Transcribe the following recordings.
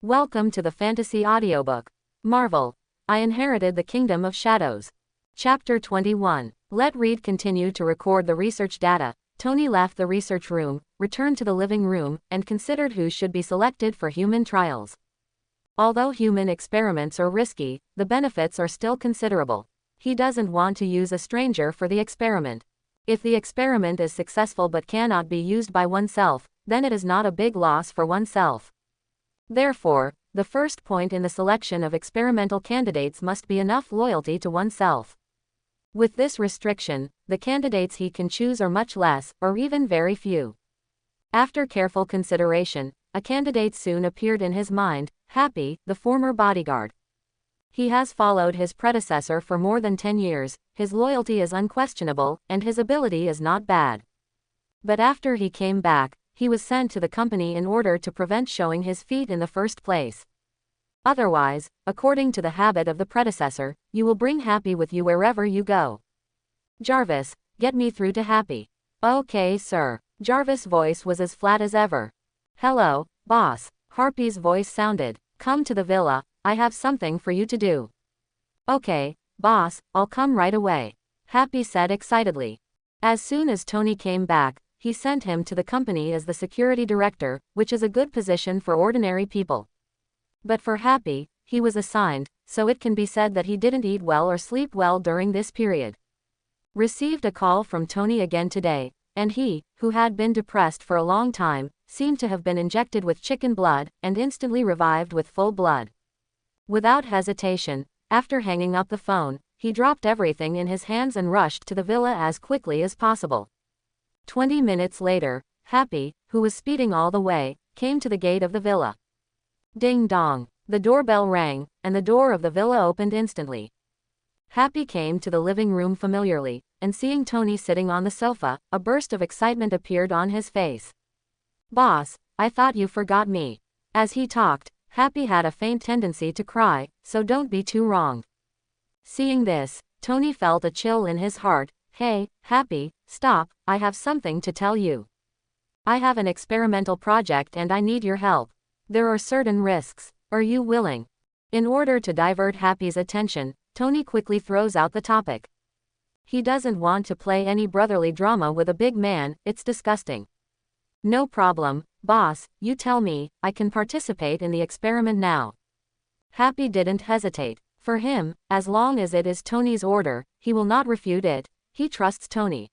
Welcome to the Fantasy Audiobook. Marvel. I Inherited the Kingdom of Shadows. Chapter 21. Let Reed continue to record the research data. Tony left the research room, returned to the living room, and considered who should be selected for human trials. Although human experiments are risky, the benefits are still considerable. He doesn't want to use a stranger for the experiment. If the experiment is successful but cannot be used by oneself, then it is not a big loss for oneself. Therefore, the first point in the selection of experimental candidates must be enough loyalty to oneself. With this restriction, the candidates he can choose are much less, or even very few. After careful consideration, a candidate soon appeared in his mind, Happy, the former bodyguard. He has followed his predecessor for more than 10 years, his loyalty is unquestionable, and his ability is not bad. But after he came back, he was sent to the company in order to prevent showing his feet in the first place. Otherwise, according to the habit of the predecessor, you will bring Happy with you wherever you go. Jarvis, get me through to Happy. Okay, sir. Jarvis' voice was as flat as ever. Hello, boss. Harpy's voice sounded. Come to the villa, I have something for you to do. Okay, boss, I'll come right away. Happy said excitedly. As soon as Tony came back, he sent him to the company as the security director, which is a good position for ordinary people. But for Happy, he was assigned, so it can be said that he didn't eat well or sleep well during this period. Received a call from Tony again today, and he, who had been depressed for a long time, seemed to have been injected with chicken blood, and instantly revived with full blood. Without hesitation, after hanging up the phone, he dropped everything in his hands and rushed to the villa as quickly as possible. 20 minutes later, Happy, who was speeding all the way, came to the gate of the villa. Ding dong. The doorbell rang, and the door of the villa opened instantly. Happy came to the living room familiarly, and seeing Tony sitting on the sofa, a burst of excitement appeared on his face. Boss, I thought you forgot me. As he talked, Happy had a faint tendency to cry, so don't be too wrong. Seeing this, Tony felt a chill in his heart. Hey, Happy, stop, I have something to tell you. I have an experimental project and I need your help. There are certain risks. Are you willing? In order to divert Happy's attention, Tony quickly throws out the topic. He doesn't want to play any brotherly drama with a big man, it's disgusting. No problem, boss, you tell me, I can participate in the experiment now. Happy didn't hesitate. For him, as long as it is Tony's order, he will not refute it. He trusts Tony.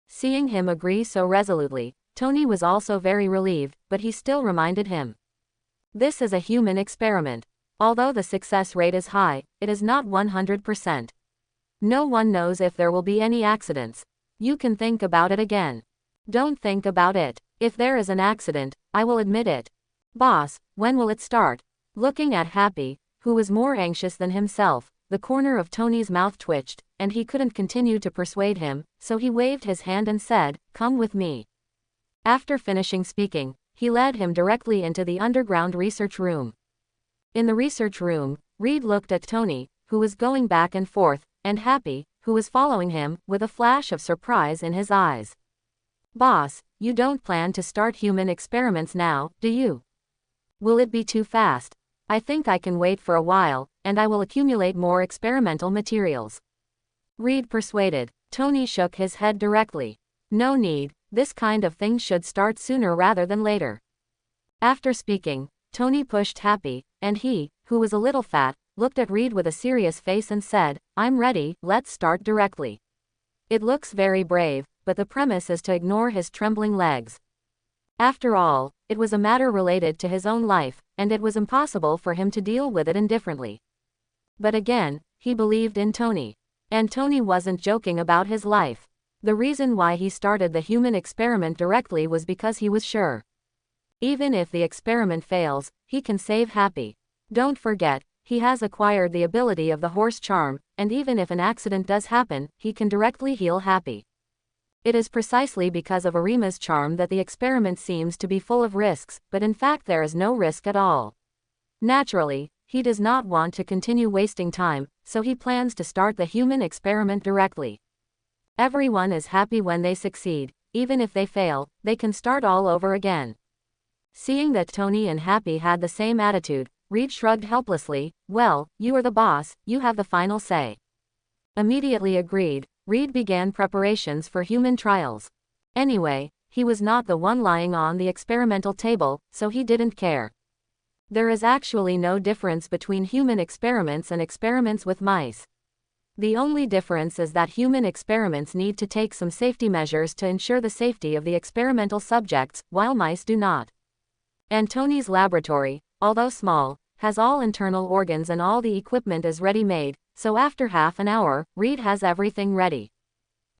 Seeing him agree so resolutely, Tony was also very relieved, but he still reminded him. This is a human experiment. Although the success rate is high, it is not 100%. No one knows if there will be any accidents. You can think about it again. Don't think about it. If there is an accident, I will admit it. Boss, when will it start? Looking at Happy, who was more anxious than himself, the corner of Tony's mouth twitched, and he couldn't continue to persuade him, so he waved his hand and said, "Come with me." After finishing speaking, he led him directly into the underground research room. In the research room, Reed looked at Tony, who was going back and forth, and Happy, who was following him, with a flash of surprise in his eyes. Boss, you don't plan to start human experiments now, do you? Will it be too fast? I think I can wait for a while, and I will accumulate more experimental materials. Reed persuaded. Tony shook his head directly. No need, this kind of thing should start sooner rather than later. After speaking, Tony pushed Happy, and he, who was a little fat, looked at Reed with a serious face and said, I'm ready, let's start directly. It looks very brave, but the premise is to ignore his trembling legs. After all, it was a matter related to his own life, and it was impossible for him to deal with it indifferently. But again, he believed in Tony. And Tony wasn't joking about his life. The reason why he started the human experiment directly was because he was sure. Even if the experiment fails, he can save Happy. Don't forget, he has acquired the ability of the horse charm, and even if an accident does happen, he can directly heal Happy. It is precisely because of Arima's charm that the experiment seems to be full of risks, but in fact there is no risk at all. Naturally, he does not want to continue wasting time, so he plans to start the human experiment directly. Everyone is happy when they succeed. Even if they fail, they can start all over again. Seeing that Tony and Happy had the same attitude, Reed shrugged helplessly. Well, you are the boss, you have the final say. Immediately agreed, Reed began preparations for human trials. Anyway, he was not the one lying on the experimental table, so he didn't care. There is actually no difference between human experiments and experiments with mice. The only difference is that human experiments need to take some safety measures to ensure the safety of the experimental subjects, while mice do not. And Tony's laboratory, although small, has all internal organs and all the equipment is ready-made, so after half an hour, Reed has everything ready.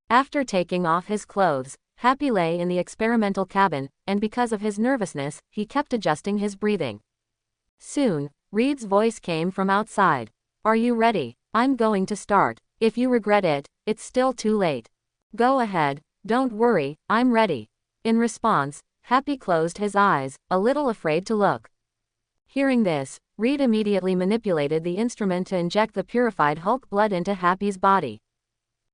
After taking off his clothes, Happy lay in the experimental cabin, and because of his nervousness, he kept adjusting his breathing. Soon, Reed's voice came from outside. Are you ready? I'm going to start. If you regret it, it's still too late. Go ahead, don't worry, I'm ready. In response, Happy closed his eyes, a little afraid to look. Hearing this, Reed immediately manipulated the instrument to inject the purified Hulk blood into Happy's body.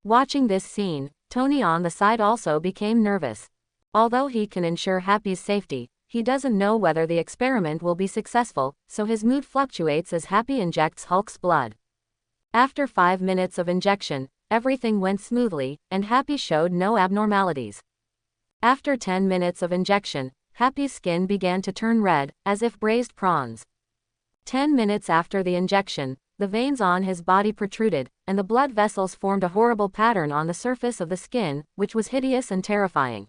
Watching this scene, Tony on the side also became nervous. Although he can ensure Happy's safety, he doesn't know whether the experiment will be successful, so his mood fluctuates as Happy injects Hulk's blood. After 5 minutes of injection, everything went smoothly, and Happy showed no abnormalities. After 10 minutes of injection, Happy's skin began to turn red, as if braised prawns. 10 minutes after the injection, the veins on his body protruded, and the blood vessels formed a horrible pattern on the surface of the skin, which was hideous and terrifying.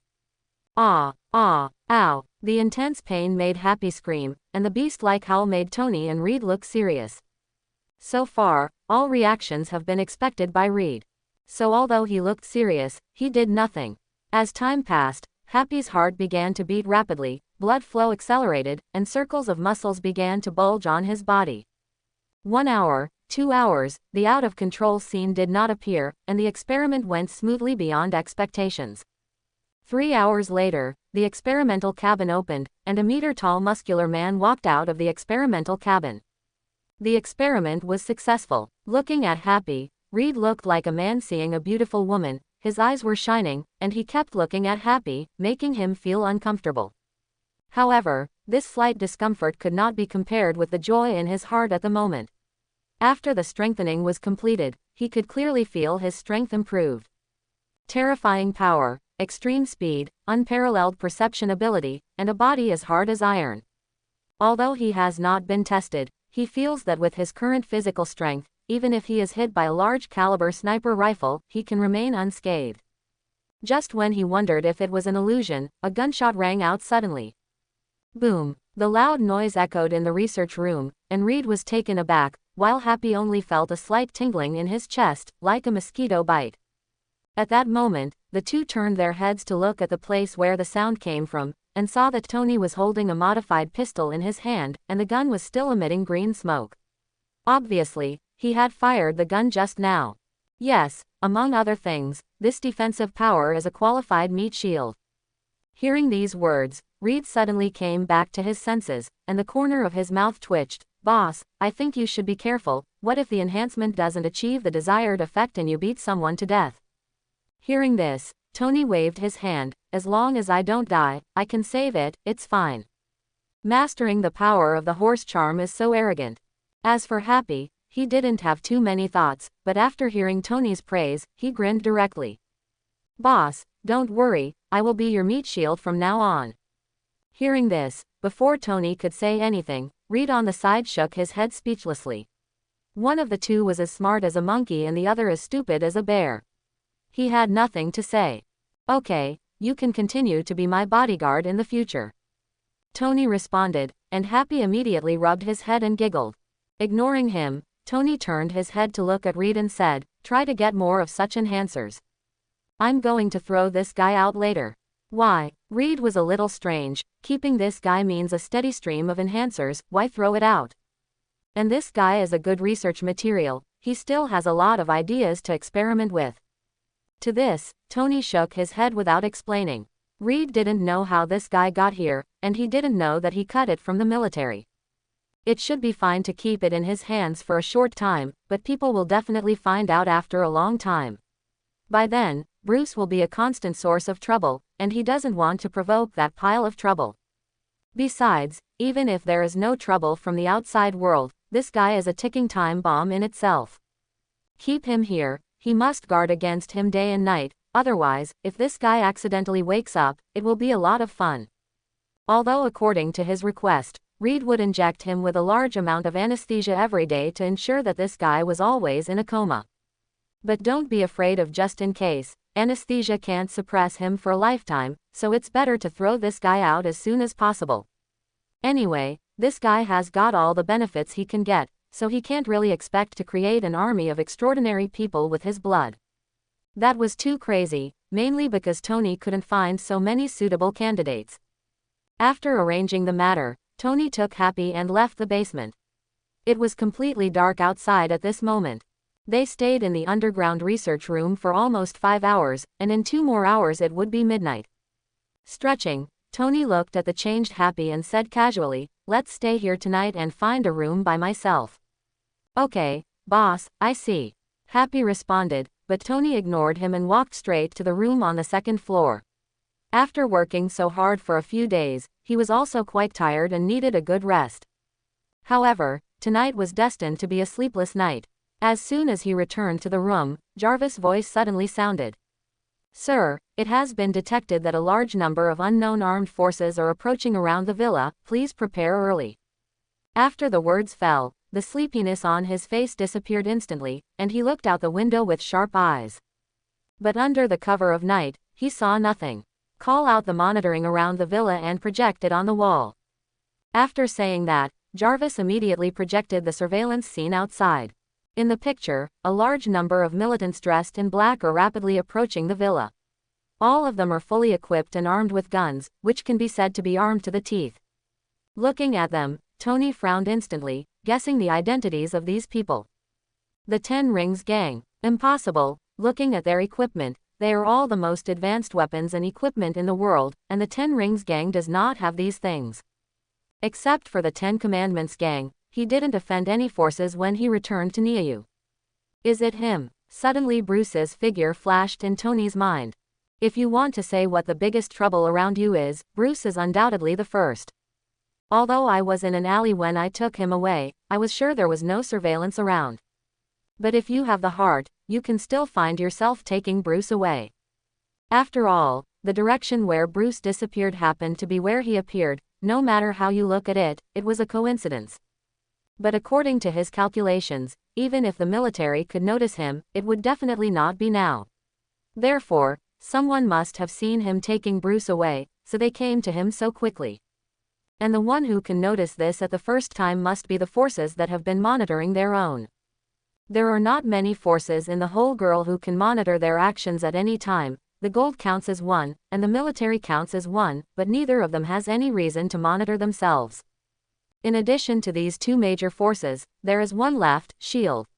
Ah, ow. The intense pain made Happy scream, and the beast-like howl made Tony and Reed look serious. So far, all reactions have been expected by Reed. So although he looked serious, he did nothing. As time passed, Happy's heart began to beat rapidly, blood flow accelerated, and circles of muscles began to bulge on his body. 1 hour, 2 hours, the out-of-control scene did not appear, and the experiment went smoothly beyond expectations. 3 hours later, the experimental cabin opened, and a meter-tall muscular man walked out of the experimental cabin. The experiment was successful. Looking at Happy, Reed looked like a man seeing a beautiful woman. His eyes were shining, and he kept looking at Happy, making him feel uncomfortable. However, this slight discomfort could not be compared with the joy in his heart at the moment. After the strengthening was completed, he could clearly feel his strength improved. Terrifying power, extreme speed, unparalleled perception ability, and a body as hard as iron. Although he has not been tested, he feels that with his current physical strength, even if he is hit by a large-caliber sniper rifle, he can remain unscathed. Just when he wondered if it was an illusion, a gunshot rang out suddenly. Boom! The loud noise echoed in the research room, and Reed was taken aback, while Happy only felt a slight tingling in his chest, like a mosquito bite. At that moment, the two turned their heads to look at the place where the sound came from, and saw that Tony was holding a modified pistol in his hand, and the gun was still emitting green smoke. Obviously, he had fired the gun just now. Yes, among other things, this defensive power is a qualified meat shield. Hearing these words, Reed suddenly came back to his senses, and the corner of his mouth twitched. Boss, I think you should be careful. What if the enhancement doesn't achieve the desired effect and you beat someone to death? Hearing this, Tony waved his hand. As long as I don't die, I can save it, it's fine. Mastering the power of the horse charm is so arrogant. As for Happy, he didn't have too many thoughts, but after hearing Tony's praise, he grinned directly. Boss, don't worry, I will be your meat shield from now on. Hearing this, before Tony could say anything, Reed on the side shook his head speechlessly. One of the two was as smart as a monkey and the other as stupid as a bear. He had nothing to say. Okay, you can continue to be my bodyguard in the future. Tony responded, and Happy immediately rubbed his head and giggled. Ignoring him, Tony turned his head to look at Reed and said, try to get more of such enhancers. I'm going to throw this guy out later. Why? Reed was a little strange. Keeping this guy means a steady stream of enhancers, why throw it out? And this guy is a good research material, he still has a lot of ideas to experiment with. To this, Tony shook his head without explaining. Reed didn't know how this guy got here, and he didn't know that he cut it from the military. It should be fine to keep it in his hands for a short time, but people will definitely find out after a long time. By then, Bruce will be a constant source of trouble, and he doesn't want to provoke that pile of trouble. Besides, even if there is no trouble from the outside world, this guy is a ticking time bomb in itself. Keep him here, he must guard against him day and night, otherwise, if this guy accidentally wakes up, it will be a lot of fun. Although according to his request, Reed would inject him with a large amount of anesthesia every day to ensure that this guy was always in a coma. But don't be afraid of just in case, anesthesia can't suppress him for a lifetime, so it's better to throw this guy out as soon as possible. Anyway, this guy has got all the benefits he can get, so he can't really expect to create an army of extraordinary people with his blood. That was too crazy, mainly because Tony couldn't find so many suitable candidates. After arranging the matter, Tony took Happy and left the basement. It was completely dark outside at this moment. They stayed in the underground research room for almost 5 hours, and in 2 more hours it would be midnight. Stretching, Tony looked at the changed Happy and said casually, "Let's stay here tonight and find a room by myself." "Okay, boss, I see," Happy responded, but Tony ignored him and walked straight to the room on the 2nd floor. After working so hard for a few days, he was also quite tired and needed a good rest. However, tonight was destined to be a sleepless night. As soon as he returned to the room, Jarvis' voice suddenly sounded. "Sir, it has been detected that a large number of unknown armed forces are approaching around the villa, please prepare early." After the words fell, the sleepiness on his face disappeared instantly, and he looked out the window with sharp eyes. But under the cover of night, he saw nothing. "Call out the monitoring around the villa and project it on the wall." After saying that, Jarvis immediately projected the surveillance scene outside. In the picture, a large number of militants dressed in black are rapidly approaching the villa. All of them are fully equipped and armed with guns, which can be said to be armed to the teeth. Looking at them, Tony frowned instantly, guessing the identities of these people. The 10 Rings Gang. Impossible. Looking at their equipment, they are all the most advanced weapons and equipment in the world, and the 10 Rings Gang does not have these things. Except for the 10 Commandments Gang, he didn't offend any forces when he returned to Niayu. Is it him? Suddenly Bruce's figure flashed in Tony's mind. If you want to say what the biggest trouble around you is, Bruce is undoubtedly the first. Although I was in an alley when I took him away, I was sure there was no surveillance around. But if you have the heart, you can still find yourself taking Bruce away. After all, the direction where Bruce disappeared happened to be where he appeared. No matter how you look at it, it was a coincidence. But according to his calculations, even if the military could notice him, it would definitely not be now. Therefore, someone must have seen him taking Bruce away, so they came to him so quickly. And the one who can notice this at the first time must be the forces that have been monitoring their own. There are not many forces in the whole girl who can monitor their actions at any time. The gold counts as 1, and the military counts as 1, but neither of them has any reason to monitor themselves. In addition to these 2 major forces, there is one left, S.H.I.E.L.D.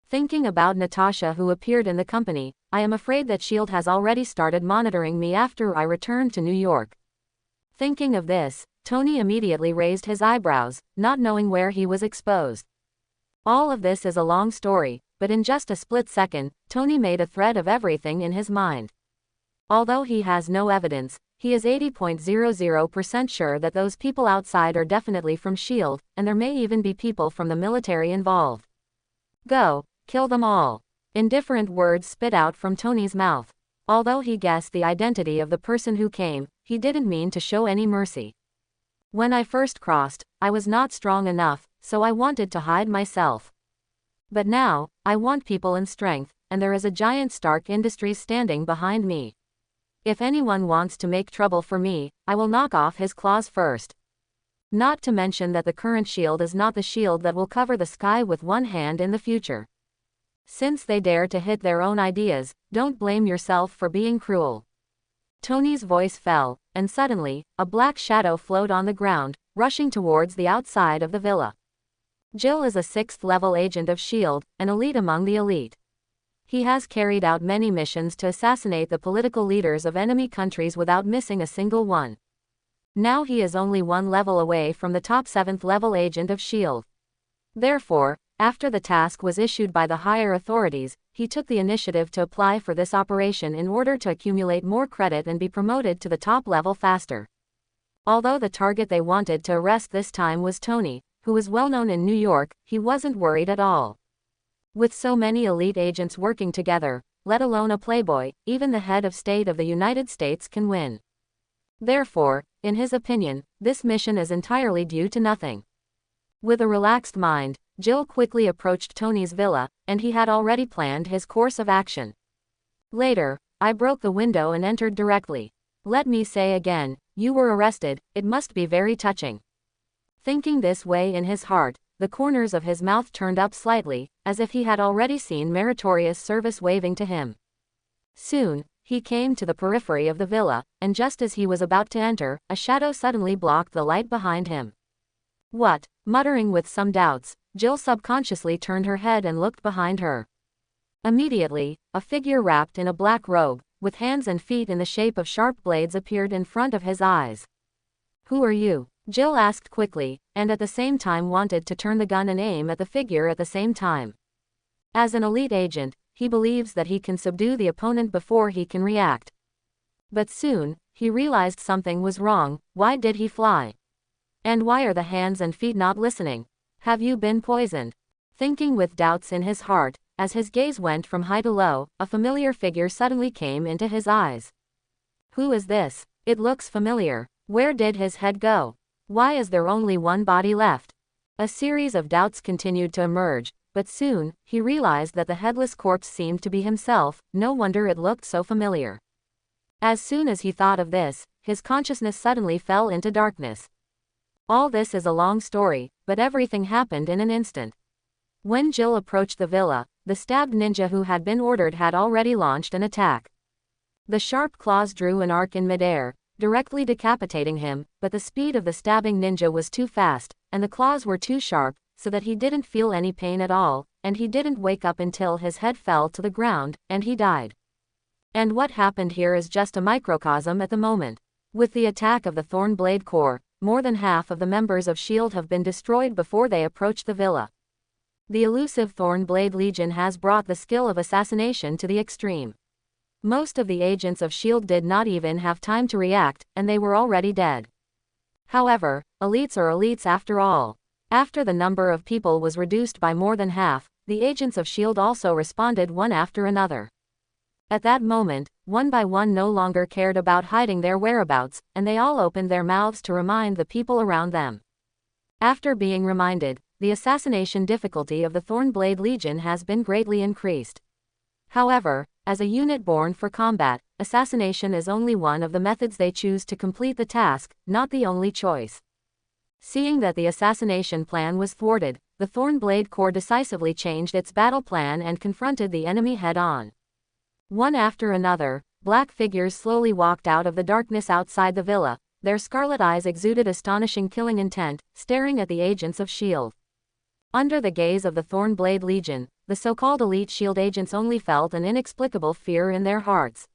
Thinking about Natasha who appeared in the company, I am afraid that S.H.I.E.L.D. has already started monitoring me after I returned to New York. Thinking of this, Tony immediately raised his eyebrows, not knowing where he was exposed. All of this is a long story, but in just a split second, Tony made a thread of everything in his mind. Although he has no evidence, he is 80.00% sure that those people outside are definitely from S.H.I.E.L.D., and there may even be people from the military involved. Go, kill them all. Indifferent words spit out from Tony's mouth. Although he guessed the identity of the person who came, he didn't mean to show any mercy. When I first crossed, I was not strong enough, so I wanted to hide myself. But now, I want people in strength, and there is a giant Stark Industries standing behind me. If anyone wants to make trouble for me, I will knock off his claws first. Not to mention that the current shield is not the shield that will cover the sky with one hand in the future. Since they dare to hit their own ideas, don't blame yourself for being cruel. Tony's voice fell, and suddenly, a black shadow flowed on the ground, rushing towards the outside of the villa. Jill is a 6th-level agent of S.H.I.E.L.D., an elite among the elite. He has carried out many missions to assassinate the political leaders of enemy countries without missing a single one. Now he is only 1 level away from the top 7th-level agent of S.H.I.E.L.D. Therefore, after the task was issued by the higher authorities, he took the initiative to apply for this operation in order to accumulate more credit and be promoted to the top level faster. Although the target they wanted to arrest this time was Tony, who was well known in New York, he wasn't worried at all. With so many elite agents working together, let alone a playboy, even the head of state of the United States can win. Therefore, in his opinion, this mission is entirely due to nothing. With a relaxed mind, Jill quickly approached Tony's villa, and he had already planned his course of action. Later, I broke the window and entered directly. Let me say again, you were arrested, it must be very touching. Thinking this way in his heart, the corners of his mouth turned up slightly, as if he had already seen meritorious service waving to him. Soon, he came to the periphery of the villa, and just as he was about to enter, a shadow suddenly blocked the light behind him. What? Muttering with some doubts, Jill subconsciously turned her head and looked behind her. Immediately, a figure wrapped in a black robe, with hands and feet in the shape of sharp blades appeared in front of his eyes. Who are you? Jill asked quickly, and at the same time wanted to turn the gun and aim at the figure at the same time. As an elite agent, he believes that he can subdue the opponent before he can react. But soon, he realized something was wrong. Why did he fly? And why are the hands and feet not listening? Have you been poisoned? Thinking with doubts in his heart, as his gaze went from high to low, a familiar figure suddenly came into his eyes. Who is this? It looks familiar. Where did his head go? Why is there only one body left? A series of doubts continued to emerge, but soon, he realized that the headless corpse seemed to be himself. No wonder it looked so familiar. As soon as he thought of this, his consciousness suddenly fell into darkness. All this is a long story, but everything happened in an instant. When Jill approached the villa, the stabbed ninja who had been ordered had already launched an attack. The sharp claws drew an arc in midair, directly decapitating him, but the speed of the stabbing ninja was too fast, and the claws were too sharp, so that he didn't feel any pain at all, and he didn't wake up until his head fell to the ground, and he died. And what happened here is just a microcosm at the moment. With the attack of the Thornblade Corps, more than half of the members of S.H.I.E.L.D. have been destroyed before they approached the villa. The elusive Thornblade Legion has brought the skill of assassination to the extreme. Most of the agents of S.H.I.E.L.D. did not even have time to react, and they were already dead. However, elites are elites after all. After the number of people was reduced by more than half, the agents of S.H.I.E.L.D. also responded one after another. At that moment, one by one no longer cared about hiding their whereabouts, and they all opened their mouths to remind the people around them. After being reminded, the assassination difficulty of the Thornblade Legion has been greatly increased. However, as a unit born for combat, assassination is only one of the methods they choose to complete the task, not the only choice. Seeing that the assassination plan was thwarted, the Thornblade Corps decisively changed its battle plan and confronted the enemy head-on. One after another, black figures slowly walked out of the darkness outside the villa. Their scarlet eyes exuded astonishing killing intent, staring at the agents of S.H.I.E.L.D. Under the gaze of the Thornblade Legion, the so-called elite S.H.I.E.L.D. agents only felt an inexplicable fear in their hearts.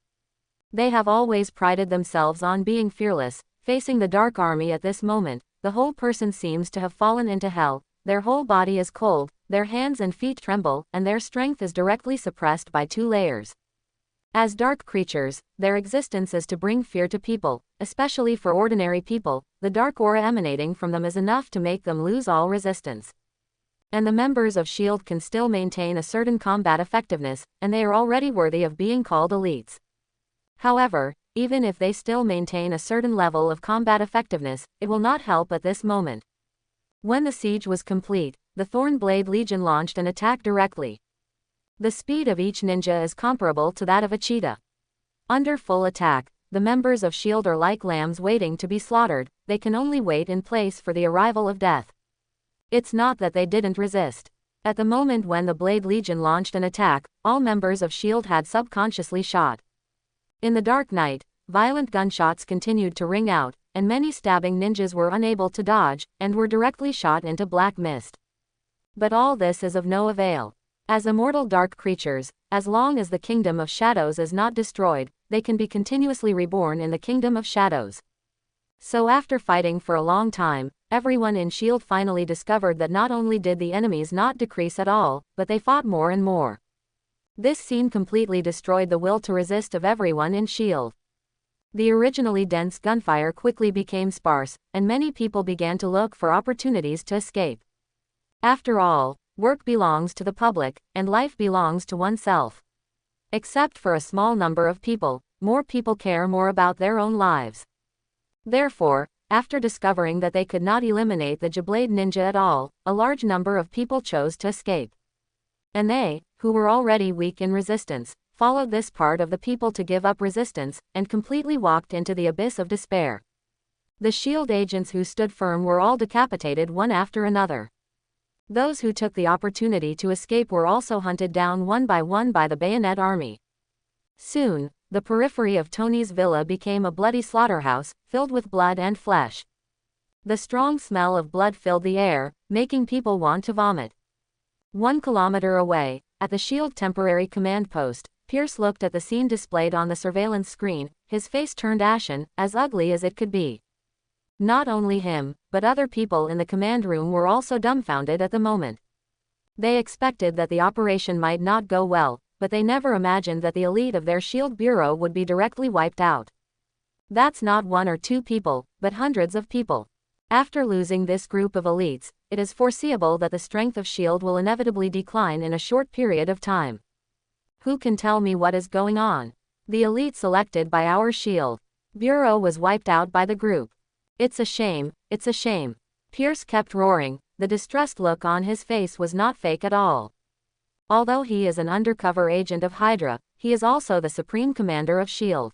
They have always prided themselves on being fearless. Facing the Dark Army at this moment, the whole person seems to have fallen into hell. Their whole body is cold, their hands and feet tremble, and their strength is directly suppressed by two layers. As dark creatures, their existence is to bring fear to people, especially for ordinary people. The dark aura emanating from them is enough to make them lose all resistance. And the members of S.H.I.E.L.D. can still maintain a certain combat effectiveness, and they are already worthy of being called elites. However, even if they still maintain a certain level of combat effectiveness, it will not help at this moment. When the siege was complete, the Thornblade Legion launched an attack directly. The speed of each ninja is comparable to that of a cheetah. Under full attack, the members of S.H.I.E.L.D. are like lambs waiting to be slaughtered. They can only wait in place for the arrival of death. It's not that they didn't resist. At the moment when the Blade Legion launched an attack, all members of S.H.I.E.L.D. had subconsciously shot. In the dark night, violent gunshots continued to ring out, and many stabbing ninjas were unable to dodge, and were directly shot into black mist. But all this is of no avail. As immortal dark creatures, as long as the Kingdom of Shadows is not destroyed, they can be continuously reborn in the Kingdom of Shadows. So after fighting for a long time, everyone in S.H.I.E.L.D. finally discovered that not only did the enemies not decrease at all, but they fought more and more. This scene completely destroyed the will to resist of everyone in S.H.I.E.L.D. The originally dense gunfire quickly became sparse, and many people began to look for opportunities to escape. After all, work belongs to the public, and life belongs to oneself. Except for a small number of people, more people care more about their own lives. Therefore, after discovering that they could not eliminate the Jblade ninja at all, a large number of people chose to escape. And they, who were already weak in resistance, followed this part of the people to give up resistance, and completely walked into the abyss of despair. The SHIELD agents who stood firm were all decapitated one after another. Those who took the opportunity to escape were also hunted down one by the bayonet army. Soon, the periphery of Tony's villa became a bloody slaughterhouse, filled with blood and flesh. The strong smell of blood filled the air, making people want to vomit. 1 kilometer away, at the SHIELD temporary command post, Pierce looked at the scene displayed on the surveillance screen, his face turned ashen, as ugly as it could be. Not only him, but other people in the command room were also dumbfounded at the moment. They expected that the operation might not go well, but they never imagined that the elite of their SHIELD bureau would be directly wiped out. That's not 1 or 2 people, but hundreds of people. After losing this group of elites, it is foreseeable that the strength of SHIELD will inevitably decline in a short period of time. Who can tell me what is going on? The elite selected by our SHIELD bureau was wiped out by the group. It's a shame, it's a shame. Pierce kept roaring, the distressed look on his face was not fake at all. Although he is an undercover agent of Hydra, he is also the supreme commander of SHIELD.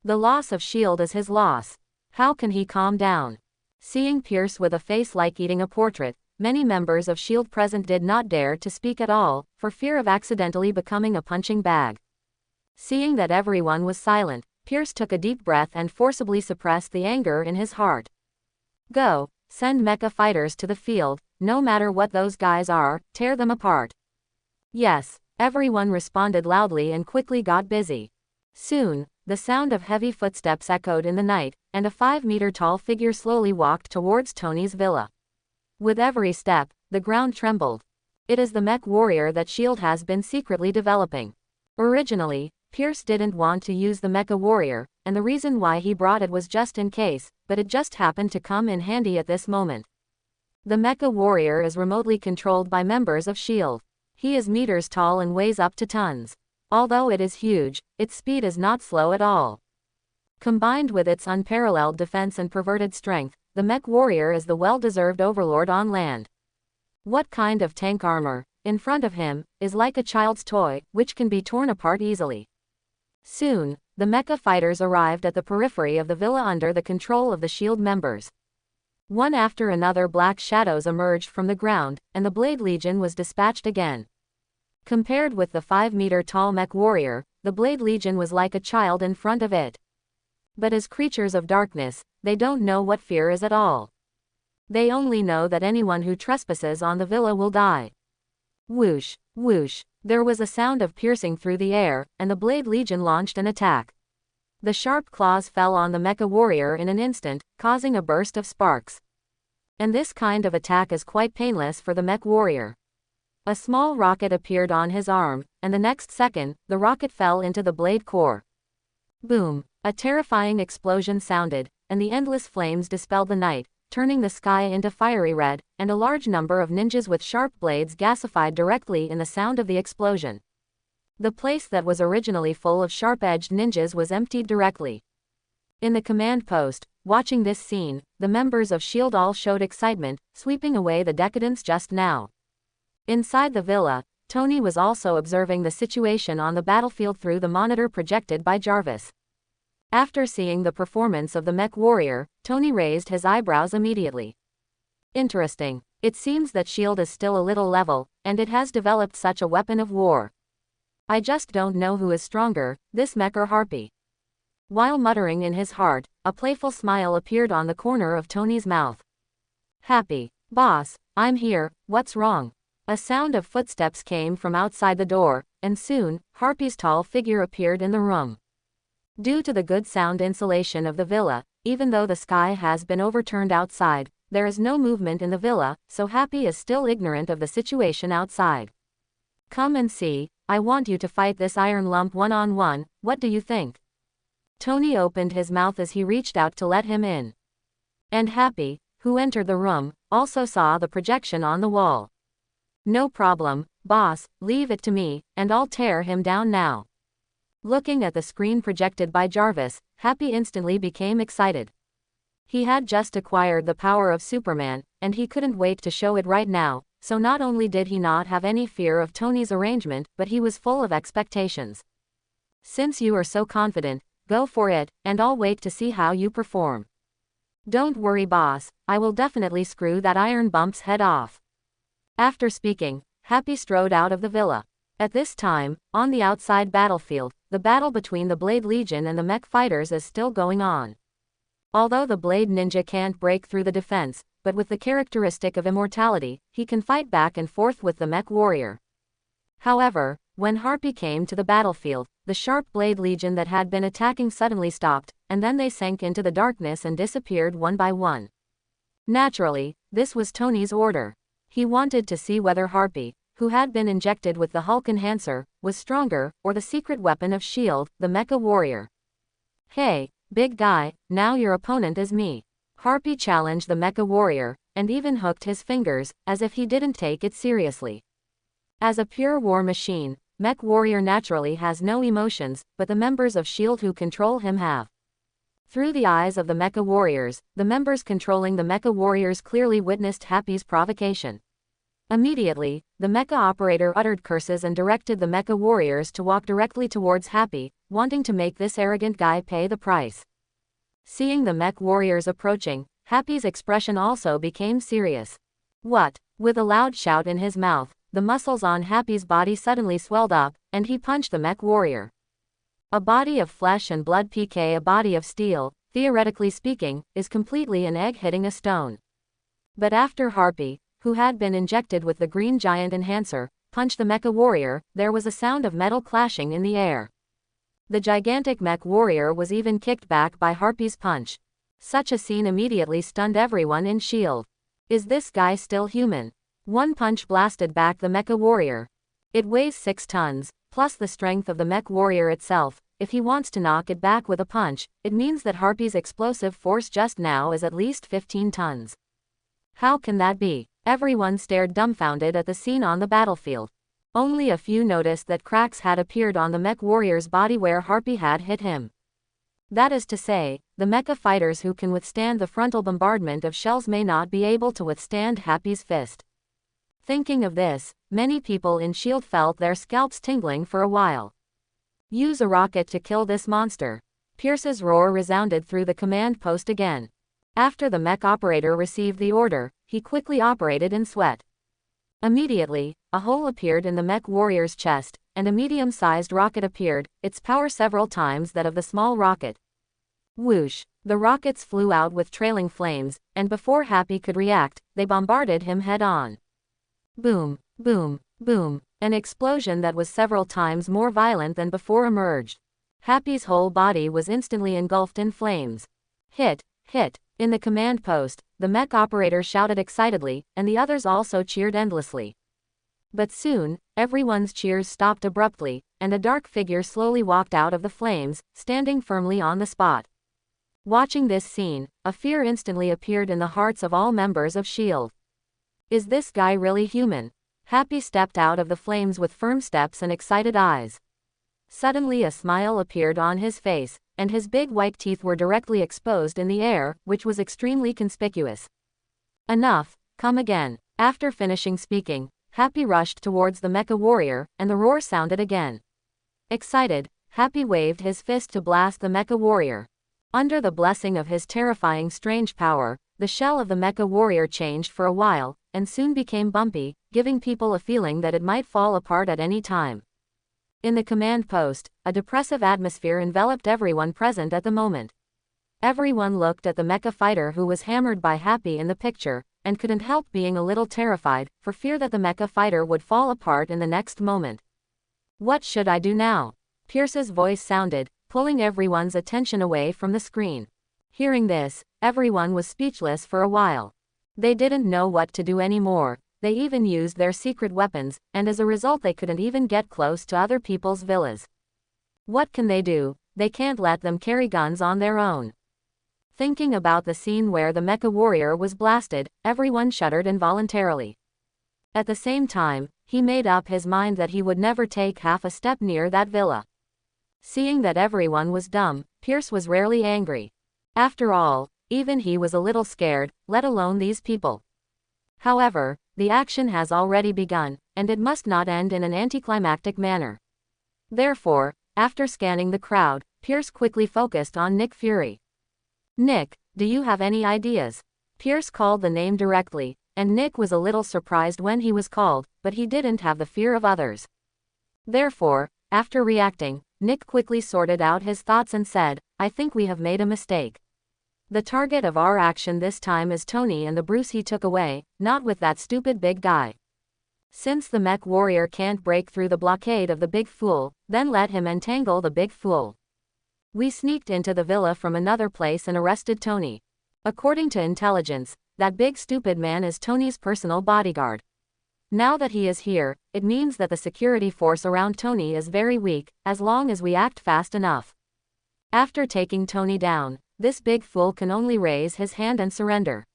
The loss of SHIELD is his loss. How can he calm down? Seeing Pierce with a face like eating a portrait, many members of SHIELD present did not dare to speak at all, for fear of accidentally becoming a punching bag. Seeing that everyone was silent, Pierce took a deep breath and forcibly suppressed the anger in his heart. Go, send mecha fighters to the field, no matter what those guys are, tear them apart. Yes, everyone responded loudly and quickly got busy. Soon, the sound of heavy footsteps echoed in the night, and a 5-meter-tall figure slowly walked towards Tony's villa. With every step, the ground trembled. It is the mech warrior that SHIELD has been secretly developing. Originally, Pierce didn't want to use the mecha warrior, and the reason why he brought it was just in case, but it just happened to come in handy at this moment. The mecha warrior is remotely controlled by members of SHIELD. He is meters tall and weighs up to tons. Although it is huge, its speed is not slow at all. Combined with its unparalleled defense and perverted strength, the mech warrior is the well-deserved overlord on land. What kind of tank armor, in front of him, is like a child's toy, which can be torn apart easily. Soon, the mecha fighters arrived at the periphery of the villa under the control of the SHIELD members. One after another black shadows emerged from the ground, and the Blade Legion was dispatched again. Compared with the 5-meter-tall mech warrior, the Blade Legion was like a child in front of it. But as creatures of darkness, they don't know what fear is at all. They only know that anyone who trespasses on the villa will die. Whoosh, whoosh, there was a sound of piercing through the air, and the Blade Legion launched an attack. The sharp claws fell on the mecha warrior in an instant, causing a burst of sparks. And this kind of attack is quite painless for the mech warrior. A small rocket appeared on his arm, and the next second, the rocket fell into the blade core. Boom! A terrifying explosion sounded, and the endless flames dispelled the night, turning the sky into fiery red, and a large number of ninjas with sharp blades gasified directly in the sound of the explosion. The place that was originally full of sharp-edged ninjas was emptied directly. In the command post, watching this scene, the members of SHIELD all showed excitement, sweeping away the decadence just now. Inside the villa, Tony was also observing the situation on the battlefield through the monitor projected by Jarvis. After seeing the performance of the mech warrior, Tony raised his eyebrows immediately. Interesting. It seems that SHIELD is still a little level, and it has developed such a weapon of war. I just don't know who is stronger, this mech or Harpy. While muttering in his heart, a playful smile appeared on the corner of Tony's mouth. Happy. Boss, I'm here, what's wrong? A sound of footsteps came from outside the door, and soon, Harpy's tall figure appeared in the room. Due to the good sound insulation of the villa, even though the sky has been overturned outside, there is no movement in the villa, so Happy is still ignorant of the situation outside. Come and see, I want you to fight this iron lump one-on-one, what do you think? Tony opened his mouth as he reached out to let him in. And Happy, who entered the room, also saw the projection on the wall. "No problem, boss, leave it to me, and I'll tear him down now." Looking at the screen projected by Jarvis, Happy instantly became excited. He had just acquired the power of Superman, and he couldn't wait to show it right now, so not only did he not have any fear of Tony's arrangement, but he was full of expectations. "Since you are so confident, go for it, and I'll wait to see how you perform." "Don't worry, boss, I will definitely screw that iron bump's head off." After speaking, Happy strode out of the villa. At this time, on the outside battlefield, the battle between the Blade Legion and the mech fighters is still going on. Although the Blade Ninja can't break through the defense, but with the characteristic of immortality, he can fight back and forth with the mech warrior. However, when Harpy came to the battlefield, the sharp Blade Legion that had been attacking suddenly stopped, and then they sank into the darkness and disappeared one by one. Naturally, this was Tony's order. He wanted to see whether Harpy, who had been injected with the Hulk enhancer, was stronger, or the secret weapon of S.H.I.E.L.D., the Mecha Warrior. "Hey, big guy, now your opponent is me." Harpy challenged the Mecha Warrior, and even hooked his fingers, as if he didn't take it seriously. As a pure war machine, Mech Warrior naturally has no emotions, but the members of S.H.I.E.L.D. who control him have. Through the eyes of the Mecha Warriors, the members controlling the Mecha Warriors clearly witnessed Happy's provocation. Immediately, the Mecha operator uttered curses and directed the Mecha Warriors to walk directly towards Happy, wanting to make this arrogant guy pay the price. Seeing the Mech Warriors approaching, Happy's expression also became serious. "What?" With a loud shout in his mouth, the muscles on Happy's body suddenly swelled up, and he punched the Mech Warrior. A body of flesh and blood PK, a body of steel, theoretically speaking, is completely an egg hitting a stone. But after Harpy, who had been injected with the Green Giant enhancer, punched the Mecha Warrior, there was a sound of metal clashing in the air. The gigantic Mech Warrior was even kicked back by Harpy's punch. Such a scene immediately stunned everyone in S.H.I.E.L.D. Is this guy still human? One punch blasted back the Mecha Warrior. It weighs 6 tons, plus the strength of the Mech Warrior itself. If he wants to knock it back with a punch, it means that Harpy's explosive force just now is at least 15 tons. How can that be? Everyone stared dumbfounded at the scene on the battlefield. Only a few noticed that cracks had appeared on the Mech Warrior's body where Harpy had hit him. That is to say, the mecha fighters who can withstand the frontal bombardment of shells may not be able to withstand Happy's fist. Thinking of this, many people in S.H.I.E.L.D. felt their scalps tingling for a while. "Use a rocket to kill this monster." Pierce's roar resounded through the command post again. After the mech operator received the order, he quickly operated in sweat. Immediately, a hole appeared in the Mech Warrior's chest, and a medium-sized rocket appeared, its power several times that of the small rocket. Whoosh! The rockets flew out with trailing flames, and before Happy could react, they bombarded him head-on. Boom, boom, boom. An explosion that was several times more violent than before emerged. Happy's whole body was instantly engulfed in flames. Hit, hit. In the command post, the mech operator shouted excitedly, and the others also cheered endlessly. But soon, everyone's cheers stopped abruptly, and a dark figure slowly walked out of the flames, standing firmly on the spot. Watching this scene, a fear instantly appeared in the hearts of all members of S.H.I.E.L.D. Is this guy really human? Happy stepped out of the flames with firm steps and excited eyes. Suddenly a smile appeared on his face, and his big white teeth were directly exposed in the air, which was extremely conspicuous. Enough, come again. After finishing speaking, Happy rushed towards the Mecha Warrior, and the roar sounded again. Excited, Happy waved his fist to blast the Mecha Warrior. Under the blessing of his terrifying strange power, the shell of the Mecha Warrior changed for a while, and soon became bumpy, giving people a feeling that it might fall apart at any time. In the command post, a depressive atmosphere enveloped everyone present at the moment. Everyone looked at the mecha fighter who was hammered by Happy in the picture, and couldn't help being a little terrified, for fear that the mecha fighter would fall apart in the next moment. What should I do now? Pierce's voice sounded, pulling everyone's attention away from the screen. Hearing this, everyone was speechless for a while. They didn't know what to do anymore. They even used their secret weapons, and as a result they couldn't even get close to other people's villas. What can they do? they can't let them carry guns on their own. Thinking about the scene where the mecha warrior was blasted, everyone shuddered involuntarily. At the same time, he made up his mind that he would never take half a step near that villa. Seeing that everyone was dumb, Pierce was rarely angry. After all, even he was a little scared, let alone these people. However, the action has already begun, and it must not end in an anticlimactic manner. Therefore, after scanning the crowd, Pierce quickly focused on Nick Fury. "Nick, do you have any ideas?" Pierce called the name directly, and Nick was a little surprised when he was called, but he didn't have the fear of others. Therefore, after reacting, Nick quickly sorted out his thoughts and said, "I think we have made a mistake. The target of our action this time is Tony and the Bruce he took away, not with that stupid big guy. Since the mech warrior can't break through the blockade of the big fool, then let him entangle the big fool. We sneaked into the villa from another place and arrested Tony. According to intelligence, that big stupid man is Tony's personal bodyguard. Now that he is here, it means that the security force around Tony is very weak, as long as we act fast enough. After taking Tony down, this big fool can only raise his hand and surrender."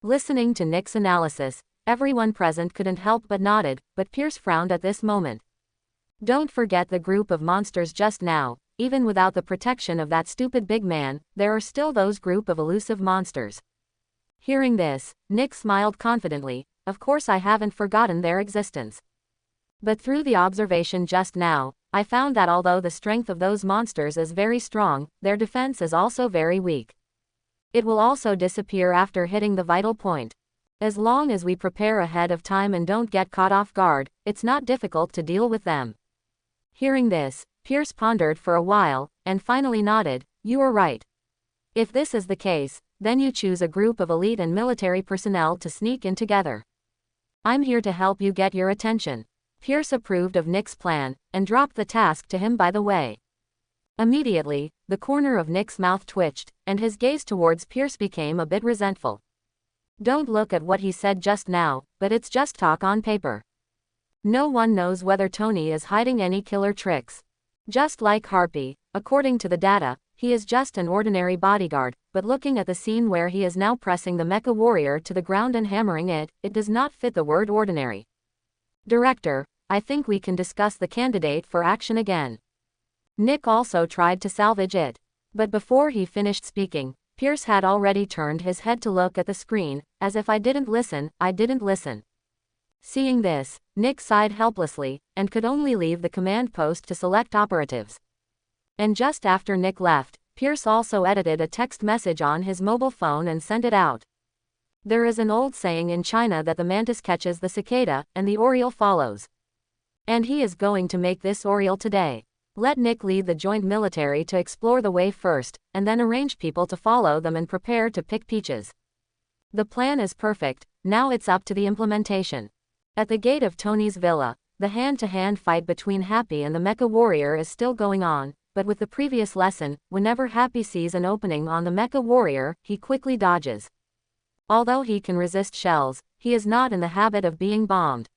Listening to Nick's analysis, everyone present couldn't help but nodded, but Pierce frowned at this moment. Don't forget the group of monsters just now. Even without the protection of that stupid big man, there are still those group of elusive monsters. Hearing this, Nick smiled confidently. Of course I haven't forgotten their existence. But through the observation just now, I found that although the strength of those monsters is very strong, their defense is also very weak. It will also disappear after hitting the vital point. As long as we prepare ahead of time and don't get caught off guard, it's not difficult to deal with them." Hearing this, Pierce pondered for a while, and finally nodded. "You are right. If this is the case, then you choose a group of elite and military personnel to sneak in together. I'm here to help you get your attention." Pierce approved of Nick's plan, and dropped the task to him by the way. Immediately, the corner of Nick's mouth twitched, and his gaze towards Pierce became a bit resentful. "Don't look at what he said just now, but it's just talk on paper. No one knows whether Tony is hiding any killer tricks. Just like Harpy, according to the data, he is just an ordinary bodyguard, but looking at the scene where he is now pressing the mecha warrior to the ground and hammering it, it does not fit the word ordinary. Director, I think we can discuss the candidate for action again." Nick also tried to salvage it. But before he finished speaking, Pierce had already turned his head to look at the screen, as if I didn't listen. Seeing this, Nick sighed helplessly, and could only leave the command post to select operatives. And just after Nick left, Pierce also edited a text message on his mobile phone and sent it out. There is an old saying in China that the mantis catches the cicada, and the oriole follows. And he is going to make this oriole today. Let Nick lead the joint military to explore the way first, and then arrange people to follow them and prepare to pick peaches. The plan is perfect, now it's up to the implementation. At the gate of Tony's villa, the hand-to-hand fight between Happy and the mecha warrior is still going on, but with the previous lesson, whenever Happy sees an opening on the mecha warrior, he quickly dodges. Although he can resist shells, he is not in the habit of being bombed.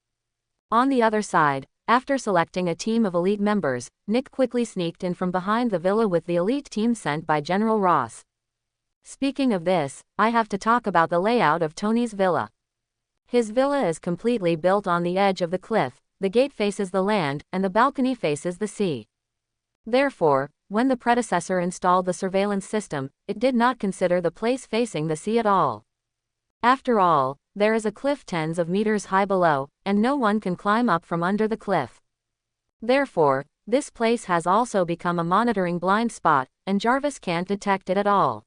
On the other side, after selecting a team of elite members, Nick quickly sneaked in from behind the villa with the elite team sent by General Ross. Speaking of this, I have to talk about the layout of Tony's villa. His villa is completely built on the edge of the cliff, the gate faces the land, and the balcony faces the sea. Therefore, when the predecessor installed the surveillance system, it did not consider the place facing the sea at all. After all, there is a cliff tens of meters high below, and no one can climb up from under the cliff. Therefore, this place has also become a monitoring blind spot, and Jarvis can't detect it at all.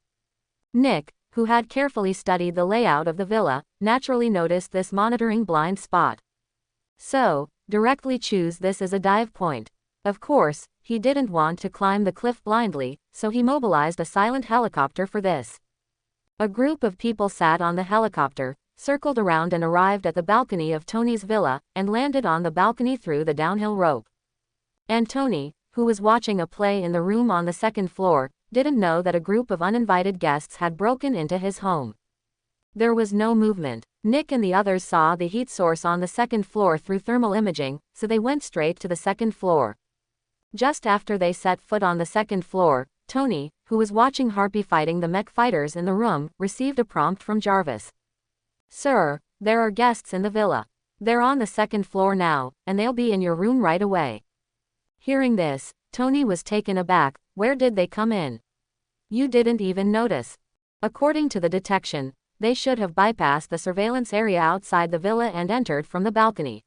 Nick, who had carefully studied the layout of the villa, naturally noticed this monitoring blind spot. So, directly choose this as a dive point. Of course, he didn't want to climb the cliff blindly, so he mobilized a silent helicopter for this. A group of people sat on the helicopter, circled around and arrived at the balcony of Tony's villa, and landed on the balcony through the downhill rope. And Tony, who was watching a play in the room on the second floor, didn't know that a group of uninvited guests had broken into his home. There was no movement. Nick and the others saw the heat source on the second floor through thermal imaging, so they went straight to the second floor. Just after they set foot on the second floor, Tony, who was watching Harpy fighting the mech fighters in the room, received a prompt from Jarvis. "Sir, there are guests in the villa. They're on the second floor now, and they'll be in your room right away." Hearing this, Tony was taken aback. "Where did they come in? You didn't even notice." According to the detection, they should have bypassed the surveillance area outside the villa and entered from the balcony.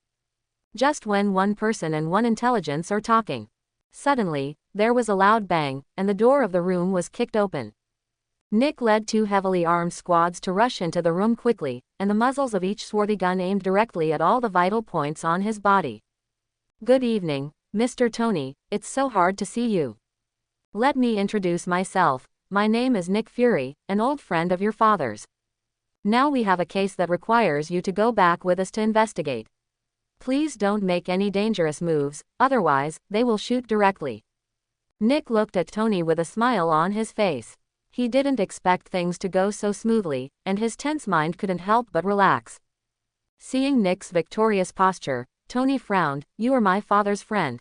Just when one person and one intelligence are talking. Suddenly, there was a loud bang, and the door of the room was kicked open. Nick led 2 heavily armed squads to rush into the room quickly, and the muzzles of each swarthy gun aimed directly at all the vital points on his body. "Good evening, Mr. Tony, it's so hard to see you. Let me introduce myself. My name is Nick Fury, an old friend of your father's. Now we have a case that requires you to go back with us to investigate. Please don't make any dangerous moves, otherwise, they will shoot directly." Nick looked at Tony with a smile on his face. He didn't expect things to go so smoothly, and his tense mind couldn't help but relax. Seeing Nick's victorious posture, Tony frowned. "You are my father's friend.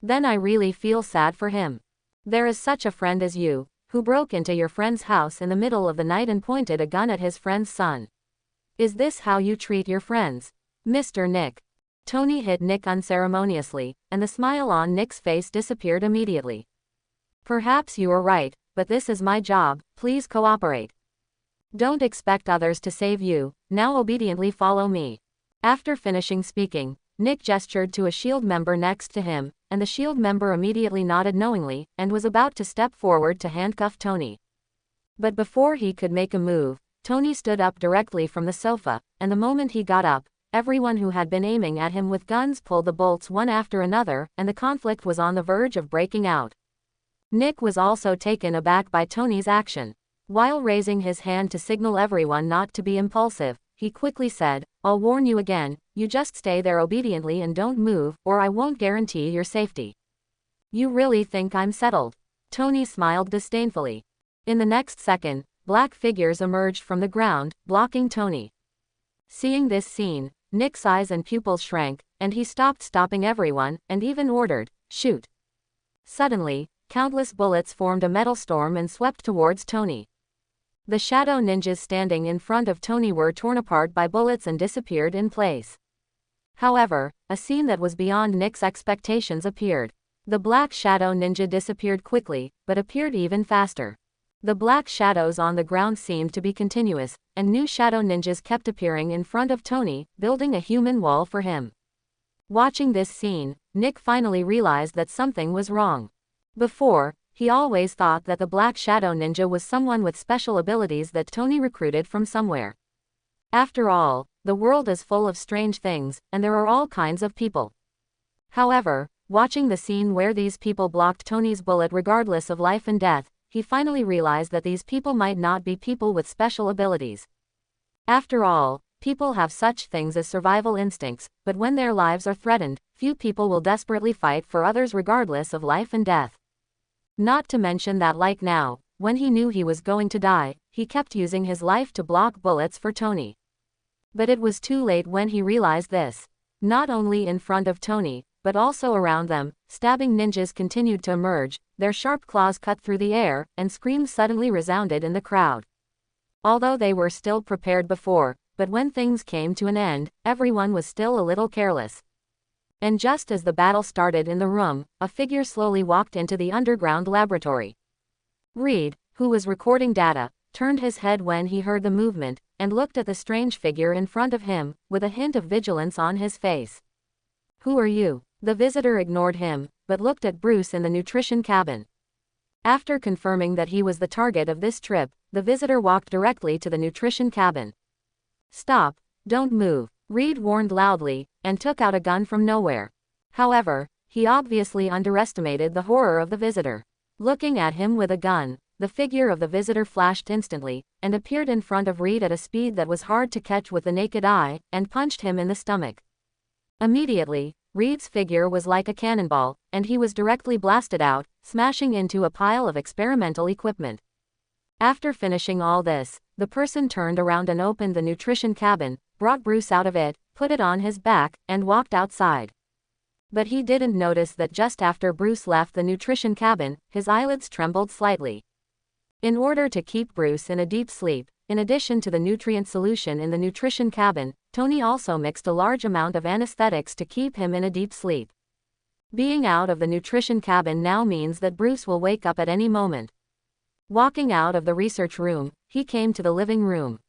Then I really feel sad for him. There is such a friend as you, who broke into your friend's house in the middle of the night and pointed a gun at his friend's son. Is this how you treat your friends, Mr. Nick?" Tony hit Nick unceremoniously, and the smile on Nick's face disappeared immediately. "Perhaps you are right, but this is my job, please cooperate. Don't expect others to save you, now obediently follow me." After finishing speaking, Nick gestured to a SHIELD member next to him, and the SHIELD member immediately nodded knowingly, and was about to step forward to handcuff Tony. But before he could make a move, Tony stood up directly from the sofa, and the moment he got up, everyone who had been aiming at him with guns pulled the bolts one after another, and the conflict was on the verge of breaking out. Nick was also taken aback by Tony's action. While raising his hand to signal everyone not to be impulsive, he quickly said, "I'll warn you again, you just stay there obediently and don't move, or I won't guarantee your safety." "You really think I'm settled?" Tony smiled disdainfully. In the next second, black figures emerged from the ground, blocking Tony. Seeing this scene, Nick's eyes and pupils shrank, and he stopped stopping everyone, and even ordered, "Shoot." Suddenly, countless bullets formed a metal storm and swept towards Tony. The shadow ninjas standing in front of Tony were torn apart by bullets and disappeared in place. However, a scene that was beyond Nick's expectations appeared. The black shadow ninja disappeared quickly, but appeared even faster. The black shadows on the ground seemed to be continuous, and new shadow ninjas kept appearing in front of Tony, building a human wall for him. Watching this scene, Nick finally realized that something was wrong. Before, he always thought that the Black Shadow Ninja was someone with special abilities that Tony recruited from somewhere. After all, the world is full of strange things, and there are all kinds of people. However, watching the scene where these people blocked Tony's bullet regardless of life and death, he finally realized that these people might not be people with special abilities. After all, people have such things as survival instincts, but when their lives are threatened, few people will desperately fight for others regardless of life and death. Not to mention that like now, when he knew he was going to die, he kept using his life to block bullets for Tony. But it was too late when he realized this. Not only in front of Tony, but also around them, stabbing ninjas continued to emerge, their sharp claws cut through the air, and screams suddenly resounded in the crowd. Although they were still prepared before, but when things came to an end, everyone was still a little careless. And just as the battle started in the room, a figure slowly walked into the underground laboratory. Reed, who was recording data, turned his head when he heard the movement, and looked at the strange figure in front of him, with a hint of vigilance on his face. "Who are you?" The visitor ignored him, but looked at Bruce in the nutrition cabin. After confirming that he was the target of this trip, the visitor walked directly to the nutrition cabin. "Stop, don't move," Reed warned loudly, and took out a gun from nowhere. However, he obviously underestimated the horror of the visitor. Looking at him with a gun, the figure of the visitor flashed instantly, and appeared in front of Reed at a speed that was hard to catch with the naked eye, and punched him in the stomach. Immediately, Reed's figure was like a cannonball, and he was directly blasted out, smashing into a pile of experimental equipment. After finishing all this, the person turned around and opened the nutrition cabin, brought Bruce out of it, put it on his back, and walked outside. But he didn't notice that just after Bruce left the nutrition cabin, his eyelids trembled slightly. In order to keep Bruce in a deep sleep, in addition to the nutrient solution in the nutrition cabin, Tony also mixed a large amount of anesthetics to keep him in a deep sleep. Being out of the nutrition cabin now means that Bruce will wake up at any moment. Walking out of the research room, he came to the living room.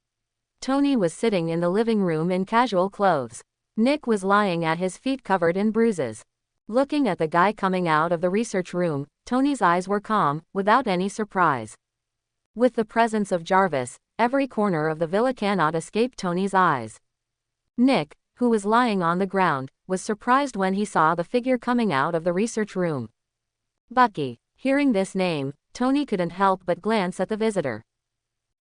Tony was sitting in the living room in casual clothes. Nick was lying at his feet covered in bruises. Looking at the guy coming out of the research room, Tony's eyes were calm, without any surprise. With the presence of Jarvis, every corner of the villa cannot escape Tony's eyes. Nick, who was lying on the ground, was surprised when he saw the figure coming out of the research room. Bucky. Hearing this name, Tony couldn't help but glance at the visitor.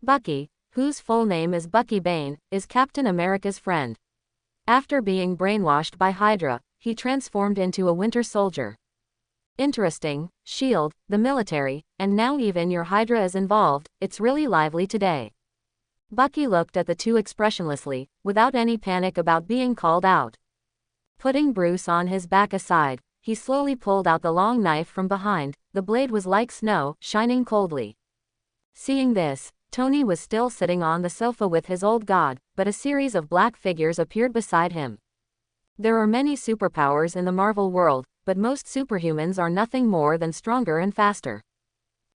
Bucky, whose full name is Bucky Bane, is Captain America's friend. After being brainwashed by Hydra, he transformed into a winter soldier. Interesting, SHIELD, the military, and now even your Hydra is involved. It's really lively today. Bucky looked at the two expressionlessly, without any panic about being called out. Putting Bruce on his back aside, he slowly pulled out the long knife from behind. The blade was like snow, shining coldly. Seeing this, Tony was still sitting on the sofa with his old god, but a series of black figures appeared beside him. There are many superpowers in the Marvel world, but most superhumans are nothing more than stronger and faster.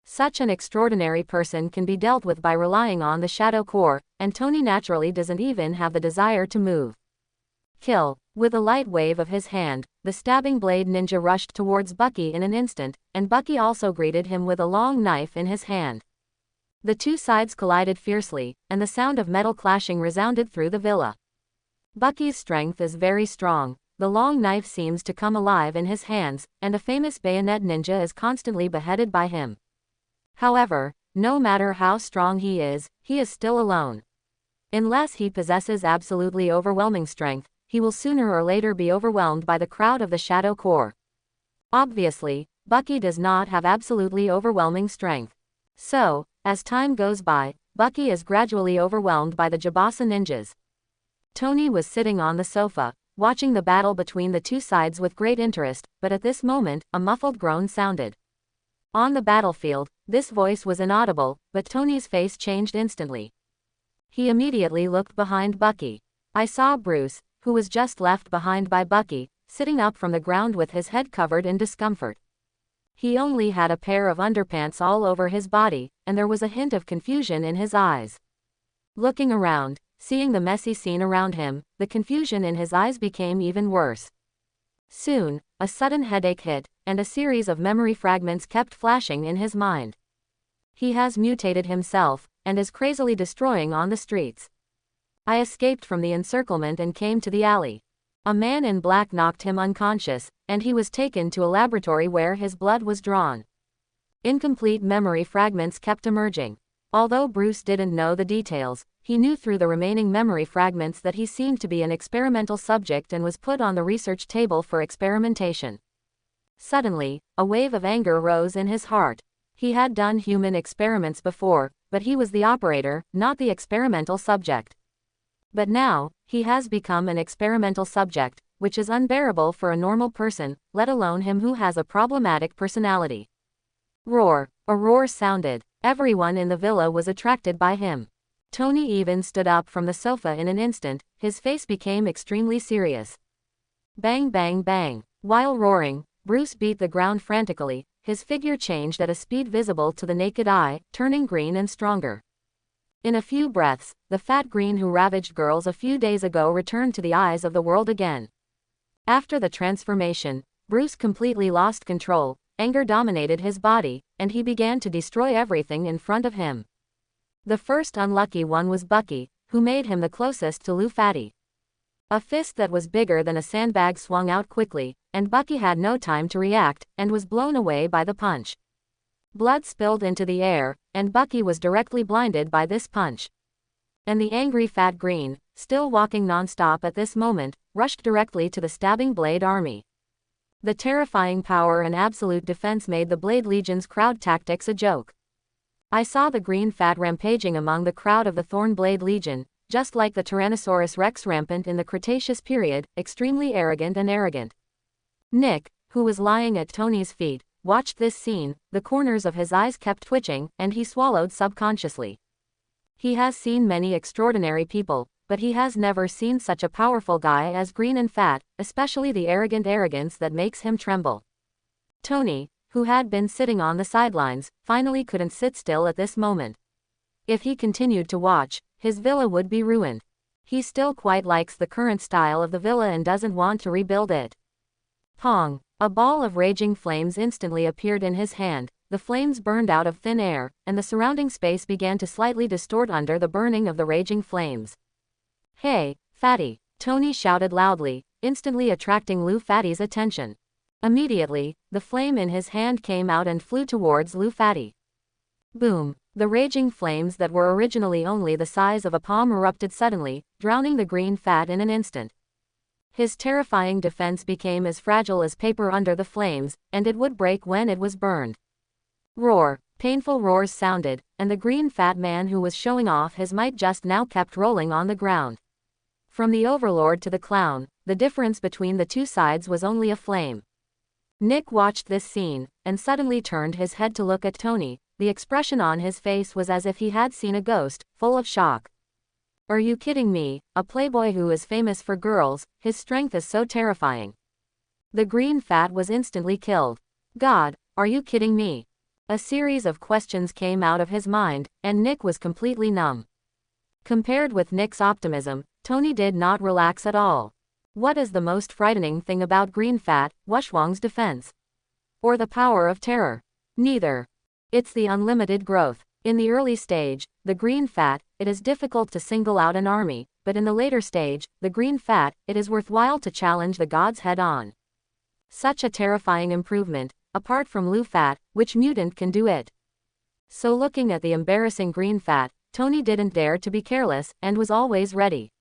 Such an extraordinary person can be dealt with by relying on the Shadow Core, and Tony naturally doesn't even have the desire to move. Kill. With a light wave of his hand, the stabbing blade ninja rushed towards Bucky in an instant, and Bucky also greeted him with a long knife in his hand. The two sides collided fiercely, and the sound of metal clashing resounded through the villa. Bucky's strength is very strong. The long knife seems to come alive in his hands, and a famous bayonet ninja is constantly beheaded by him. However, no matter how strong he is still alone. Unless he possesses absolutely overwhelming strength, he will sooner or later be overwhelmed by the crowd of the Shadow Core. Obviously, Bucky does not have absolutely overwhelming strength. So, as time goes by, Bucky is gradually overwhelmed by the Jabasa ninjas. Tony was sitting on the sofa, watching the battle between the two sides with great interest, but at this moment, a muffled groan sounded. On the battlefield, this voice was inaudible, but Tony's face changed instantly. He immediately looked behind Bucky. I saw Bruce, who was just left behind by Bucky, sitting up from the ground with his head covered in discomfort. He only had a pair of underpants all over his body, and there was a hint of confusion in his eyes. Looking around, seeing the messy scene around him, the confusion in his eyes became even worse. Soon, a sudden headache hit, and a series of memory fragments kept flashing in his mind. He has mutated himself, and is crazily destroying on the streets. I escaped from the encirclement and came to the alley. A man in black knocked him unconscious, and he was taken to a laboratory where his blood was drawn. Incomplete memory fragments kept emerging. Although Bruce didn't know the details, he knew through the remaining memory fragments that he seemed to be an experimental subject and was put on the research table for experimentation. Suddenly, a wave of anger rose in his heart. He had done human experiments before, but he was the operator, not the experimental subject. But now, he has become an experimental subject, which is unbearable for a normal person, let alone him who has a problematic personality. Roar. A roar sounded. Everyone in the villa was attracted by him. Tony even stood up from the sofa in an instant. His face became extremely serious. Bang bang bang. While roaring, Bruce beat the ground frantically. His figure changed at a speed visible to the naked eye, turning green and stronger. In a few breaths, the fat green who ravaged girls a few days ago returned to the eyes of the world again. After the transformation, Bruce completely lost control, anger dominated his body, and he began to destroy everything in front of him. The first unlucky one was Bucky, who made him the closest to Lou Fatty. A fist that was bigger than a sandbag swung out quickly, and Bucky had no time to react, and was blown away by the punch. Blood spilled into the air, and Bucky was directly blinded by this punch. And the angry fat green, still walking non-stop at this moment, rushed directly to the stabbing Blade army. The terrifying power and absolute defense made the Blade Legion's crowd tactics a joke. I saw the green fat rampaging among the crowd of the Thorn Blade Legion, just like the Tyrannosaurus Rex rampant in the Cretaceous period, extremely arrogant and arrogant. Nick, who was lying at Tony's feet, watched this scene. The corners of his eyes kept twitching, and he swallowed subconsciously. He has seen many extraordinary people, but he has never seen such a powerful guy as Green and Fat, especially the arrogant arrogance that makes him tremble. Tony, who had been sitting on the sidelines, finally couldn't sit still at this moment. If he continued to watch, his villa would be ruined. He still quite likes the current style of the villa and doesn't want to rebuild it. Pong! A ball of raging flames instantly appeared in his hand. The flames burned out of thin air, and the surrounding space began to slightly distort under the burning of the raging flames. "Hey, Fatty!" Tony shouted loudly, instantly attracting Lou Fatty's attention. Immediately, the flame in his hand came out and flew towards Lou Fatty. Boom! The raging flames that were originally only the size of a palm erupted suddenly, drowning the green Fat in an instant. His terrifying defense became as fragile as paper under the flames, and it would break when it was burned. Roar! Painful roars sounded, and the green Fat man who was showing off his might just now kept rolling on the ground. From the overlord to the clown, the difference between the two sides was only a flame. Nick watched this scene, and suddenly turned his head to look at Tony. The expression on his face was as if he had seen a ghost, full of shock. "Are you kidding me? A playboy who is famous for girls, his strength is so terrifying." The green Fat was instantly killed. "God, are you kidding me?" A series of questions came out of his mind, and Nick was completely numb. Compared with Nick's optimism, Tony did not relax at all. What is the most frightening thing about green Fat, Wushwang's defense? Or the power of terror? Neither. It's the unlimited growth. In the early stage, the green Fat, it is difficult to single out an army, but in the later stage, the green Fat, it is worthwhile to challenge the gods head-on. Such a terrifying improvement, apart from Lou Fat, which mutant can do it? So looking at the embarrassing green Fat, Tony didn't dare to be careless, and was always ready.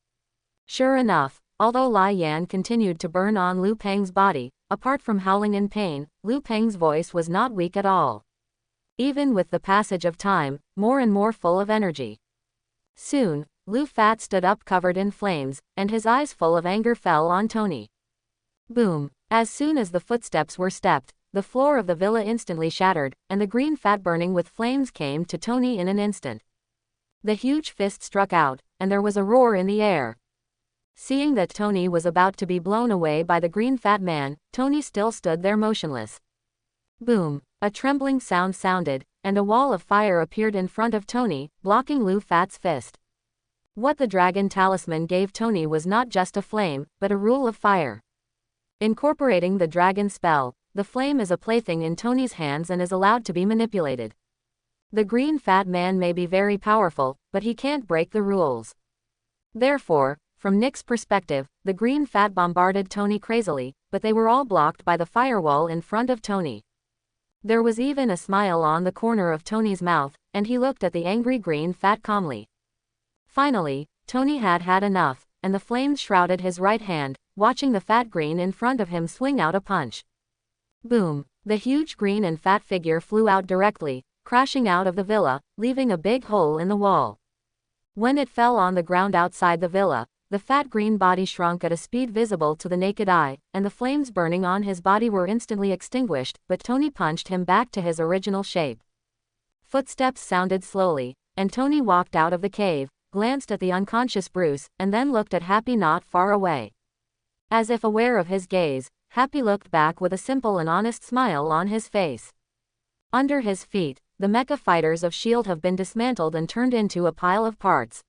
Sure enough, although Lai Yan continued to burn on Liu Peng's body, apart from howling in pain, Liu Peng's voice was not weak at all. Even with the passage of time, more and more full of energy. Soon, Liu Fat stood up covered in flames, and his eyes full of anger fell on Tony. Boom! As soon as the footsteps were stepped, the floor of the villa instantly shattered, and the green Fat burning with flames came to Tony in an instant. The huge fist struck out, and there was a roar in the air. Seeing that Tony was about to be blown away by the green Fat man, Tony still stood there motionless. Boom! A trembling sound sounded, and a wall of fire appeared in front of Tony, blocking Liu Fat's fist. What the dragon talisman gave Tony was not just a flame, but a rule of fire. Incorporating the dragon spell, the flame is a plaything in Tony's hands and is allowed to be manipulated. The green Fat man may be very powerful, but he can't break the rules. Therefore, from Nick's perspective, the green Fat bombarded Tony crazily, but they were all blocked by the firewall in front of Tony. There was even a smile on the corner of Tony's mouth, and he looked at the angry green Fat calmly. Finally, Tony had had enough, and the flames shrouded his right hand, watching the fat green in front of him swing out a punch. Boom! The huge green and fat figure flew out directly, crashing out of the villa, leaving a big hole in the wall. When it fell on the ground outside the villa, the fat green body shrunk at a speed visible to the naked eye, and the flames burning on his body were instantly extinguished, but Tony punched him back to his original shape. Footsteps sounded slowly, and Tony walked out of the cave, glanced at the unconscious Bruce, and then looked at Happy not far away. As if aware of his gaze, Happy looked back with a simple and honest smile on his face. Under his feet, the mecha fighters of S.H.I.E.L.D. have been dismantled and turned into a pile of parts.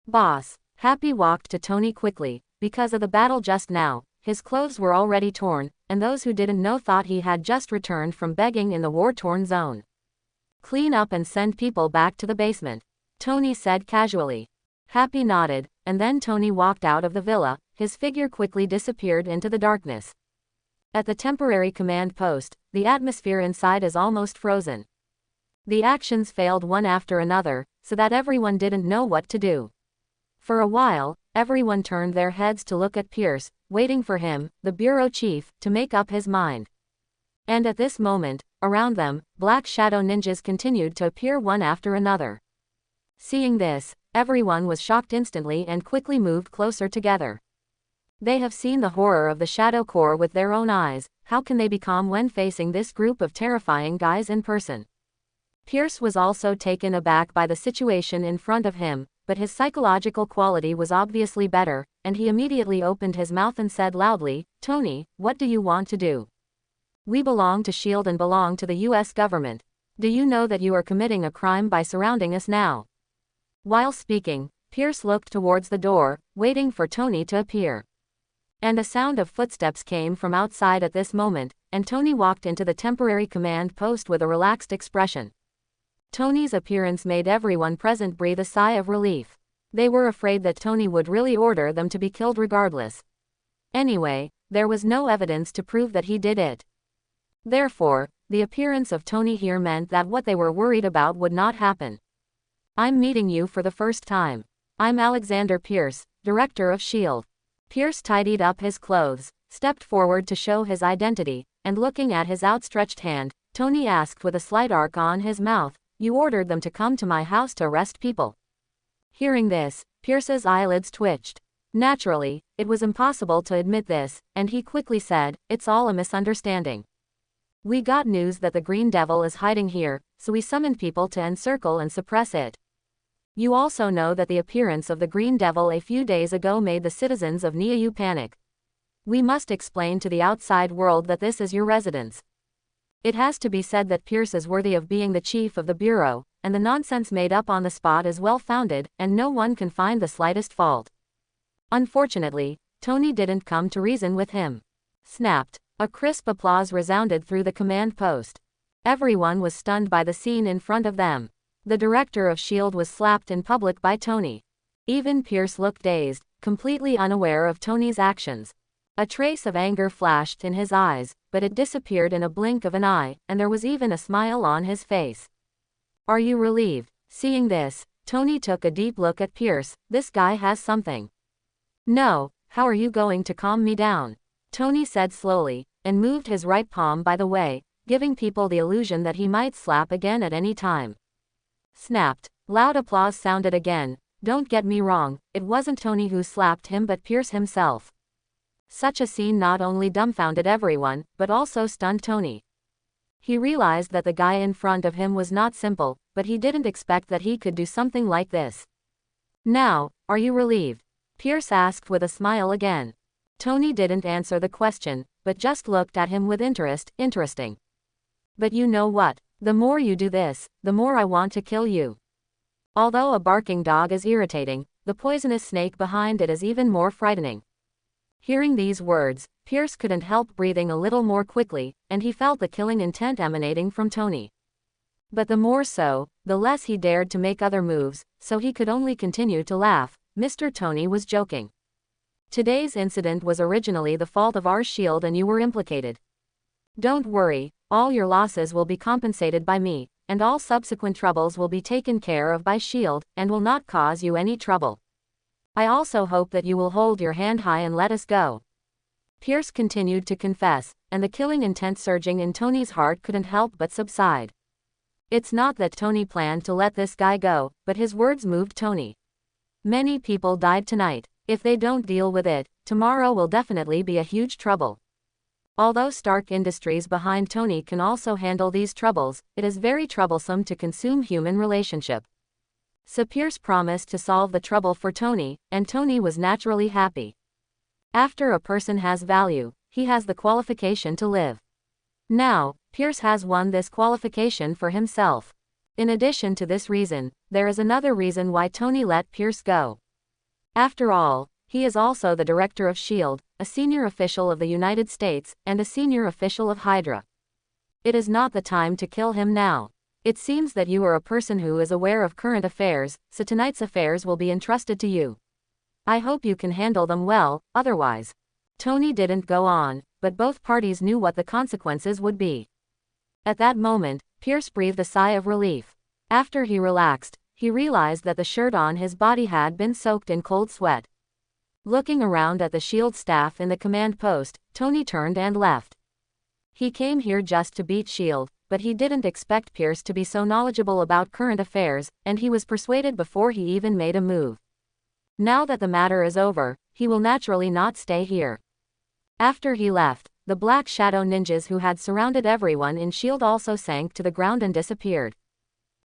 Boss. Happy walked to Tony quickly. Because of the battle just now, his clothes were already torn, and those who didn't know thought he had just returned from begging in the war-torn zone. Clean up and send people back to the basement, Tony said casually. Happy nodded, and then Tony walked out of the villa. His figure quickly disappeared into the darkness. At the temporary command post, the atmosphere inside is almost frozen. The actions failed one after another, so that everyone didn't know what to do. For a while, everyone turned their heads to look at Pierce, waiting for him, the bureau chief, to make up his mind. And at this moment, around them, black shadow ninjas continued to appear one after another. Seeing this, everyone was shocked instantly and quickly moved closer together. They have seen the horror of the Shadow Corps with their own eyes. How can they be calm when facing this group of terrifying guys in person? Pierce was also taken aback by the situation in front of him, but his psychological quality was obviously better, and he immediately opened his mouth and said loudly, "Tony, what do you want to do? We belong to S.H.I.E.L.D. and belong to the U.S. government. Do you know that you are committing a crime by surrounding us now?" While speaking, Pierce looked towards the door, waiting for Tony to appear. And a sound of footsteps came from outside at this moment, and Tony walked into the temporary command post with a relaxed expression. Tony's appearance made everyone present breathe a sigh of relief. They were afraid that Tony would really order them to be killed regardless. Anyway, there was no evidence to prove that he did it. Therefore, the appearance of Tony here meant that what they were worried about would not happen. "I'm meeting you for the first time. I'm Alexander Pierce, director of S.H.I.E.L.D. Pierce tidied up his clothes, stepped forward to show his identity, and looking at his outstretched hand, Tony asked with a slight arc on his mouth, "You ordered them to come to my house to arrest people?" Hearing this, Pierce's eyelids twitched. Naturally, it was impossible to admit this, and he quickly said, "It's all a misunderstanding. We got news that the Green Devil is hiding here, so we summoned people to encircle and suppress it. You also know that the appearance of the Green Devil a few days ago made the citizens of Niau panic. We must explain to the outside world that this is your residence." It has to be said that Pierce is worthy of being the chief of the bureau, and the nonsense made up on the spot is well-founded, and no one can find the slightest fault. Unfortunately, Tony didn't come to reason with him. Snapped. A crisp applause resounded through the command post. Everyone was stunned by the scene in front of them. The director of S.H.I.E.L.D. was slapped in public by Tony. Even Pierce looked dazed, completely unaware of Tony's actions. A trace of anger flashed in his eyes, but it disappeared in a blink of an eye, and there was even a smile on his face. "Are you relieved?" Seeing this, Tony took a deep look at Pierce. "This guy has something." "No, how are you going to calm me down?" Tony said slowly, and moved his right palm by the way, giving people the illusion that he might slap again at any time. Snapped. Loud applause sounded again. Don't get me wrong, it wasn't Tony who slapped him but Pierce himself. Such a scene not only dumbfounded everyone, but also stunned Tony. He realized that the guy in front of him was not simple, but he didn't expect that he could do something like this. "Now, are you relieved?" Pierce asked with a smile again. Tony didn't answer the question, but just looked at him with interest. "Interesting. But you know what? The more you do this, the more I want to kill you." Although a barking dog is irritating, the poisonous snake behind it is even more frightening. Hearing these words, Pierce couldn't help breathing a little more quickly, and he felt the killing intent emanating from Tony. But the more so, the less he dared to make other moves, so he could only continue to laugh. Mr. Tony was joking. Today's incident was originally the fault of our S.H.I.E.L.D. and you were implicated. Don't worry, all your losses will be compensated by me, and all subsequent troubles will be taken care of by S.H.I.E.L.D., and will not cause you any trouble. I also hope that you will hold your hand high and let us go. Pierce continued to confess, and the killing intent surging in Tony's heart couldn't help but subside. It's not that Tony planned to let this guy go, but his words moved Tony. Many people died tonight. If they don't deal with it, tomorrow will definitely be a huge trouble. Although Stark Industries behind Tony can also handle these troubles, it is very troublesome to consume human relationship. So Pierce promised to solve the trouble for Tony, and Tony was naturally happy. After a person has value, he has the qualification to live. Now, Pierce has won this qualification for himself. In addition to this reason, there is another reason why Tony let Pierce go. After all, he is also the director of S.H.I.E.L.D., a senior official of the United States, and a senior official of Hydra. It is not the time to kill him now. It seems that you are a person who is aware of current affairs, so tonight's affairs will be entrusted to you. I hope you can handle them well, otherwise. Tony didn't go on, but both parties knew what the consequences would be. At that moment, Pierce breathed a sigh of relief. After he relaxed, he realized that the shirt on his body had been soaked in cold sweat. Looking around at the S.H.I.E.L.D. staff in the command post, Tony turned and left. He came here just to beat S.H.I.E.L.D., but he didn't expect Pierce to be so knowledgeable about current affairs, and he was persuaded before he even made a move. Now that the matter is over, he will naturally not stay here. After he left, the Black Shadow ninjas who had surrounded everyone in S.H.I.E.L.D. also sank to the ground and disappeared.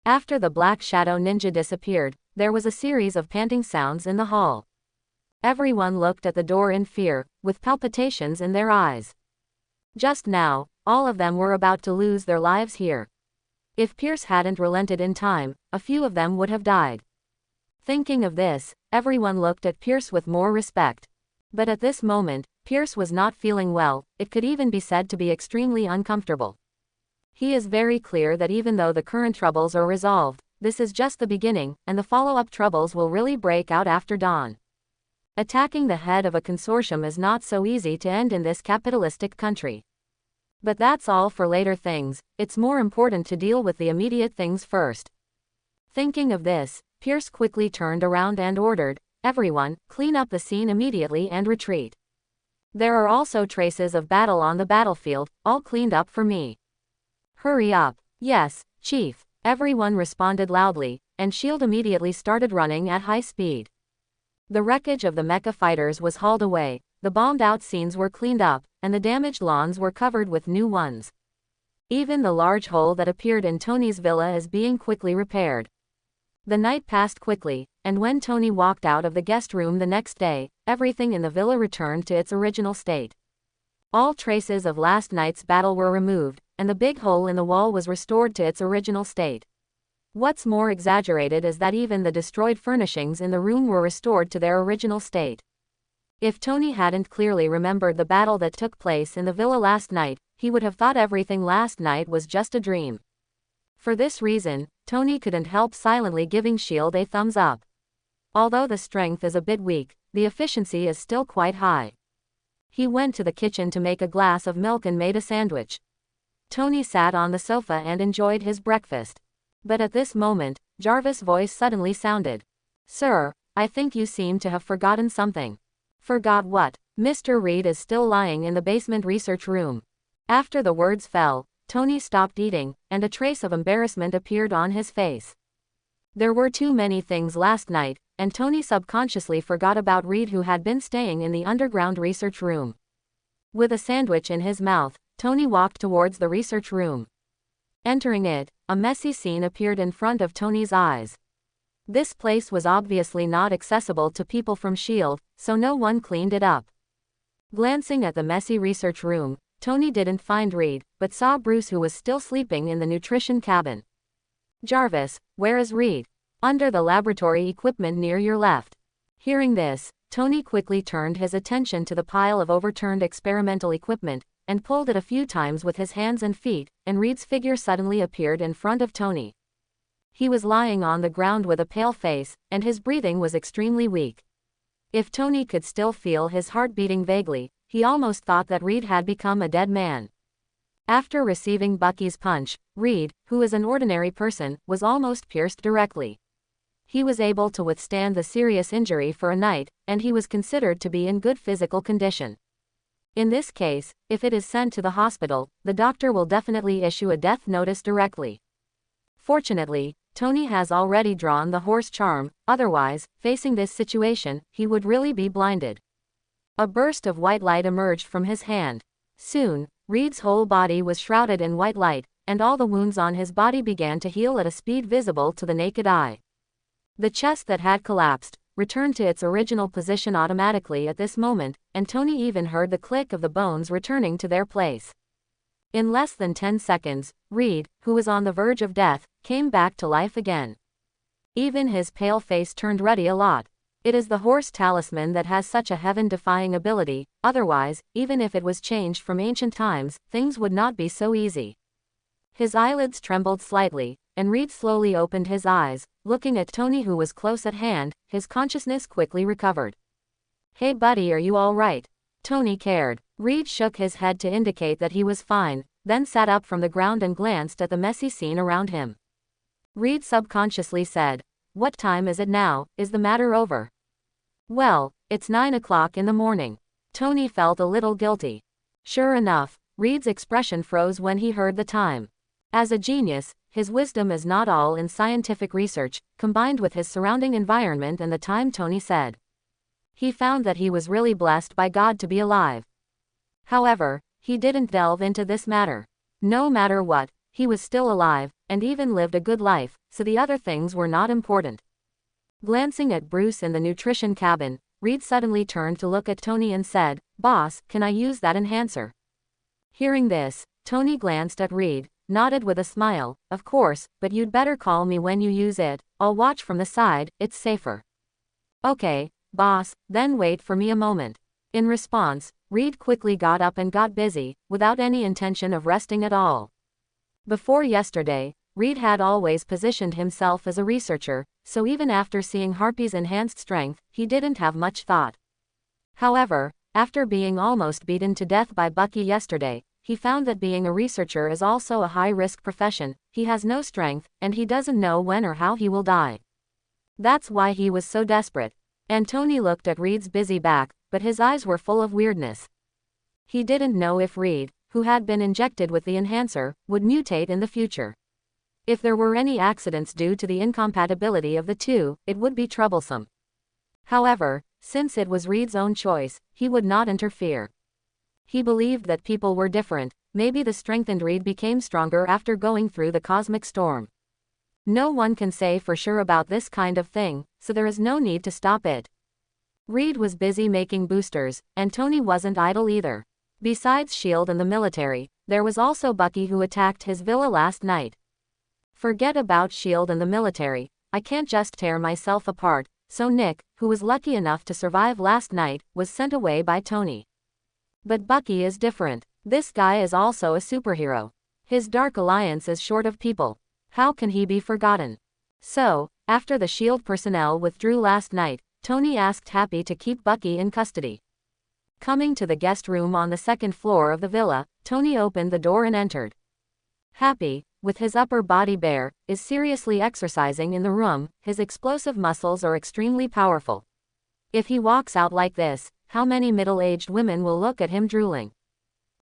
After the Black Shadow ninja disappeared, there was a series of panting sounds in the hall. Everyone looked at the door in fear, with palpitations in their eyes. Just now, all of them were about to lose their lives here. If Pierce hadn't relented in time, a few of them would have died. Thinking of this, everyone looked at Pierce with more respect. But at this moment, Pierce was not feeling well, it could even be said to be extremely uncomfortable. He is very clear that even though the current troubles are resolved, this is just the beginning, and the follow-up troubles will really break out after dawn. Attacking the head of a consortium is not so easy to end in this capitalistic country. But that's all for later things, it's more important to deal with the immediate things first. Thinking of this, Pierce quickly turned around and ordered, "Everyone, clean up the scene immediately and retreat. There are also traces of battle on the battlefield, all cleaned up for me." "Hurry up." "Yes, Chief," everyone responded loudly, and S.H.I.E.L.D. immediately started running at high speed. The wreckage of the mecha fighters was hauled away, the bombed-out scenes were cleaned up, and the damaged lawns were covered with new ones. Even the large hole that appeared in Tony's villa is being quickly repaired. The night passed quickly, and when Tony walked out of the guest room the next day, everything in the villa returned to its original state. All traces of last night's battle were removed, and the big hole in the wall was restored to its original state. What's more exaggerated is that even the destroyed furnishings in the room were restored to their original state. If Tony hadn't clearly remembered the battle that took place in the villa last night, he would have thought everything last night was just a dream. For this reason, Tony couldn't help silently giving S.H.I.E.L.D. a thumbs up. Although the strength is a bit weak, the efficiency is still quite high. He went to the kitchen to make a glass of milk and made a sandwich. Tony sat on the sofa and enjoyed his breakfast. But at this moment, Jarvis' voice suddenly sounded. "Sir, I think you seem to have forgotten something." "Forgot what?" "Mr. Reed is still lying in the basement research room." After the words fell, Tony stopped eating, and a trace of embarrassment appeared on his face. There were too many things last night, and Tony subconsciously forgot about Reed, who had been staying in the underground research room. With a sandwich in his mouth, Tony walked towards the research room. Entering it, a messy scene appeared in front of Tony's eyes. This place was obviously not accessible to people from S.H.I.E.L.D., so no one cleaned it up. Glancing at the messy research room, Tony didn't find Reed, but saw Bruce, who was still sleeping in the nutrition cabin. "Jarvis, where is Reed?" "Under the laboratory equipment near your left." Hearing this, Tony quickly turned his attention to the pile of overturned experimental equipment, and pulled it a few times with his hands and feet, and Reed's figure suddenly appeared in front of Tony. He was lying on the ground with a pale face, and his breathing was extremely weak. If Tony could still feel his heart beating vaguely, he almost thought that Reed had become a dead man. After receiving Bucky's punch, Reed, who is an ordinary person, was almost pierced directly. He was able to withstand the serious injury for a night, and he was considered to be in good physical condition. In this case, if it is sent to the hospital, the doctor will definitely issue a death notice directly. Fortunately, Tony has already drawn the horse charm, otherwise, facing this situation, he would really be blinded. A burst of white light emerged from his hand. Soon, Reed's whole body was shrouded in white light, and all the wounds on his body began to heal at a speed visible to the naked eye. The chest that had collapsed returned to its original position automatically at this moment, and Tony even heard the click of the bones returning to their place. In less than 10 seconds, Reed, who was on the verge of death, came back to life again. Even his pale face turned ruddy a lot. It is the horse talisman that has such a heaven-defying ability, otherwise, even if it was changed from ancient times, things would not be so easy. His eyelids trembled slightly, and Reed slowly opened his eyes, looking at Tony, who was close at hand. His consciousness quickly recovered. "Hey buddy, are you all right?" Tony cared. Reed shook his head to indicate that he was fine, then sat up from the ground and glanced at the messy scene around him. Reed subconsciously said, "What time is it now? Is the matter over?" "Well, it's 9 o'clock in the morning." Tony felt a little guilty. Sure enough, Reed's expression froze when he heard the time. As a genius, his wisdom is not all in scientific research, combined with his surrounding environment and the time Tony said. He found that he was really blessed by God to be alive. However, he didn't delve into this matter. No matter what, he was still alive, and even lived a good life, so the other things were not important. Glancing at Bruce in the nutrition cabin, Reed suddenly turned to look at Tony and said, "Boss, can I use that enhancer?" Hearing this, Tony glanced at Reed, nodded with a smile, "Of course, but you'd better call me when you use it. I'll watch from the side, it's safer." "Okay, boss, then wait for me a moment." In response, Reed quickly got up and got busy, without any intention of resting at all. Before yesterday, Reed had always positioned himself as a researcher, so even after seeing Harpy's enhanced strength, he didn't have much thought. However, after being almost beaten to death by Bucky yesterday, he found that being a researcher is also a high-risk profession. He has no strength, and he doesn't know when or how he will die. That's why he was so desperate. And Tony looked at Reed's busy back, but his eyes were full of weirdness. He didn't know if Reed, who had been injected with the enhancer, would mutate in the future. If there were any accidents due to the incompatibility of the two, it would be troublesome. However, since it was Reed's own choice, he would not interfere. He believed that people were different. Maybe the strengthened Reed became stronger after going through the cosmic storm. No one can say for sure about this kind of thing, so there is no need to stop it. Reed was busy making boosters, and Tony wasn't idle either. Besides S.H.I.E.L.D. and the military, there was also Bucky who attacked his villa last night. Forget about S.H.I.E.L.D. and the military, I can't just tear myself apart, so Nick, who was lucky enough to survive last night, was sent away by Tony. But Bucky is different. This guy is also a superhero. His Dark Alliance is short of people. How can he be forgotten? So, after the S.H.I.E.L.D. personnel withdrew last night, Tony asked Happy to keep Bucky in custody. Coming to the guest room on the second floor of the villa, Tony opened the door and entered. Happy, with his upper body bare, is seriously exercising in the room. His explosive muscles are extremely powerful. If he walks out like this, how many middle-aged women will look at him drooling?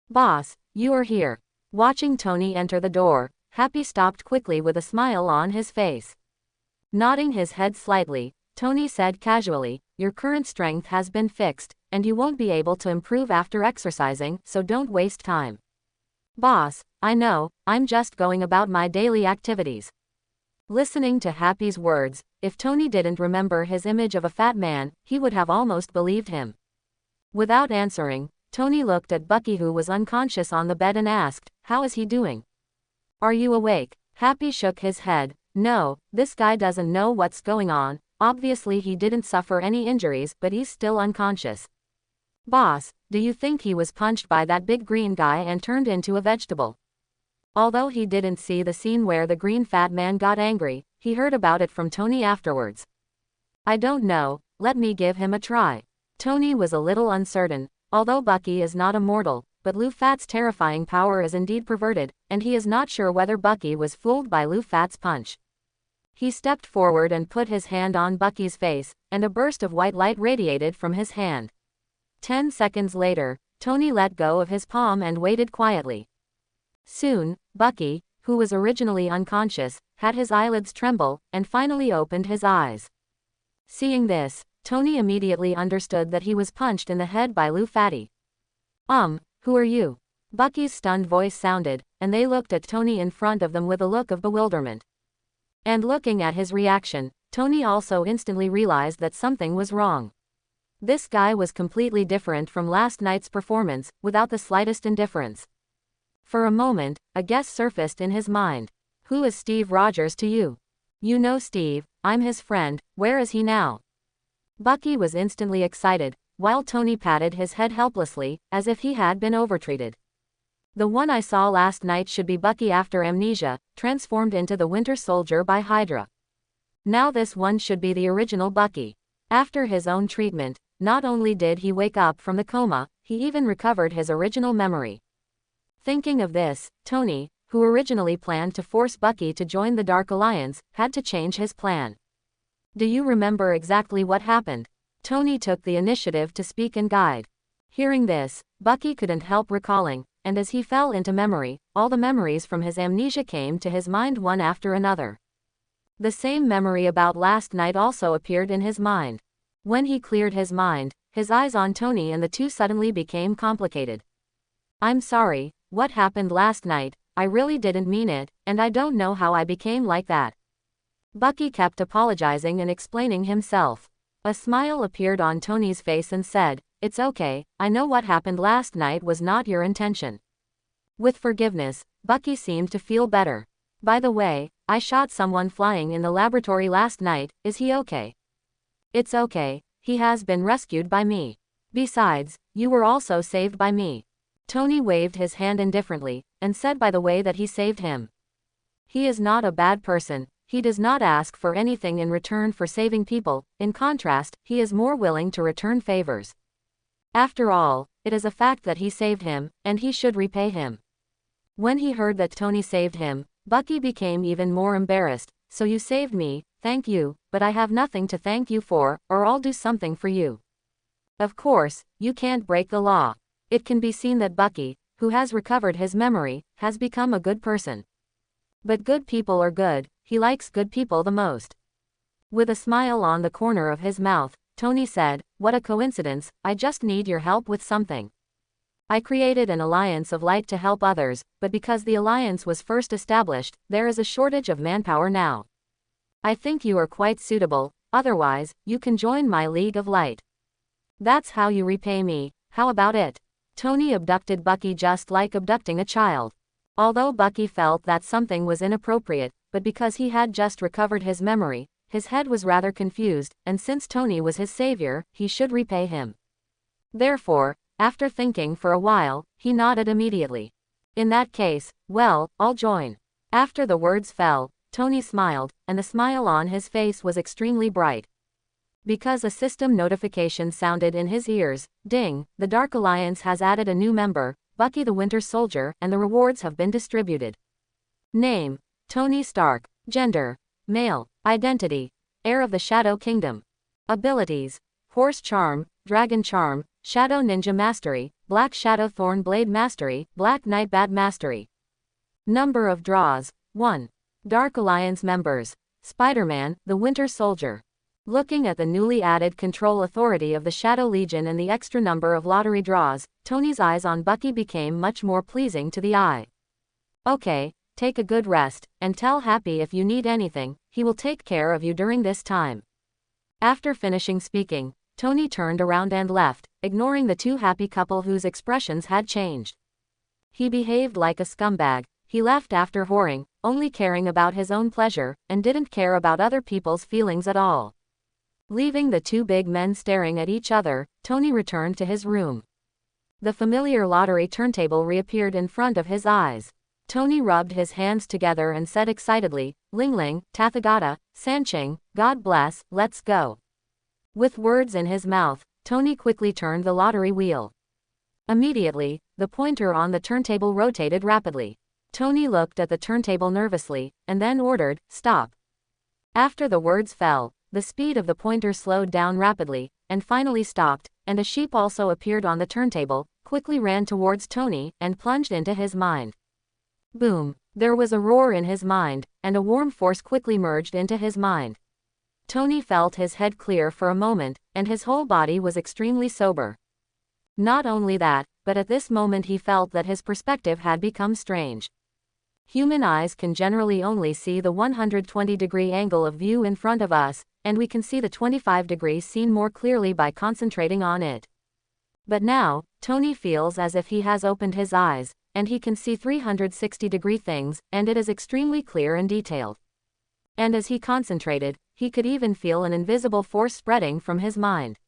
"Boss, you are here." Watching Tony enter the door, Happy stopped quickly with a smile on his face. Nodding his head slightly, Tony said casually, "Your current strength has been fixed, and you won't be able to improve after exercising, so don't waste time." "Boss, I know, I'm just going about my daily activities." Listening to Happy's words, if Tony didn't remember his image of a fat man, he would have almost believed him. Without answering, Tony looked at Bucky, who was unconscious on the bed, and asked, "How is he doing? Are you awake?" Happy shook his head. "No, this guy doesn't know what's going on. Obviously he didn't suffer any injuries, but he's still unconscious." "Boss, do you think he was punched by that big green guy and turned into a vegetable?" Although he didn't see the scene where the green fat man got angry, he heard about it from Tony afterwards. "I don't know, let me give him a try." Tony was a little uncertain. Although Bucky is not immortal, but Lu-Fat's terrifying power is indeed perverted, and he is not sure whether Bucky was fooled by Lu-Fat's punch. He stepped forward and put his hand on Bucky's face, and a burst of white light radiated from his hand. 10 seconds later, Tony let go of his palm and waited quietly. Soon, Bucky, who was originally unconscious, had his eyelids tremble, and finally opened his eyes. Seeing this, Tony immediately understood that he was punched in the head by Lu-Fatty. Who are you?" Bucky's stunned voice sounded, and they looked at Tony in front of them with a look of bewilderment. And looking at his reaction, Tony also instantly realized that something was wrong. This guy was completely different from last night's performance, without the slightest indifference. For a moment, a guess surfaced in his mind. "Who is Steve Rogers to you?" "You know Steve, I'm his friend. Where is he now?" Bucky was instantly excited, while Tony patted his head helplessly, as if he had been overtreated. "The one I saw last night should be Bucky after amnesia, transformed into the Winter Soldier by Hydra. Now this one should be the original Bucky. After his own treatment, not only did he wake up from the coma, he even recovered his original memory." Thinking of this, Tony, who originally planned to force Bucky to join the Dark Alliance, had to change his plan. "Do you remember exactly what happened?" Tony took the initiative to speak and guide. Hearing this, Bucky couldn't help recalling, and as he fell into memory, all the memories from his amnesia came to his mind one after another. The same memory about last night also appeared in his mind. When he cleared his mind, his eyes on Tony and the two suddenly became complicated. I'm sorry, what happened last night, I really didn't mean it, and I don't know how I became like that. Bucky kept apologizing and explaining himself. A smile appeared on Tony's face and said, "It's okay, I know what happened last night was not your intention." With forgiveness, Bucky seemed to feel better. By the way, I shot someone flying in the laboratory last night, is he okay? It's okay, he has been rescued by me. Besides, you were also saved by me. Tony waved his hand indifferently, and said by the way that he saved him. He is not a bad person, he does not ask for anything in return for saving people, in contrast, he is more willing to return favors. After all, it is a fact that he saved him, and he should repay him. When he heard that Tony saved him, Bucky became even more embarrassed. So you saved me, thank you, but I have nothing to thank you for, or I'll do something for you. Of course, you can't break the law. It can be seen that Bucky, who has recovered his memory, has become a good person. But good people are good, he likes good people the most. With a smile on the corner of his mouth, Tony said, "What a coincidence, I just need your help with something. I created an alliance of light to help others, but because the alliance was first established, there is a shortage of manpower now. I think you are quite suitable, otherwise, you can join my League of Light. That's how you repay me, how about it?" Tony abducted Bucky just like abducting a child. Although Bucky felt that something was inappropriate, but because he had just recovered his memory, his head was rather confused, and since Tony was his savior, he should repay him. Therefore, after thinking for a while, he nodded immediately. In that case, well, I'll join. After the words fell, Tony smiled, and the smile on his face was extremely bright. Because a system notification sounded in his ears, ding, the Dark Alliance has added a new member, Bucky the Winter Soldier, and the rewards have been distributed. Name: Tony Stark. Gender: male. Identity: heir of the Shadow Kingdom. Abilities: Horse Charm, Dragon Charm, Shadow Ninja Mastery, Black Shadow Thorn Blade Mastery, Black Knight Bat Mastery. Number of draws: 1. Dark Alliance members: Spider-Man, the Winter Soldier. Looking at the newly added control authority of the Shadow Legion and the extra number of lottery draws, Tony's eyes on Bucky became much more pleasing to the eye. Okay, take a good rest, and tell Happy if you need anything, he will take care of you during this time. After finishing speaking, Tony turned around and left, ignoring the two happy couple whose expressions had changed. He behaved like a scumbag, he left after whoring, only caring about his own pleasure, and didn't care about other people's feelings at all. Leaving the two big men staring at each other, Tony returned to his room. The familiar lottery turntable reappeared in front of his eyes. Tony rubbed his hands together and said excitedly, "Ling Ling, Tathagata, Sanching, God bless, let's go." With words in his mouth, Tony quickly turned the lottery wheel. Immediately, the pointer on the turntable rotated rapidly. Tony looked at the turntable nervously, and then ordered, "Stop." After the words fell, the speed of the pointer slowed down rapidly, and finally stopped, and a sheep also appeared on the turntable, quickly ran towards Tony, and plunged into his mind. Boom! There was a roar in his mind, and a warm force quickly merged into his mind. Tony felt his head clear for a moment, and his whole body was extremely sober. Not only that, but at this moment he felt that his perspective had become strange. Human eyes can generally only see the 120-degree angle of view in front of us, and we can see the 25 degrees scene more clearly by concentrating on it. But now, Tony feels as if he has opened his eyes, and he can see 360-degree things, and it is extremely clear and detailed. And as he concentrated, he could even feel an invisible force spreading from his mind.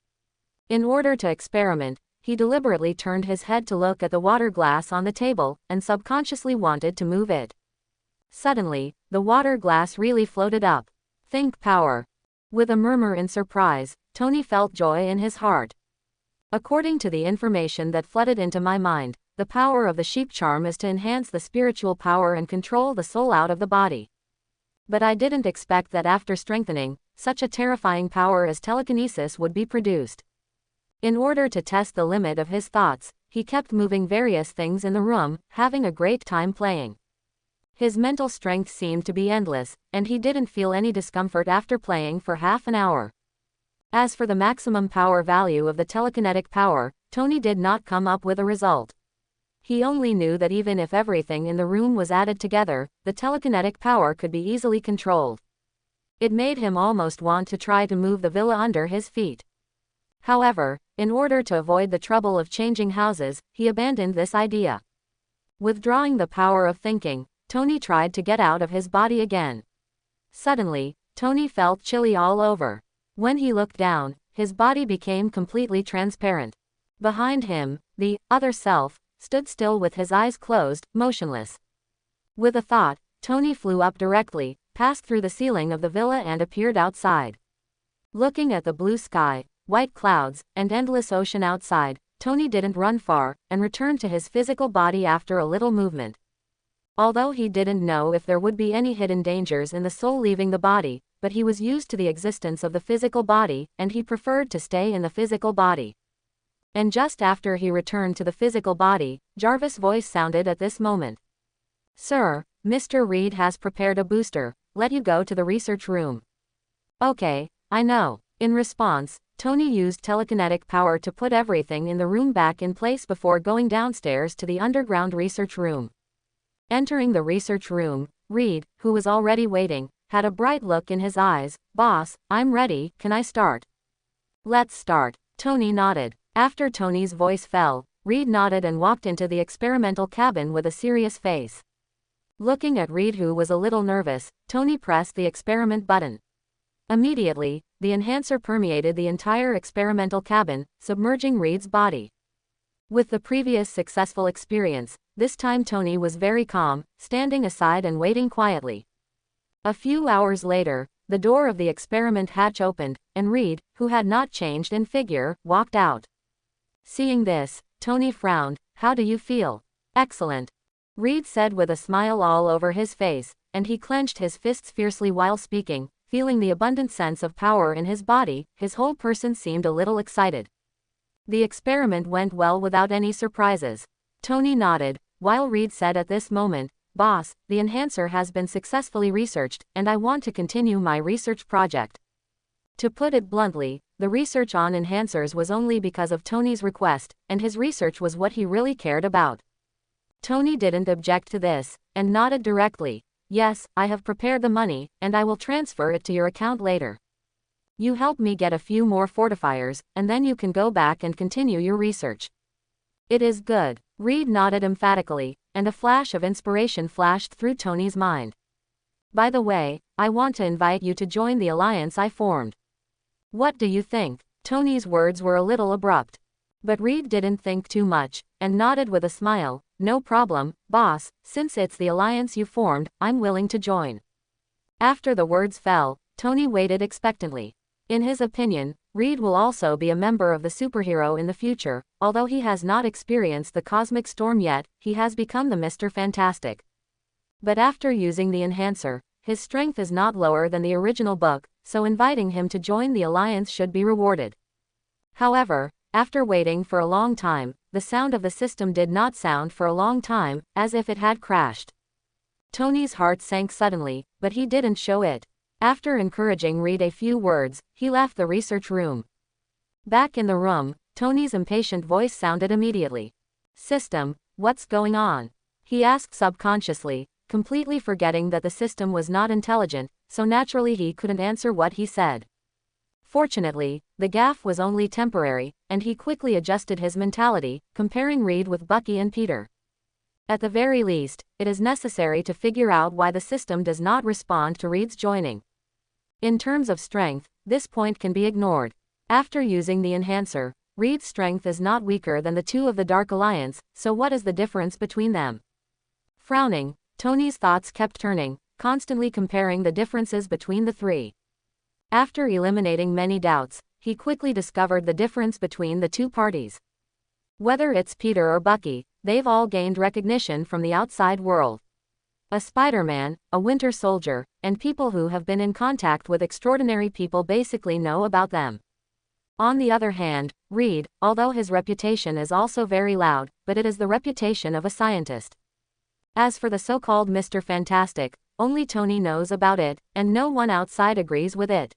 In order to experiment, he deliberately turned his head to look at the water glass on the table, and subconsciously wanted to move it. Suddenly, the water glass really floated up. Think power. With a murmur in surprise, Tony felt joy in his heart. According to the information that flooded into my mind, the power of the sheep charm is to enhance the spiritual power and control the soul out of the body. But I didn't expect that after strengthening, such a terrifying power as telekinesis would be produced. In order to test the limit of his thoughts, he kept moving various things in the room, having a great time playing. His mental strength seemed to be endless, and he didn't feel any discomfort after playing for half an hour. As for the maximum power value of the telekinetic power, Tony did not come up with a result. He only knew that even if everything in the room was added together, the telekinetic power could be easily controlled. It made him almost want to try to move the villa under his feet. However, in order to avoid the trouble of changing houses, he abandoned this idea. Withdrawing the power of thinking, Tony tried to get out of his body again. Suddenly, Tony felt chilly all over. When he looked down, his body became completely transparent. Behind him, the other self stood still with his eyes closed, motionless. With a thought, Tony flew up directly, passed through the ceiling of the villa and appeared outside. Looking at the blue sky, white clouds, and endless ocean outside, Tony didn't run far, and returned to his physical body after a little movement. Although he didn't know if there would be any hidden dangers in the soul leaving the body, but he was used to the existence of the physical body, and he preferred to stay in the physical body. And just after he returned to the physical body, Jarvis' voice sounded at this moment. "Sir, Mr. Reed has prepared a booster, let you go to the research room." "Okay, I know." In response, Tony used telekinetic power to put everything in the room back in place before going downstairs to the underground research room. Entering the research room, Reed, who was already waiting, had a bright look in his eyes. "Boss, I'm ready, can I start?" "Let's start." Tony nodded. After Tony's voice fell, Reed nodded and walked into the experimental cabin with a serious face. Looking at Reed, who was a little nervous, Tony pressed the experiment button. Immediately, the enhancer permeated the entire experimental cabin, submerging Reed's body. With the previous successful experience, this time Tony was very calm, standing aside and waiting quietly. A few hours later, the door of the experiment hatch opened, and Reed, who had not changed in figure, walked out. Seeing this, Tony frowned. "How do you feel?" "Excellent," Reed said with a smile all over his face, and he clenched his fists fiercely while speaking, feeling the abundant sense of power in his body. His whole person seemed a little excited. The experiment went well without any surprises. Tony nodded, while Reed said at this moment, "Boss, the enhancer has been successfully researched, and I want to continue my research project." To put it bluntly, the research on enhancers was only because of Tony's request, and his research was what he really cared about. Tony didn't object to this, and nodded directly. "Yes, I have prepared the money, and I will transfer it to your account later. You help me get a few more fortifiers, and then you can go back and continue your research." "It is good." Reed nodded emphatically, and a flash of inspiration flashed through Tony's mind. "By the way, I want to invite you to join the alliance I formed. What do you think?" Tony's words were a little abrupt. But Reed didn't think too much, and nodded with a smile. "No problem, boss, since it's the alliance you formed, I'm willing to join." After the words fell, Tony waited expectantly. In his opinion, Reed will also be a member of the superhero in the future. Although he has not experienced the cosmic storm yet, he has become the Mr. Fantastic. But after using the enhancer, his strength is not lower than the original book, so inviting him to join the alliance should be rewarded. However, after waiting for a long time, the sound of the system did not sound for a long time, as if it had crashed. Tony's heart sank suddenly, but he didn't show it. After encouraging Reed a few words, he left the research room. Back in the room, Tony's impatient voice sounded immediately. "System, what's going on?" he asked subconsciously, completely forgetting that the system was not intelligent, so naturally he couldn't answer what he said. Fortunately, the gaffe was only temporary, and he quickly adjusted his mentality, comparing Reed with Bucky and Peter. At the very least, it is necessary to figure out why the system does not respond to Reed's joining. In terms of strength, this point can be ignored. After using the enhancer, Reed's strength is not weaker than the two of the Dark Alliance, so what is the difference between them? Frowning, Tony's thoughts kept turning, constantly comparing the differences between the three. After eliminating many doubts, he quickly discovered the difference between the two parties. Whether it's Peter or Bucky, they've all gained recognition from the outside world. A Spider-Man, a Winter Soldier, and people who have been in contact with extraordinary people basically know about them. On the other hand, Reed, although his reputation is also very loud, but it is the reputation of a scientist. As for the so-called Mr. Fantastic, only Tony knows about it, and no one outside agrees with it.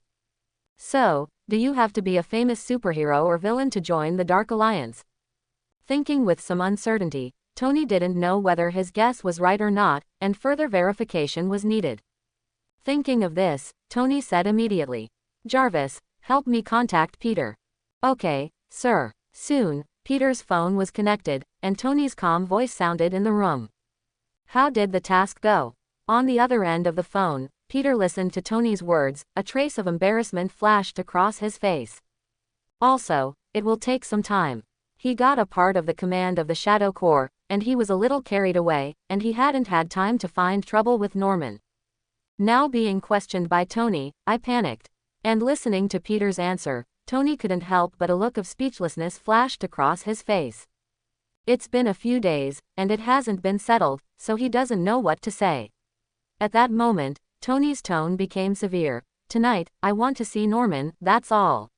So, Do you have to be a famous superhero or villain to join the Dark Alliance? Thinking with some uncertainty, Tony didn't know whether his guess was right or not, and further verification was needed. Thinking of this, Tony said immediately, "Jarvis, help me contact Peter." "Okay, sir." Soon, Peter's phone was connected, and Tony's calm voice sounded in the room. "How did the task go?" On the other end of the phone, Peter listened to Tony's words. A trace of embarrassment flashed across his face. "Also, it will take some time. He got a part of the command of the Shadow Corps, and he was a little carried away, and he hadn't had time to find trouble with Norman." Now being questioned by Tony, I panicked. And listening to Peter's answer, Tony couldn't help but a look of speechlessness flashed across his face. It's been a few days, and it hasn't been settled, so he doesn't know what to say. At that moment, Tony's tone became severe. "Tonight, I want to see Norman, that's all."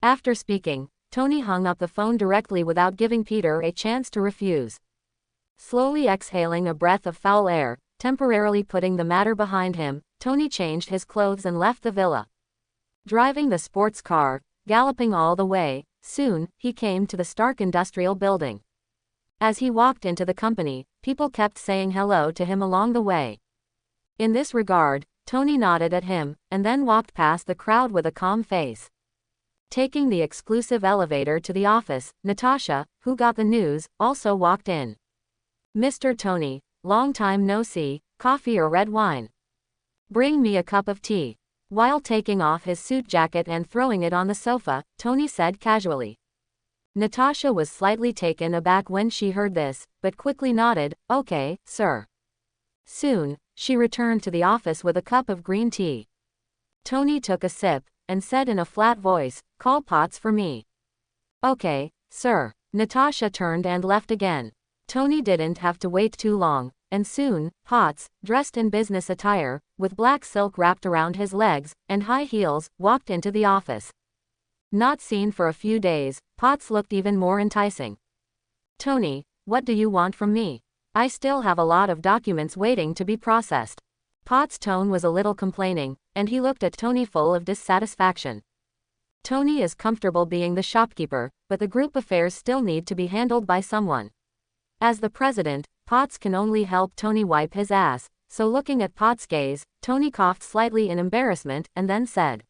After speaking, Tony hung up the phone directly without giving Peter a chance to refuse. Slowly exhaling a breath of foul air, temporarily putting the matter behind him, Tony changed his clothes and left the villa. Driving the sports car, galloping all the way, soon, he came to the Stark Industrial Building. As he walked into the company, people kept saying hello to him along the way. In this regard, Tony nodded at him, and then walked past the crowd with a calm face. Taking the exclusive elevator to the office, Natasha, who got the news, also walked in. "Mr. Tony, long time no see, coffee or red wine?" "Bring me a cup of tea." While taking off his suit jacket and throwing it on the sofa, Tony said casually. Natasha was slightly taken aback when she heard this, but quickly nodded, "Okay, sir." Soon, she returned to the office with a cup of green tea. Tony took a sip, and said in a flat voice, "Call Potts for me." "Okay, sir." Natasha turned and left again. Tony didn't have to wait too long, and soon, Potts, dressed in business attire, with black silk wrapped around his legs, and high heels, walked into the office. Not seen for a few days, Potts looked even more enticing. "Tony, what do you want from me? I still have a lot of documents waiting to be processed." Potts' tone was a little complaining, and he looked at Tony full of dissatisfaction. Tony is comfortable being the shopkeeper, but the group affairs still need to be handled by someone. As the president, Potts can only help Tony wipe his ass, so looking at Potts' gaze, Tony coughed slightly in embarrassment and then said,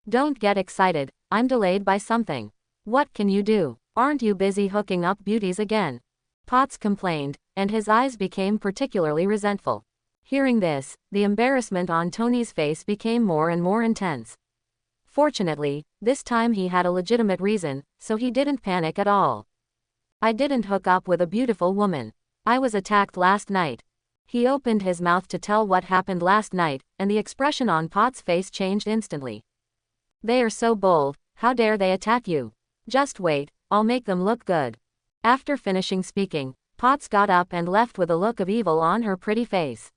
"Don't get excited, I'm delayed by something." "What can you do? Aren't you busy hooking up beauties again?" Potts complained, and his eyes became particularly resentful. Hearing this, the embarrassment on Tony's face became more and more intense. Fortunately, this time he had a legitimate reason, so he didn't panic at all. "I didn't hook up with a beautiful woman. I was attacked last night." He opened his mouth to tell what happened last night, and the expression on Potts' face changed instantly. "They are so bold, how dare they attack you? Just wait, I'll make them look good." After finishing speaking, Potts got up and left with a look of evil on her pretty face.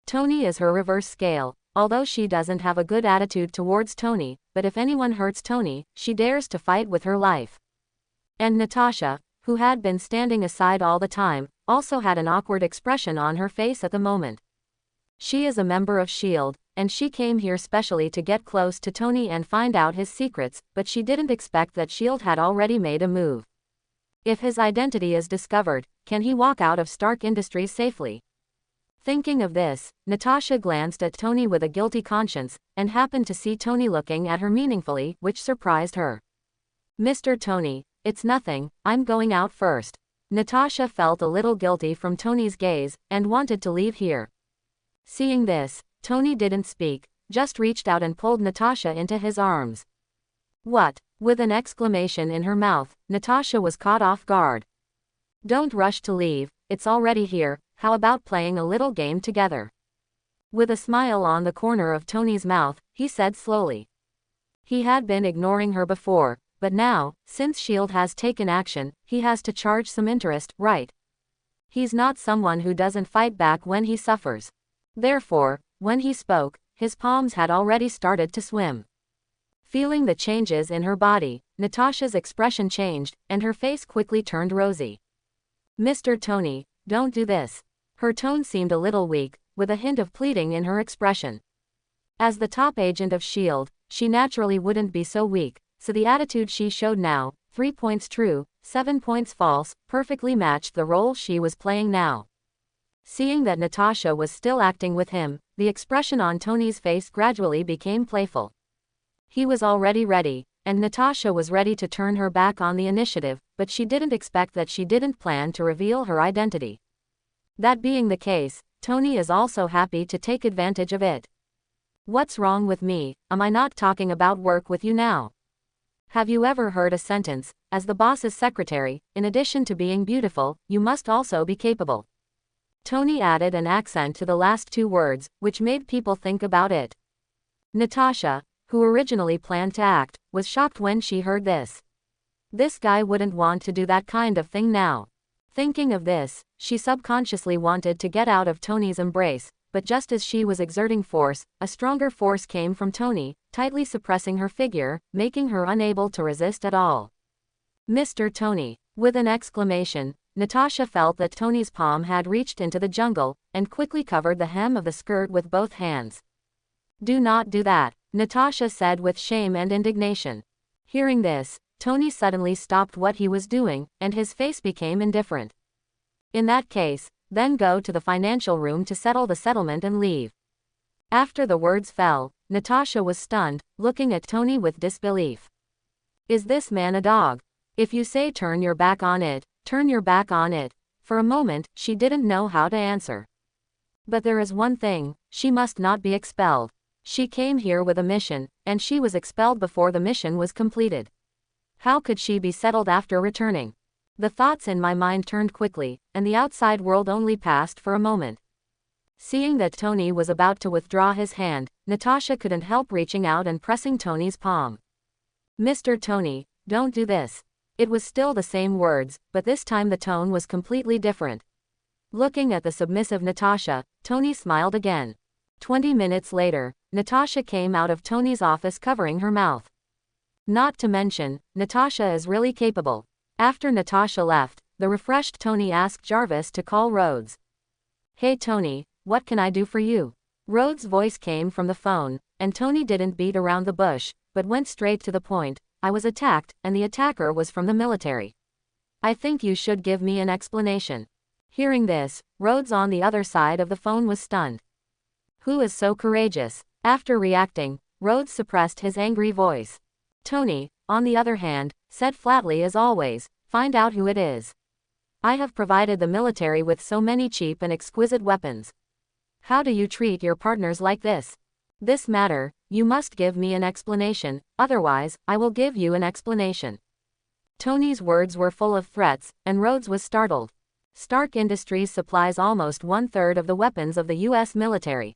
Tony is her reverse scale, although she doesn't have a good attitude towards Tony, but if anyone hurts Tony, she dares to fight with her life. And Natasha, who had been standing aside all the time, also had an awkward expression on her face at the moment. She is a member of S.H.I.E.L.D., and she came here specially to get close to Tony and find out his secrets, but she didn't expect that S.H.I.E.L.D. had already made a move. If his identity is discovered, can he walk out of Stark Industries safely? Thinking of this, Natasha glanced at Tony with a guilty conscience, and happened to see Tony looking at her meaningfully, which surprised her. "Mr. Tony, it's nothing, I'm going out first." Natasha felt a little guilty from Tony's gaze, and wanted to leave here. Seeing this, Tony didn't speak, just reached out and pulled Natasha into his arms. "What?" With an exclamation in her mouth, Natasha was caught off guard. "Don't rush to leave, it's already here, how about playing a little game together?" With a smile on the corner of Tony's mouth, he said slowly. He had been ignoring her before, but now, since S.H.I.E.L.D. has taken action, he has to charge some interest, right? He's not someone who doesn't fight back when he suffers. Therefore, when he spoke, his palms had already started to swim. Feeling the changes in her body, Natasha's expression changed, and her face quickly turned rosy. "Mr. Tony, don't do this." Her tone seemed a little weak, with a hint of pleading in her expression. As the top agent of S.H.I.E.L.D., she naturally wouldn't be so weak, so the attitude she showed now, 3 points true, 7 points false, perfectly matched the role she was playing now. Seeing that Natasha was still acting with him, the expression on Tony's face gradually became playful. He was already ready, and Natasha was ready to turn her back on the initiative, but she didn't expect that she didn't plan to reveal her identity. That being the case, Tony is also happy to take advantage of it. What's wrong with me? Am I not talking about work with you now? Have you ever heard a sentence, as the boss's secretary, in addition to being beautiful, you must also be capable? Tony added an accent to the last 2 words, which made people think about it. Natasha, who originally planned to act, was shocked when she heard this. This guy wouldn't want to do that kind of thing now. Thinking of this, she subconsciously wanted to get out of Tony's embrace, but just as she was exerting force, a stronger force came from Tony, tightly suppressing her figure, making her unable to resist at all. Mr. Tony. With an exclamation, Natasha felt that Tony's palm had reached into the jungle, and quickly covered the hem of the skirt with both hands. Do not do that, Natasha said with shame and indignation. Hearing this, Tony suddenly stopped what he was doing, and his face became indifferent. In that case, then go to the financial room to settle the settlement and leave. After the words fell, Natasha was stunned, looking at Tony with disbelief. Is this man a dog? If you say turn your back on it, turn your back on it. For a moment, she didn't know how to answer. But there is one thing, she must not be expelled. She came here with a mission, and she was expelled before the mission was completed. How could she be settled after returning? The thoughts in my mind turned quickly, and the outside world only passed for a moment. Seeing that Tony was about to withdraw his hand, Natasha couldn't help reaching out and pressing Tony's palm. Mr. Tony, don't do this. It was still the same words, but this time the tone was completely different. Looking at the submissive Natasha, Tony smiled again. 20 minutes later, Natasha came out of Tony's office covering her mouth. Not to mention, Natasha is really capable. After Natasha left, the refreshed Tony asked Jarvis to call Rhodes. Hey Tony, what can I do for you? Rhodes' voice came from the phone, and Tony didn't beat around the bush, but went straight to the point. I was attacked, and the attacker was from the military. I think you should give me an explanation. Hearing this, Rhodes on the other side of the phone was stunned. Who is so courageous? After reacting, Rhodes suppressed his angry voice. Tony, on the other hand, said flatly as always, find out who it is. I have provided the military with so many cheap and exquisite weapons. How do you treat your partners like this? This matter, you must give me an explanation, otherwise, I will give you an explanation. Tony's words were full of threats, and Rhodes was startled. Stark Industries supplies almost 1/3 of the weapons of the U.S. military.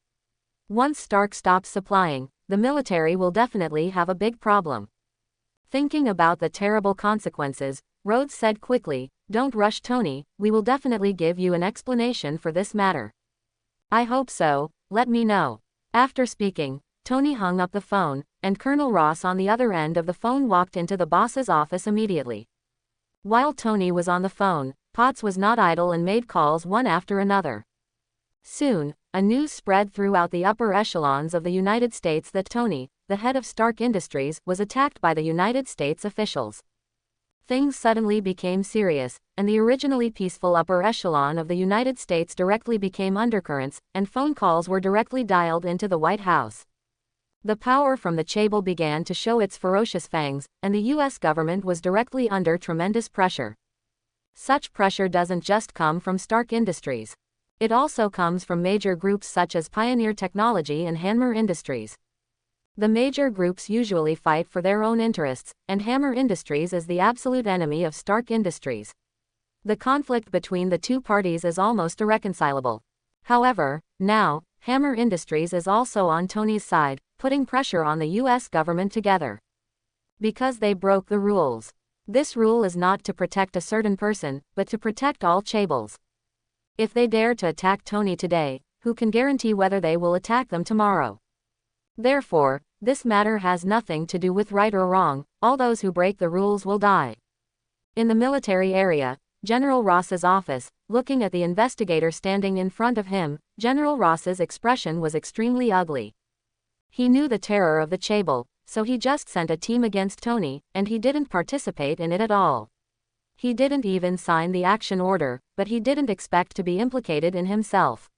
Once Stark stops supplying, the military will definitely have a big problem. Thinking about the terrible consequences, Rhodes said quickly, don't rush Tony, we will definitely give you an explanation for this matter. I hope so, let me know. After speaking, Tony hung up the phone, and Colonel Ross on the other end of the phone walked into the boss's office immediately. While Tony was on the phone, Potts was not idle and made calls one after another. Soon, a news spread throughout the upper echelons of the United States that Tony, the head of Stark Industries, was attacked by the United States officials. Things suddenly became serious, and the originally peaceful upper echelon of the United States directly became undercurrents, and phone calls were directly dialed into the White House. The power from the Chable began to show its ferocious fangs, and the U.S. government was directly under tremendous pressure. Such pressure doesn't just come from Stark Industries. It also comes from major groups such as Pioneer Technology and Hammer Industries. The major groups usually fight for their own interests, and Hammer Industries is the absolute enemy of Stark Industries. The conflict between the two parties is almost irreconcilable. However, now, Hammer Industries is also on Tony's side, putting pressure on the U.S. government together. Because they broke the rules. This rule is not to protect a certain person, but to protect all Chables. If they dare to attack Tony today, who can guarantee whether they will attack them tomorrow? Therefore, this matter has nothing to do with right or wrong, all those who break the rules will die. In the military area, General Ross's office, looking at the investigator standing in front of him, General Ross's expression was extremely ugly. He knew the terror of the Chable, so he just sent a team against Tony, and he didn't participate in it at all. He didn't even sign the action order, but he didn't expect to be implicated in himself.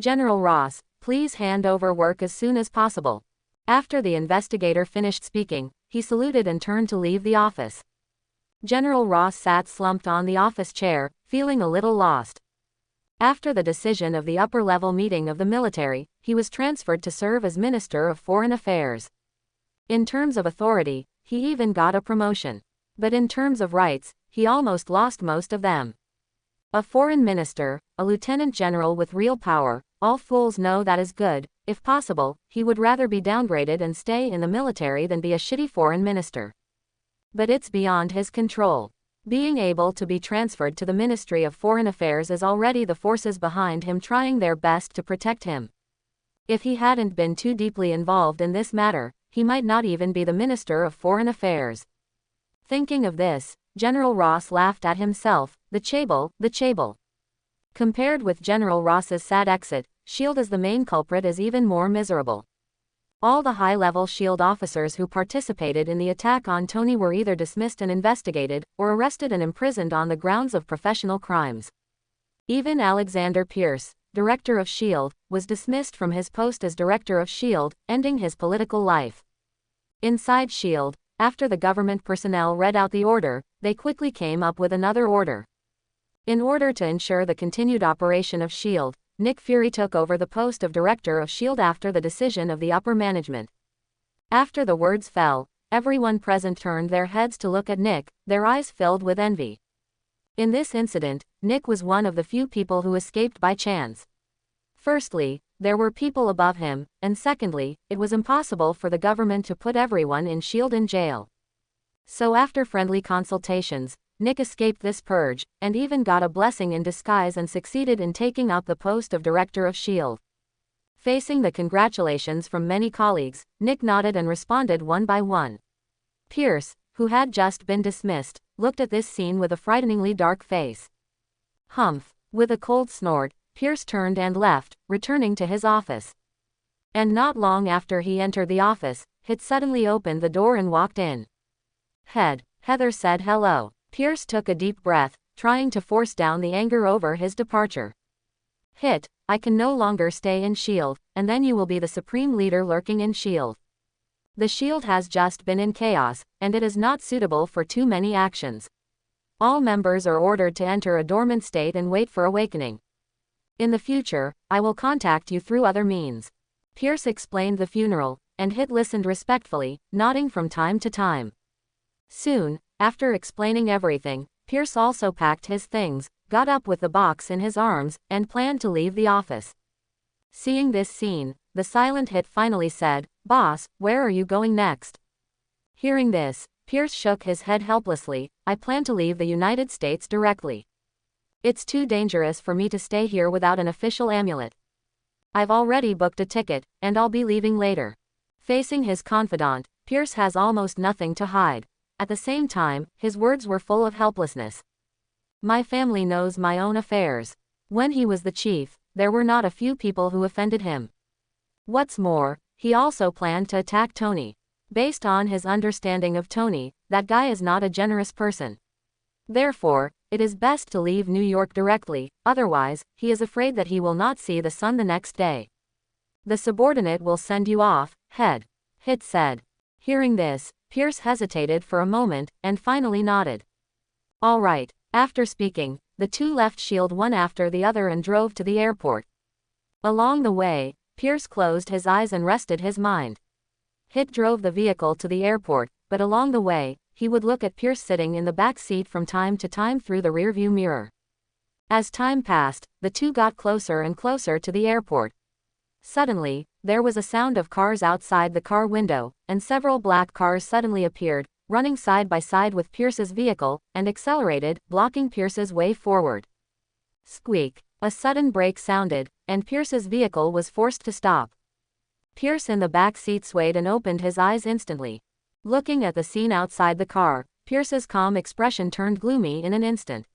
General Ross, please hand over work as soon as possible. After the investigator finished speaking, he saluted and turned to leave the office. General Ross sat slumped on the office chair, feeling a little lost. After the decision of the upper-level meeting of the military, he was transferred to serve as Minister of Foreign Affairs. In terms of authority, he even got a promotion. But in terms of rights, he almost lost most of them. A foreign minister, a lieutenant general with real power, all fools know that is good. If possible, he would rather be downgraded and stay in the military than be a shitty foreign minister. But it's beyond his control. Being able to be transferred to the Ministry of Foreign Affairs is already the forces behind him trying their best to protect him. If he hadn't been too deeply involved in this matter, he might not even be the Minister of Foreign Affairs. Thinking of this, General Ross laughed at himself. The Chable. Compared with General Ross's sad exit, S.H.I.E.L.D. as the main culprit is even more miserable. All the high-level S.H.I.E.L.D. officers who participated in the attack on Tony were either dismissed and investigated, or arrested and imprisoned on the grounds of professional crimes. Even Alexander Pierce, director of S.H.I.E.L.D., was dismissed from his post as director of S.H.I.E.L.D., ending his political life. Inside S.H.I.E.L.D., after the government personnel read out the order, they quickly came up with another order. In order to ensure the continued operation of S.H.I.E.L.D., Nick Fury took over the post of director of S.H.I.E.L.D. after the decision of the upper management. After the words fell, everyone present turned their heads to look at Nick, their eyes filled with envy. In this incident, Nick was one of the few people who escaped by chance. Firstly, there were people above him, and secondly, it was impossible for the government to put everyone in S.H.I.E.L.D. in jail. So after friendly consultations, Nick escaped this purge, and even got a blessing in disguise and succeeded in taking up the post of director of S.H.I.E.L.D. Facing the congratulations from many colleagues, Nick nodded and responded one by one. Pierce, who had just been dismissed, looked at this scene with a frighteningly dark face. Humph! With a cold snort, Pierce turned and left, returning to his office. And not long after he entered the office, Heath suddenly opened the door and walked in. Heather said hello. Pierce took a deep breath, trying to force down the anger over his departure. Heath, I can no longer stay in S.H.I.E.L.D., and then you will be the supreme leader lurking in S.H.I.E.L.D. The S.H.I.E.L.D. has just been in chaos, and it is not suitable for too many actions. All members are ordered to enter a dormant state and wait for awakening. In the future, I will contact you through other means. Pierce explained the funeral, and Heath listened respectfully, nodding from time to time. Soon, after explaining everything, Pierce also packed his things, got up with the box in his arms, and planned to leave the office. Seeing this scene, the silent Heath finally said, "Boss, where are you going next?" Hearing this, Pierce shook his head helplessly. I plan to leave the United States directly. It's too dangerous for me to stay here without an official amulet. I've already booked a ticket, and I'll be leaving later. Facing his confidant, Pierce has almost nothing to hide. At the same time, his words were full of helplessness. My family knows my own affairs. When he was the chief, there were not a few people who offended him. What's more, he also planned to attack Tony. Based on his understanding of Tony, that guy is not a generous person. Therefore, it is best to leave New York directly, otherwise, he is afraid that he will not see the sun the next day. The subordinate will send you off, Heath said. Hearing this, Pierce hesitated for a moment, and finally nodded. All right. After speaking, the two left S.H.I.E.L.D. one after the other and drove to the airport. Along the way, Pierce closed his eyes and rested his mind. Heath drove the vehicle to the airport, but along the way, he would look at Pierce sitting in the back seat from time to time through the rearview mirror. As time passed, the two got closer and closer to the airport. Suddenly, there was a sound of cars outside the car window, and several black cars suddenly appeared, running side by side with Pierce's vehicle, and accelerated, blocking Pierce's way forward. Squeak! A sudden brake sounded, and Pierce's vehicle was forced to stop. Pierce in the back seat swayed and opened his eyes instantly. Looking at the scene outside the car, Pierce's calm expression turned gloomy in an instant.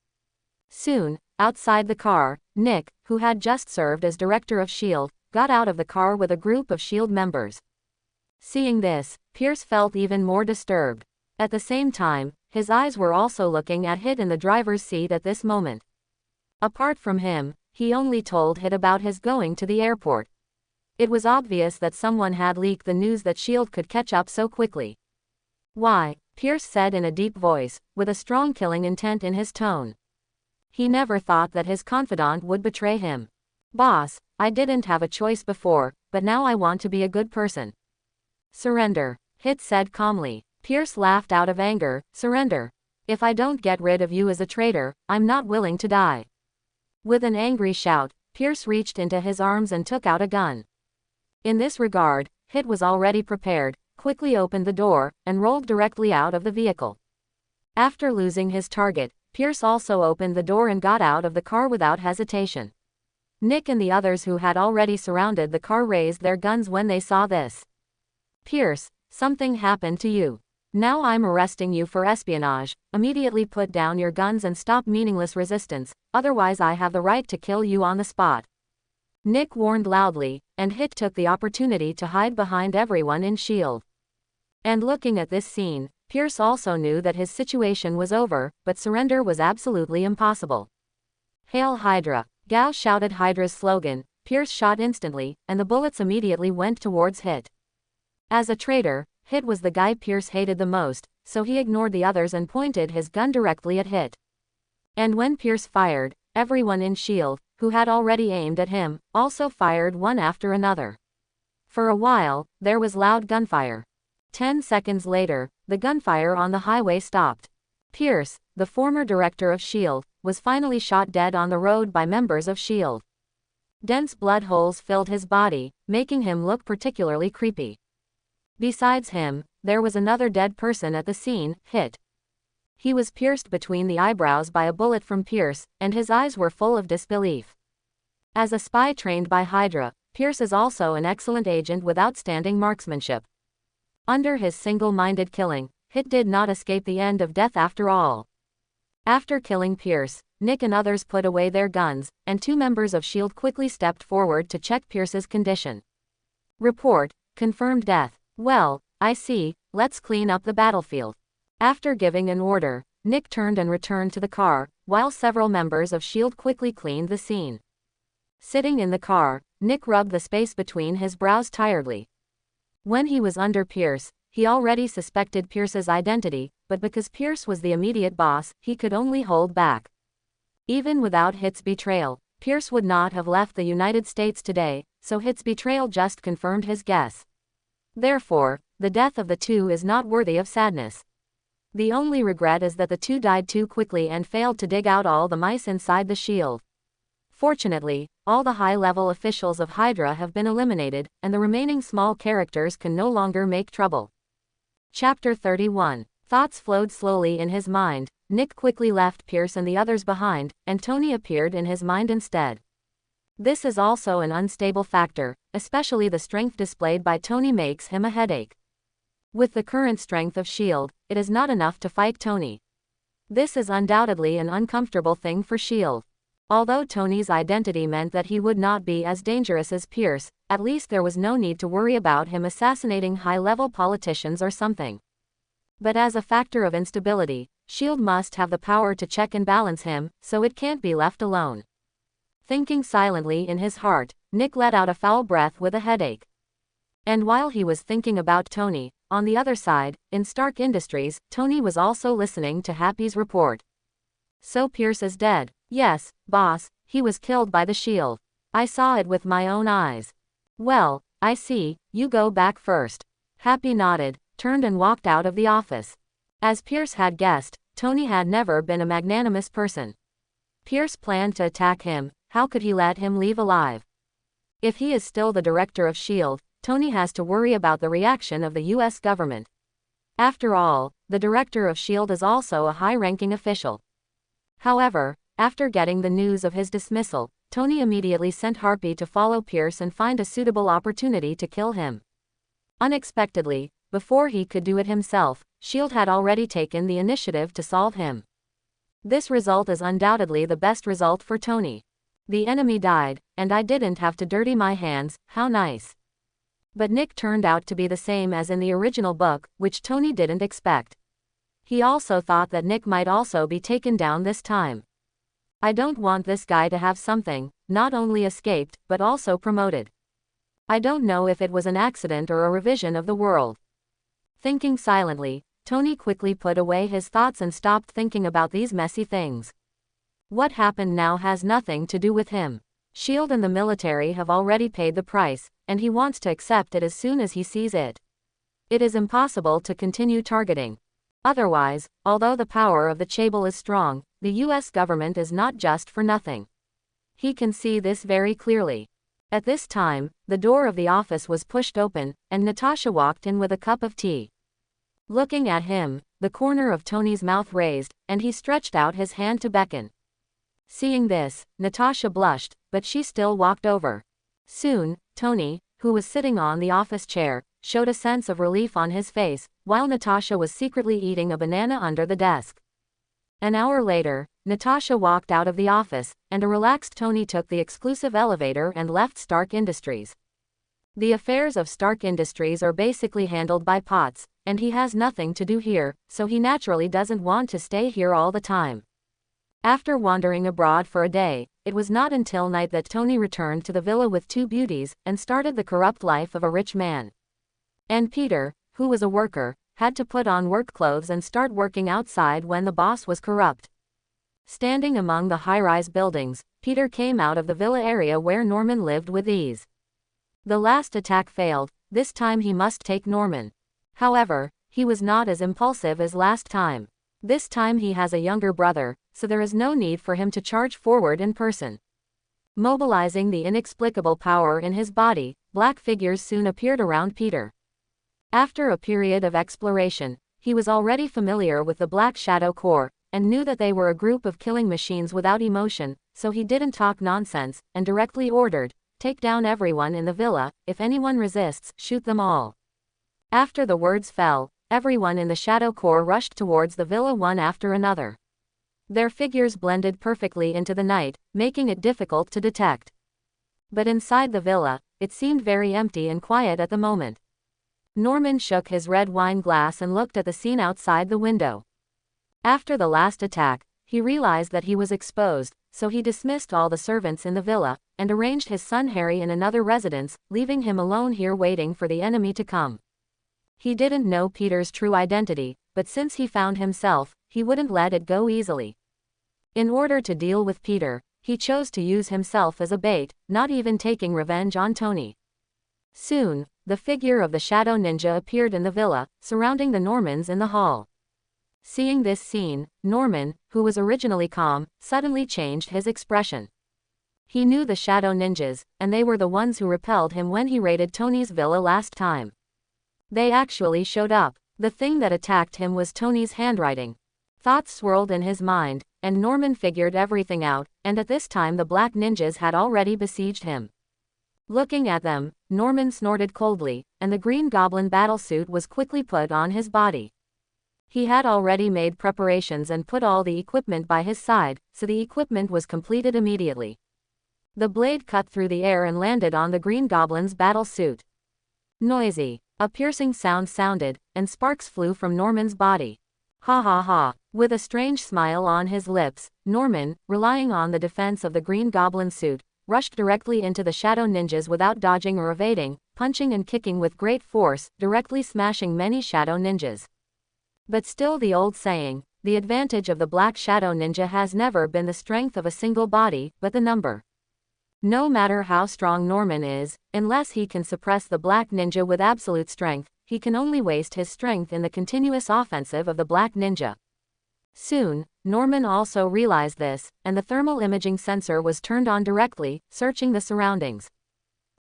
Soon, outside the car, Nick, who had just served as director of S.H.I.E.L.D., got out of the car with a group of S.H.I.E.L.D. members. Seeing this, Pierce felt even more disturbed. At the same time, his eyes were also looking at Hit in the driver's seat at this moment. Apart from him, he only told Hit about his going to the airport. It was obvious that someone had leaked the news that S.H.I.E.L.D. could catch up so quickly. "Why?" Pierce said in a deep voice, with a strong killing intent in his tone. He never thought that his confidant would betray him. "Boss, I didn't have a choice before, but now I want to be a good person." "Surrender," Hit said calmly. Pierce laughed out of anger. "Surrender? If I don't get rid of you as a traitor, I'm not willing to die." With an angry shout, Pierce reached into his arms and took out a gun. In this regard, Hit was already prepared, quickly opened the door, and rolled directly out of the vehicle. After losing his target, Pierce also opened the door and got out of the car without hesitation. Nick and the others who had already surrounded the car raised their guns when they saw this. "Pierce, something happened to you. Now I'm arresting you for espionage. Immediately put down your guns and stop meaningless resistance, otherwise I have the right to kill you on the spot." Nick warned loudly, and Hit took the opportunity to hide behind everyone in S.H.I.E.L.D. And looking at this scene, Pierce also knew that his situation was over, but surrender was absolutely impossible. "Hail Hydra!" Gao shouted Hydra's slogan. Pierce shot instantly, and the bullets immediately went towards Hit. As a traitor, Hit was the guy Pierce hated the most, so he ignored the others and pointed his gun directly at Hit. And when Pierce fired, everyone in S.H.I.E.L.D., who had already aimed at him, also fired one after another. For a while, there was loud gunfire. 10 seconds later, the gunfire on the highway stopped. Pierce, the former director of S.H.I.E.L.D., was finally shot dead on the road by members of S.H.I.E.L.D. Dense blood holes filled his body, making him look particularly creepy. Besides him, there was another dead person at the scene, Hit. He was pierced between the eyebrows by a bullet from Pierce, and his eyes were full of disbelief. As a spy trained by Hydra, Pierce is also an excellent agent with outstanding marksmanship. Under his single-minded killing, Hit did not escape the end of death after all. After killing Pierce, Nick and others put away their guns, and 2 members of S.H.I.E.L.D. quickly stepped forward to check Pierce's condition. Report, confirmed death. "Well, I see, let's clean up the battlefield." After giving an order, Nick turned and returned to the car, while several members of S.H.I.E.L.D. quickly cleaned the scene. Sitting in the car, Nick rubbed the space between his brows tiredly. When he was under Pierce, he already suspected Pierce's identity, but because Pierce was the immediate boss, he could only hold back. Even without Hit's betrayal, Pierce would not have left the United States today, so Hit's betrayal just confirmed his guess. Therefore, the death of the 2 is not worthy of sadness. The only regret is that the 2 died too quickly and failed to dig out all the mice inside the S.H.I.E.L.D. Fortunately, all the high-level officials of Hydra have been eliminated, and the remaining small characters can no longer make trouble. Chapter 31. Thoughts flowed slowly in his mind. Nick quickly left Pierce and the others behind, and Tony appeared in his mind instead. This is also an unstable factor, especially the strength displayed by Tony makes him a headache. With the current strength of S.H.I.E.L.D., it is not enough to fight Tony. This is undoubtedly an uncomfortable thing for S.H.I.E.L.D. Although Tony's identity meant that he would not be as dangerous as Pierce, at least there was no need to worry about him assassinating high-level politicians or something. But as a factor of instability, S.H.I.E.L.D. must have the power to check and balance him, so it can't be left alone. Thinking silently in his heart, Nick let out a foul breath with a headache. And while he was thinking about Tony, on the other side, in Stark Industries, Tony was also listening to Happy's report. "So Pierce is dead." "Yes, boss, he was killed by the S.H.I.E.L.D. I saw it with my own eyes." "Well, I see, you go back first." Happy nodded, turned and walked out of the office. As Pierce had guessed, Tony had never been a magnanimous person. Pierce planned to attack him. How could he let him leave alive? If he is still the director of S.H.I.E.L.D., Tony has to worry about the reaction of the U.S. government. After all, the director of S.H.I.E.L.D. is also a high-ranking official. However, after getting the news of his dismissal, Tony immediately sent Harpy to follow Pierce and find a suitable opportunity to kill him. Unexpectedly, before he could do it himself, S.H.I.E.L.D. had already taken the initiative to solve him. This result is undoubtedly the best result for Tony. The enemy died, and I didn't have to dirty my hands. How nice. But Nick turned out to be the same as in the original book, which Tony didn't expect. He also thought that Nick might also be taken down this time. I don't want this guy to have something, not only escaped, but also promoted. I don't know if it was an accident or a revision of the world. Thinking silently, Tony quickly put away his thoughts and stopped thinking about these messy things. What happened now has nothing to do with him. S.H.I.E.L.D. and the military have already paid the price, and he wants to accept it as soon as he sees it. It is impossible to continue targeting. Otherwise, although the power of the Chable is strong, the US government is not just for nothing. He can see this very clearly. At this time, the door of the office was pushed open, and Natasha walked in with a cup of tea. Looking at him, the corner of Tony's mouth raised, and he stretched out his hand to beckon. Seeing this, Natasha blushed, but she still walked over. Soon, Tony, who was sitting on the office chair, showed a sense of relief on his face, while Natasha was secretly eating a banana under the desk. An hour later, Natasha walked out of the office, and a relaxed Tony took the exclusive elevator and left Stark Industries. The affairs of Stark Industries are basically handled by Potts, and he has nothing to do here, so he naturally doesn't want to stay here all the time. After wandering abroad for a day, it was not until night that Tony returned to the villa with two beauties, and started the corrupt life of a rich man. And Peter, who was a worker, had to put on work clothes and start working outside when the boss was corrupt. Standing among the high-rise buildings, Peter came out of the villa area where Norman lived with ease. The last attack failed, this time he must take Norman. However, he was not as impulsive as last time. This time he has a younger brother, so there is no need for him to charge forward in person. Mobilizing the inexplicable power in his body, black figures soon appeared around Peter. After a period of exploration, he was already familiar with the Black Shadow Corps, and knew that they were a group of killing machines without emotion, so he didn't talk nonsense, and directly ordered, "Take down everyone in the villa, if anyone resists, shoot them all." After the words fell, everyone in the Shadow Corps rushed towards the villa one after another. Their figures blended perfectly into the night, making it difficult to detect. But inside the villa, it seemed very empty and quiet at the moment. Norman shook his red wine glass and looked at the scene outside the window. After the last attack, he realized that he was exposed, so he dismissed all the servants in the villa, and arranged his son Harry in another residence, leaving him alone here waiting for the enemy to come. He didn't know Peter's true identity, but since he found himself, he wouldn't let it go easily. In order to deal with Peter, he chose to use himself as a bait, not even taking revenge on Tony. Soon, the figure of the Shadow Ninja appeared in the villa, surrounding the Normans in the hall. Seeing this scene, Norman, who was originally calm, suddenly changed his expression. He knew the Shadow Ninjas, and they were the ones who repelled him when he raided Tony's villa last time. They actually showed up. The thing that attacked him was Tony's handwriting. Thoughts swirled in his mind, and Norman figured everything out, and at this time the Black Ninjas had already besieged him. Looking at them, Norman snorted coldly, and the Green Goblin battlesuit was quickly put on his body. He had already made preparations and put all the equipment by his side, so the equipment was completed immediately. The blade cut through the air and landed on the Green Goblin's battlesuit. Noisy. A piercing sound sounded, and sparks flew from Norman's body. Ha ha ha. With a strange smile on his lips, Norman, relying on the defense of the Green Goblin suit, rushed directly into the Shadow Ninjas without dodging or evading, punching and kicking with great force, directly smashing many Shadow Ninjas. But still the old saying, the advantage of the Black Shadow Ninja has never been the strength of a single body, but the number. No matter how strong Norman is, unless he can suppress the Black Ninja with absolute strength, he can only waste his strength in the continuous offensive of the Black Ninja. Soon, Norman also realized this, and the thermal imaging sensor was turned on directly, searching the surroundings.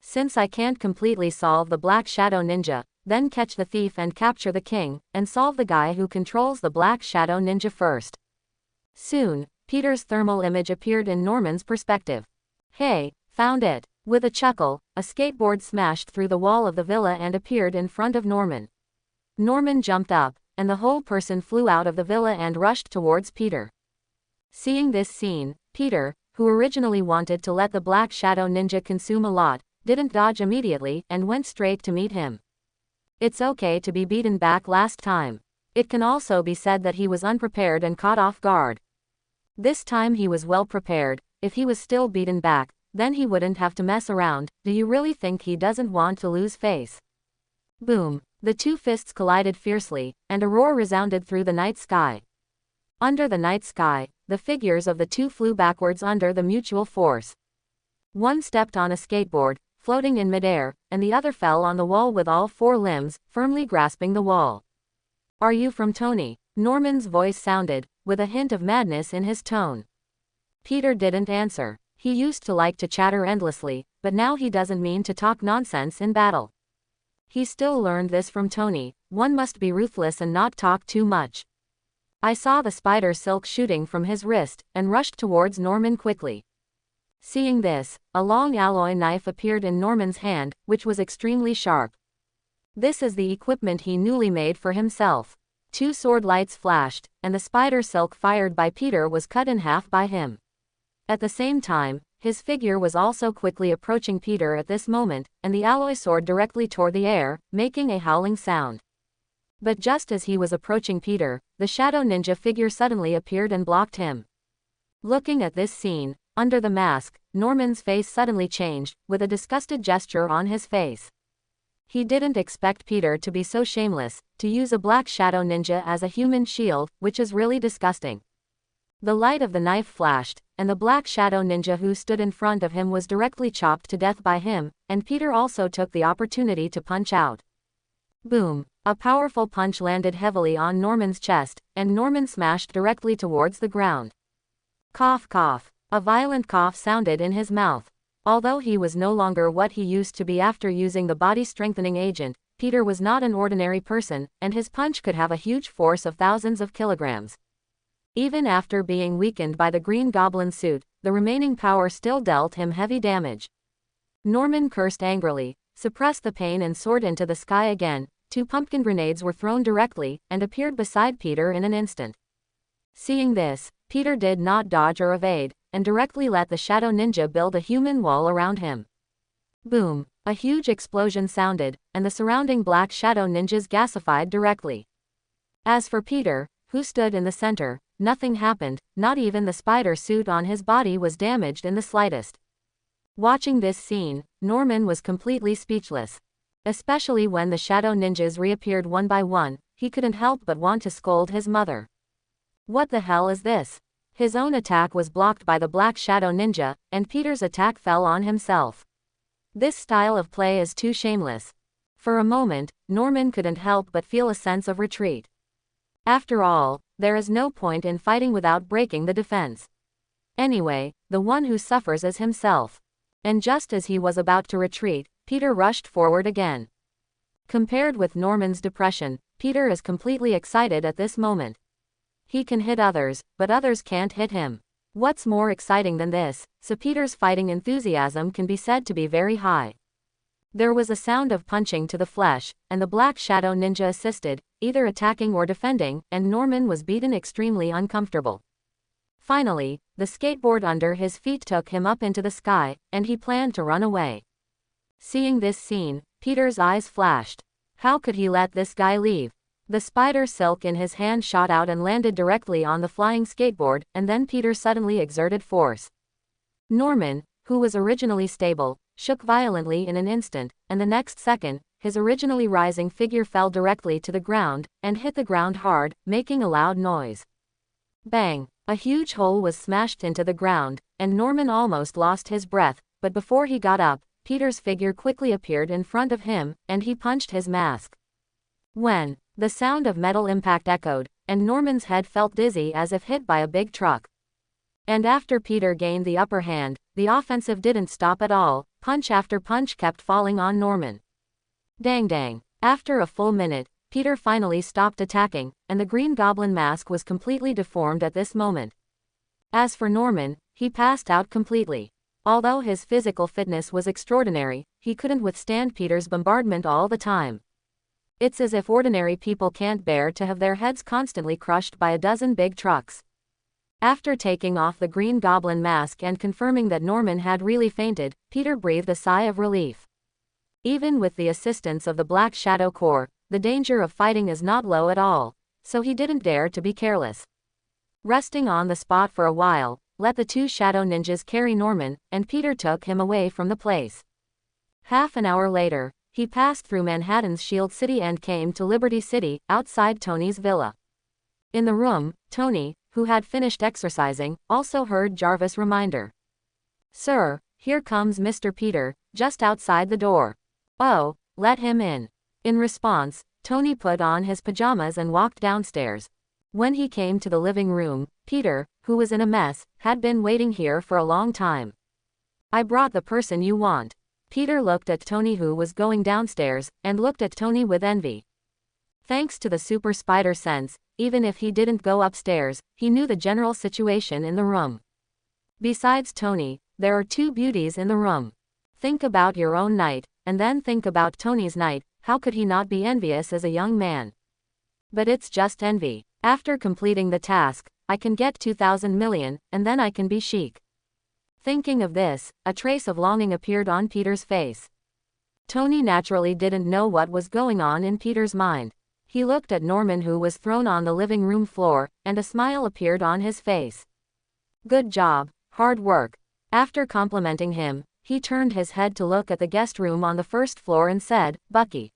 Since I can't completely solve the Black Shadow Ninja, then catch the thief and capture the king, and solve the guy who controls the Black Shadow Ninja first. Soon, Peter's thermal image appeared in Norman's perspective. Hey, found it. With a chuckle, a skateboard smashed through the wall of the villa and appeared in front of Norman. Norman jumped up, and the whole person flew out of the villa and rushed towards Peter. Seeing this scene, Peter, who originally wanted to let the Black Shadow Ninja consume a lot, didn't dodge immediately, and went straight to meet him. It's okay to be beaten back last time. It can also be said that he was unprepared and caught off guard. This time he was well prepared. If he was still beaten back, then he wouldn't have to mess around. Do you really think he doesn't want to lose face? Boom. The two fists collided fiercely, and a roar resounded through the night sky. Under the night sky, the figures of the two flew backwards under the mutual force. One stepped on a skateboard, floating in midair, and the other fell on the wall with all four limbs, firmly grasping the wall. Are you from Tony? Norman's voice sounded, with a hint of madness in his tone. Peter didn't answer. He used to like to chatter endlessly, but now he doesn't mean to talk nonsense in battle. He still learned this from Tony: one must be ruthless and not talk too much. I saw the spider silk shooting from his wrist, and rushed towards Norman quickly. Seeing this, a long alloy knife appeared in Norman's hand, which was extremely sharp. This is the equipment he newly made for himself. Two sword lights flashed, and the spider silk fired by Peter was cut in half by him. At the same time, his figure was also quickly approaching Peter at this moment, and the alloy sword directly tore the air, making a howling sound. But just as he was approaching Peter, the shadow ninja figure suddenly appeared and blocked him. Looking at this scene, under the mask, Norman's face suddenly changed, with a disgusted gesture on his face. He didn't expect Peter to be so shameless, to use a black shadow ninja as a human shield, which is really disgusting. The light of the knife flashed, and the black shadow ninja who stood in front of him was directly chopped to death by him, and Peter also took the opportunity to punch out. Boom! A powerful punch landed heavily on Norman's chest, and Norman smashed directly towards the ground. Cough cough. A violent cough sounded in his mouth. Although he was no longer what he used to be after using the body-strengthening agent, Peter was not an ordinary person, and his punch could have a huge force of thousands of kilograms. Even after being weakened by the Green Goblin suit, the remaining power still dealt him heavy damage. Norman cursed angrily, suppressed the pain and soared into the sky again. Two pumpkin grenades were thrown directly, and appeared beside Peter in an instant. Seeing this, Peter did not dodge or evade, and directly let the shadow ninja build a human wall around him. Boom! A huge explosion sounded, and the surrounding black shadow ninjas gasified directly. As for Peter, who stood in the center, nothing happened. Not even the spider suit on his body was damaged in the slightest. Watching this scene, Norman was completely speechless. Especially when the shadow ninjas reappeared one by one, he couldn't help but want to scold his mother. What the hell is this? His own attack was blocked by the black shadow ninja, and Peter's attack fell on himself. This style of play is too shameless. For a moment, Norman couldn't help but feel a sense of retreat. After all, there is no point in fighting without breaking the defense. Anyway, the one who suffers is himself. And just as he was about to retreat, Peter rushed forward again. Compared with Norman's depression, Peter is completely excited at this moment. He can hit others, but others can't hit him. What's more exciting than this? So Peter's fighting enthusiasm can be said to be very high. There was a sound of punching to the flesh, and the black shadow ninja assisted, either attacking or defending, and Norman was beaten extremely uncomfortable. Finally, the skateboard under his feet took him up into the sky, and he planned to run away. Seeing this scene, Peter's eyes flashed. How could he let this guy leave? The spider silk in his hand shot out and landed directly on the flying skateboard, and then Peter suddenly exerted force. Norman, who was originally stable, shook violently in an instant, and the next second, his originally rising figure fell directly to the ground, and hit the ground hard, making a loud noise. Bang! A huge hole was smashed into the ground, and Norman almost lost his breath, but before he got up, Peter's figure quickly appeared in front of him, and he punched his mask. When the sound of metal impact echoed, and Norman's head felt dizzy as if hit by a big truck. And after Peter gained the upper hand, the offensive didn't stop at all. Punch after punch kept falling on Norman. Dang dang. After a full minute, Peter finally stopped attacking, and the Green Goblin mask was completely deformed at this moment. As for Norman, he passed out completely. Although his physical fitness was extraordinary, he couldn't withstand Peter's bombardment all the time. It's as if ordinary people can't bear to have their heads constantly crushed by a dozen big trucks. After taking off the Green Goblin mask and confirming that Norman had really fainted, Peter breathed a sigh of relief. Even with the assistance of the Black Shadow Corps, the danger of fighting is not low at all, so he didn't dare to be careless. Resting on the spot for a while, let the two shadow ninjas carry Norman, and Peter took him away from the place. Half an hour later, he passed through Manhattan's Shield City and came to Liberty City, outside Tony's villa. In the room, Tony, who had finished exercising, also heard Jarvis' reminder. "Sir, here comes Mr. Peter, just outside the door." "Oh, let him in." In response, Tony put on his pajamas and walked downstairs. When he came to the living room, Peter, who was in a mess, had been waiting here for a long time. "I brought the person you want." Peter looked at Tony, who was going downstairs, and looked at Tony with envy. Thanks to the super spider sense, even if he didn't go upstairs, he knew the general situation in the room. Besides Tony, there are two beauties in the room. Think about your own night, and then think about Tony's night. How could he not be envious as a young man? But it's just envy. After completing the task, I can get 2,000 million, and then I can be chic. Thinking of this, a trace of longing appeared on Peter's face. Tony naturally didn't know what was going on in Peter's mind. He looked at Norman, who was thrown on the living room floor, and a smile appeared on his face. "Good job, hard work." After complimenting him, he turned his head to look at the guest room on the first floor and said, "Bucky."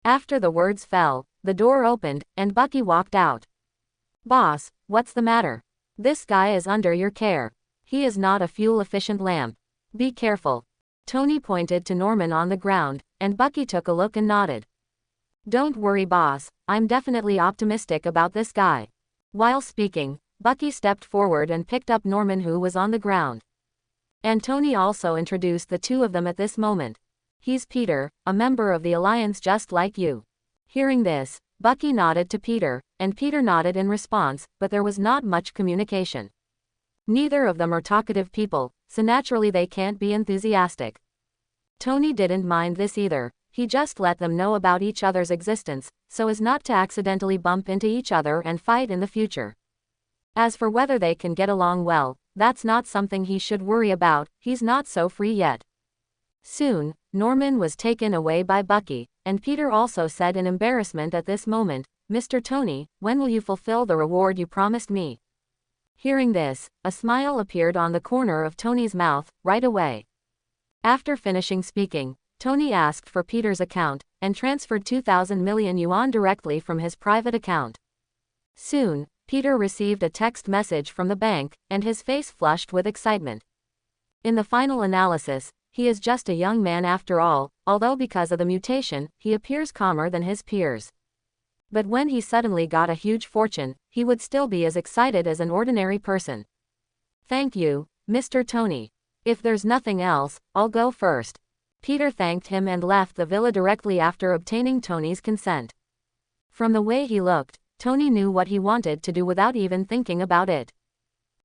After the words fell, the door opened, and Bucky walked out. "Boss, what's the matter? This guy is under your care. He is not a fuel-efficient lamp. Be careful." Tony pointed to Norman on the ground, and Bucky took a look and nodded. "Don't worry, boss, I'm definitely optimistic about this guy." While speaking, Bucky stepped forward and picked up Norman, who was on the ground. And Tony also introduced the two of them at this moment. "He's Peter, a member of the Alliance just like you." Hearing this, Bucky nodded to Peter, and Peter nodded in response, but there was not much communication. Neither of them are talkative people, so naturally they can't be enthusiastic. Tony didn't mind this either. He just let them know about each other's existence, so as not to accidentally bump into each other and fight in the future. As for whether they can get along well, that's not something he should worry about. He's not so free yet. Soon, Norman was taken away by Bucky, and Peter also said in embarrassment at this moment, "Mr. Tony, when will you fulfill the reward you promised me?" Hearing this, a smile appeared on the corner of Tony's mouth, right away. After finishing speaking, Tony asked for Peter's account, and transferred 2,000 million yuan directly from his private account. Soon, Peter received a text message from the bank, and his face flushed with excitement. In the final analysis, he is just a young man after all, although because of the mutation, he appears calmer than his peers. But when he suddenly got a huge fortune, he would still be as excited as an ordinary person. "Thank you, Mr. Tony. If there's nothing else, I'll go first." Peter thanked him and left the villa directly after obtaining Tony's consent. From the way he looked, Tony knew what he wanted to do without even thinking about it.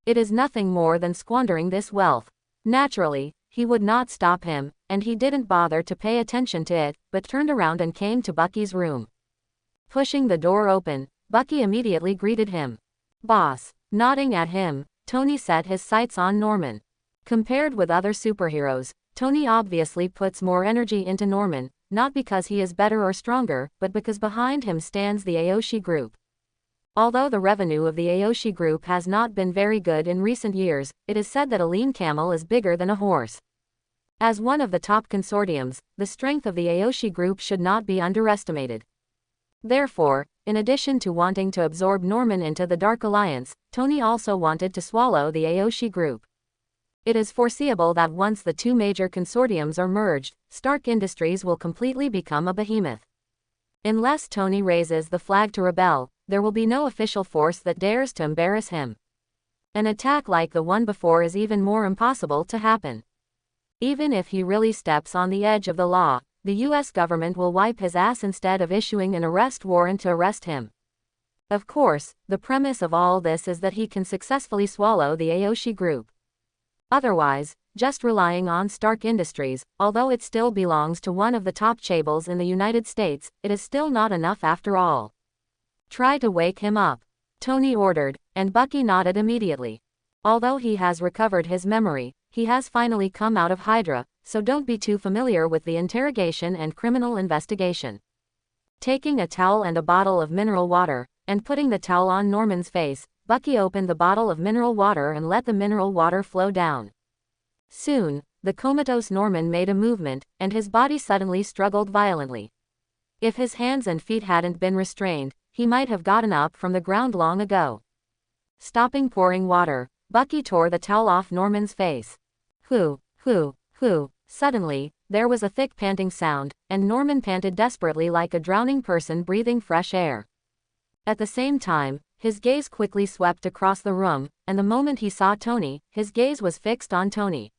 It is nothing more than squandering this wealth. Naturally, he would not stop him, and he didn't bother to pay attention to it, but turned around and came to Bucky's room. Pushing the door open, Bucky immediately greeted him. "Boss." Nodding at him, Tony set his sights on Norman. Compared with other superheroes, Tony obviously puts more energy into Norman, not because he is better or stronger, but because behind him stands the Aoshi Group. Although the revenue of the Aoshi Group has not been very good in recent years, it is said that a lean camel is bigger than a horse. As one of the top consortiums, the strength of the Aoshi Group should not be underestimated. Therefore, in addition to wanting to absorb Norman into the Dark Alliance, Tony also wanted to swallow the Aoshi Group. It is foreseeable that once the two major consortiums are merged, Stark Industries will completely become a behemoth. Unless Tony raises the flag to rebel, there will be no official force that dares to embarrass him. An attack like the one before is even more impossible to happen. Even if he really steps on the edge of the law, the US government will wipe his ass instead of issuing an arrest warrant to arrest him. Of course, the premise of all this is that he can successfully swallow the Aoshi Group. Otherwise, just relying on Stark Industries, although it still belongs to one of the top chaebol in the United States, it is still not enough after all. Try to wake him up. Tony ordered, and Bucky nodded immediately. Although he has recovered his memory, he has finally come out of Hydra, so don't be too familiar with the interrogation and criminal investigation. Taking a towel and a bottle of mineral water, and putting the towel on Norman's face, Bucky opened the bottle of mineral water and let the mineral water flow down. Soon, the comatose Norman made a movement, and his body suddenly struggled violently. If his hands and feet hadn't been restrained, he might have gotten up from the ground long ago. Stopping pouring water, Bucky tore the towel off Norman's face. Hoo. Suddenly, there was a thick panting sound, and Norman panted desperately like a drowning person breathing fresh air. At the same time, his gaze quickly swept across the room, and the moment he saw Tony, his gaze was fixed on Tony.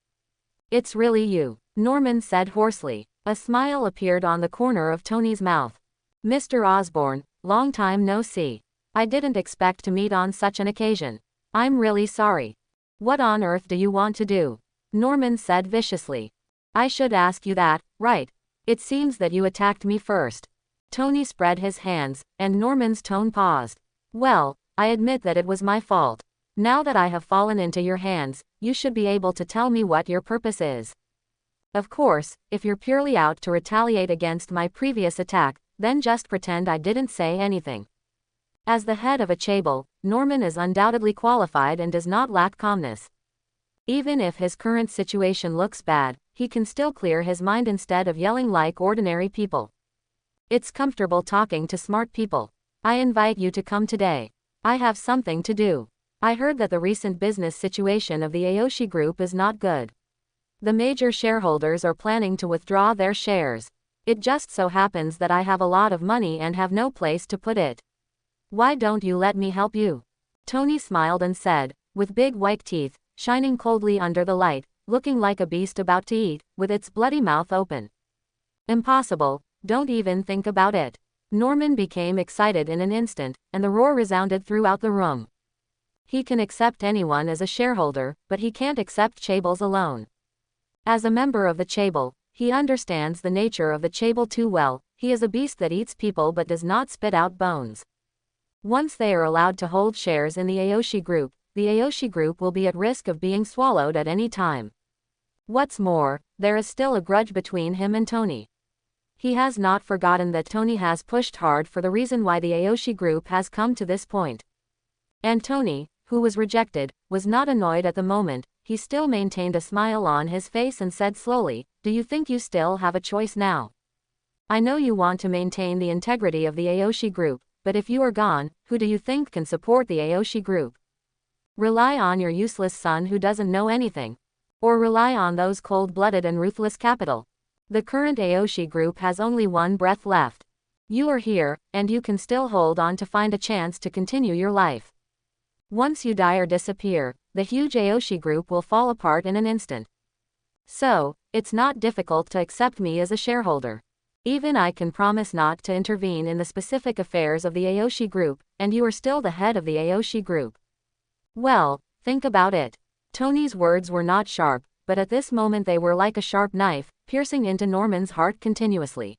"It's really you," Norman said hoarsely. A smile appeared on the corner of Tony's mouth. "Mr. Osborn, long time no see. I didn't expect to meet on such an occasion. I'm really sorry." "What on earth do you want to do?" Norman said viciously. "I should ask you that, right? It seems that you attacked me first." Tony spread his hands, and Norman's tone paused. "Well, I admit that it was my fault. Now that I have fallen into your hands, you should be able to tell me what your purpose is. Of course, if you're purely out to retaliate against my previous attack, then just pretend I didn't say anything." As the head of a Chable, Norman is undoubtedly qualified and does not lack calmness. Even if his current situation looks bad, he can still clear his mind instead of yelling like ordinary people. "It's comfortable talking to smart people. I invite you to come today. I have something to do. I heard that the recent business situation of the Aoshi Group is not good. The major shareholders are planning to withdraw their shares. It just so happens that I have a lot of money and have no place to put it. Why don't you let me help you?" Tony smiled and said, with big white teeth, shining coldly under the light, looking like a beast about to eat, with its bloody mouth open. "Impossible, don't even think about it." Norman became excited in an instant, and the roar resounded throughout the room. He can accept anyone as a shareholder, but he can't accept Chables alone. As a member of the Chable, he understands the nature of the Chable too well. He is a beast that eats people but does not spit out bones. Once they are allowed to hold shares in the Aoshi Group, the Aoshi Group will be at risk of being swallowed at any time. What's more, there is still a grudge between him and Tony. He has not forgotten that Tony has pushed hard for the reason why the Aoshi Group has come to this point. And Tony, who was rejected, was not annoyed at the moment. He still maintained a smile on his face and said slowly, "Do you think you still have a choice now? I know you want to maintain the integrity of the Aoshi Group, but if you are gone, who do you think can support the Aoshi Group? Rely on your useless son who doesn't know anything? Or rely on those cold-blooded and ruthless capital? The current Aoshi Group has only one breath left. You are here, and you can still hold on to find a chance to continue your life. Once you die or disappear, the huge Aoshi Group will fall apart in an instant. So, it's not difficult to accept me as a shareholder. Even I can promise not to intervene in the specific affairs of the Aoshi Group, and you are still the head of the Aoshi Group. Well, think about it." Tony's words were not sharp, but at this moment they were like a sharp knife, piercing into Norman's heart continuously.